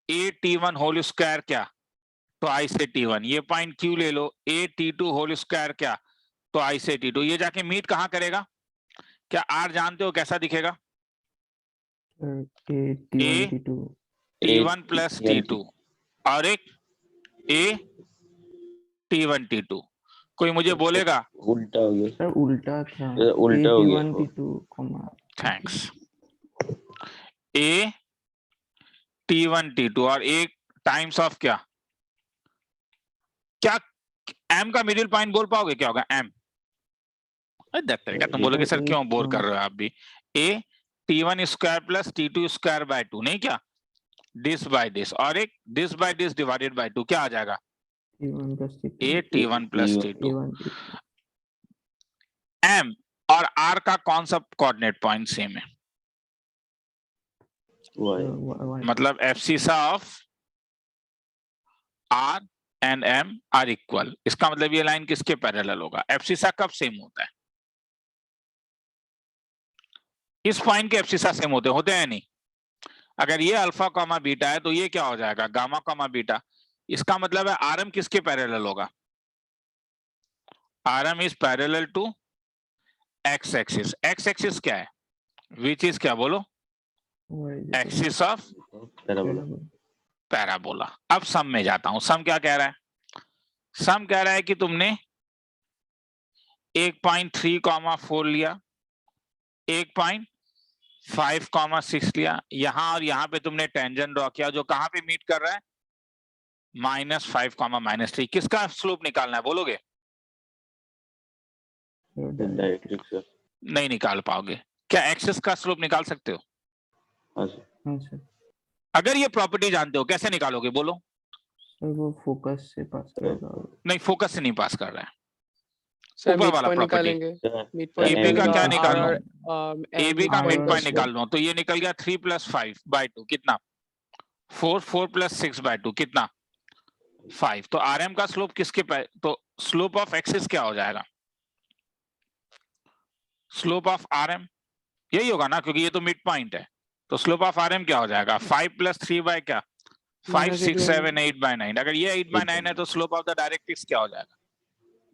a t1 होल स्क्वायर क्या? तो i से t1। ये पॉइंट Q ले लो, a t2 होल स्क्वायर क्या? तो i से t2। ये जाके मीट कहां करेगा? क्या r जानते हो कैसा दिखेगा? t1 प्लस t2 और एक a t1 t2। कोई मुझे बोलेगा? उल्टा हो गया सर उल्टा था, उल्टा हो गया T1 T2 थैंक्स। ए T1 T2 और एक टाइम्स ऑफ क्या क्या एम का मिडिल पॉइंट बोल पाओगे क्या होगा? एम तरीका तुम बोलोगे सर क्यों बोर कर रहे हो आप भी। A T1 square plus T2 square by 2, नहीं क्या? दिस बाय दिस, और एक this by this divided by 2, क्या आ जाएगा? T1 plus T2 a T1 plus T2। T1 M और आर का कौन सा कोऑर्डिनेट पॉइंट सेम है? Y मतलब abscissa of R and M R equal. इसका मतलब ये लाइन किसके पैरेलल होगा? एब्सिसा कब सेम होता है? इस पॉइंट के एब्सिसा सेम होते हैं नहीं। अगर ये अल्फा कॉमा बीटा है तो ये क्या हो जाएगा? Gamma comma beta. इसका मतलब है आरएम किसके पैरेलल होगा? RM is parallel to x axis. X axis क्या है? विच इज क्या बोलो? Axis of parabola. पैराबोला। अब सम में जाता हूं। सम क्या कह रहा है? सम कह रहा है कि तुमने 1.3,4 लिया, 1.5,6 लिया, यहां और यहां पे तुमने टेंजेंट ड्रॉ किया जो कहां पे मीट कर रहा है? -5, -3। किसका स्लोप निकालना है बोलोगे? डायरेक्ट्रिक्स। नहीं निकाल पाओगे। क्या एक्सिस का स्लोप निकाल सकते हो? हाँ सर। हाँ सर। अगर ये प्रॉपर्टी जानते हो कैसे निकालोगे बोलो? सर वो फोकस से पास करेगा। नहीं, फोकस से नहीं पास कर रहा है। सर ऊपर मिड वाला पॉइंट प्रॉपर्टी। निकालेंगे। मिड AB का क्या निकालना? निकालना? AB का M मिड और पॉइंट slope। निकाल लो तो ये निकल गया 3 + 5/2 कितना? 4 4 + 6/2 कितना? 5। तो RM का स्लोप किसके तो स्लोप ऑफ एक्सिस क्या हो जाएगा? स्लोप ऑफ RM यही होगा ना, क्योंकि ये तो मिड पॉइंट है। तो स्लोप ऑफ RM क्या हो जाएगा? 5 + 3 बाय क्या? 5 6 7 8/9। अगर ये 8/9 है तो स्लोप ऑफ द डायरेक्ट्रिक्स क्या हो जाएगा?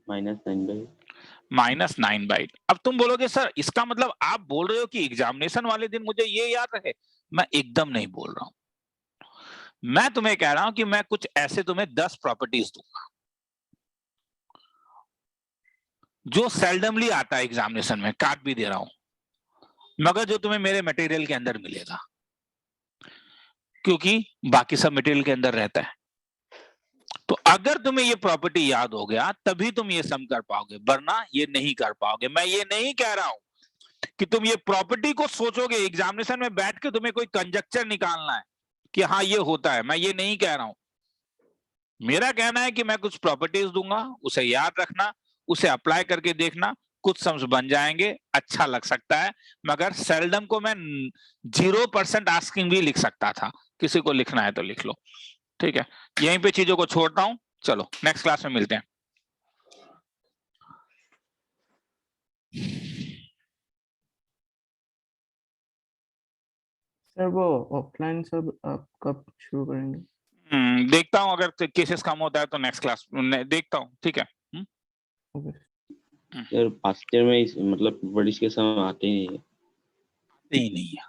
-9/8। अब तुम बोलोगे सर इसका मतलब आप बोल रहे हो कि एग्जामिनेशन वाले दिन मुझे ये याद रहे? मैं एकदम नहीं बोल रहा हूं। मैं तुम्हें कह रहा हूं कि मैं कुछ ऐसे तुम्हें 10 प्रॉपर्टीज दूंगा जो सेल्डमली आता है एग्जामिनेशन में, काट भी दे रहा हूं, मगर जो तुम्हें मेरे मटेरियल के अंदर मिलेगा, क्योंकि बाकी सब मटेरियल के अंदर रहता है। तो अगर तुम्हें ये प्रॉपर्टी याद हो गया तभी तुम ये सम कर पाओगे, वरना ये नहीं कर पाओगे। मैं ये नहीं कह रहा हूं कि तुम ये प्रॉपर्टी को सोचोगे एग्जामिनेशन में बैठ के तुम्हें कोई कंजक्चर निकालना है कि हाँ ये होता है, मैं ये नहीं कह रहा हूं। मेरा कहना है कि मैं कुछ प्रॉपर्टीज दूंगा, उसे याद रखना, उसे अप्लाई करके देखना, कुछ सम्स बन जाएंगे, अच्छा लग सकता है। मगर सेल्डम को मैं 0% आस्किंग भी लिख सकता था। किसी को लिखना है तो लिख लो, ठीक है। यहीं पे चीजों को छोड़ता हूं। चलो नेक्स्ट क्लास में मिलते हैं। सर वो ऑफलाइन सब आप कब शुरू करेंगे? देखता हूं, अगर केसेस कम होता है तो नेक्स्ट क्लास देखता हूं, ठीक है। ओके सर पास्ट ईयर में मतलब वर्डिश के समय आते ही नहीं है। नहीं है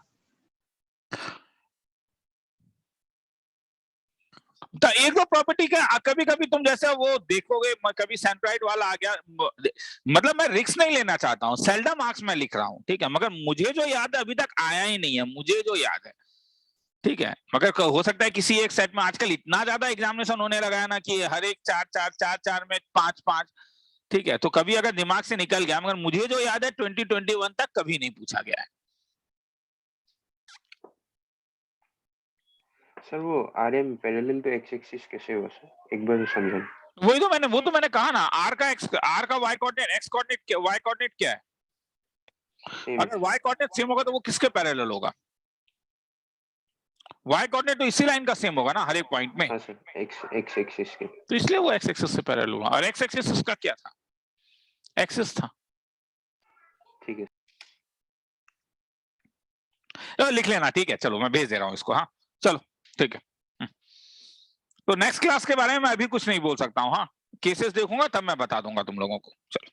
तो एक दो प्रॉपर्टी का कभी कभी तुम जैसे वो देखोगे, कभी सेंट्राइड वाला आ गया, मतलब मैं रिस्क नहीं लेना चाहता हूँ, सेल्डम मार्क्स में लिख रहा हूँ, ठीक है। मगर मुझे जो याद है अभी तक आया ही नहीं है, मुझे जो याद है, ठीक है। मगर हो सकता है किसी एक सेट में, आजकल इतना ज्यादा एग्जामिनेशन होने लगा है ना कि हर एक 4 में 5, ठीक है। तो कभी अगर दिमाग से निकल गया, मगर मुझे जो याद है 2021 तक कभी नहीं पूछा गया है। सर वो RM parallel to x axis कैसे हुआ सर? एक बार समझाएं। वही तो मैंने कहा ना, आर का y coordinate, x coordinate, y coordinate क्या है? अगर y कोऑर्डिनेट सेम होगा तो वो किसके पैरेलल होगा? y कोऑर्डिनेट तो इसी लाइन का सेम होगा ना हर एक पॉइंट में। हाँ सर, एक्स एक्सिस के। तो इसलिए वो x एक्सिस से पैरेलल होगा। और x एक्सिस उसका क्या था? एक्सिस था। ठीक है लिख लेना, ठीक है। चलो मैं भेज दे रहा हूँ इसको। हाँ चलो ठीक है। तो नेक्स्ट क्लास के बारे में मैं अभी कुछ नहीं बोल सकता हूँ। हाँ केसेस देखूंगा तब मैं बता दूंगा तुम लोगों को। चलो।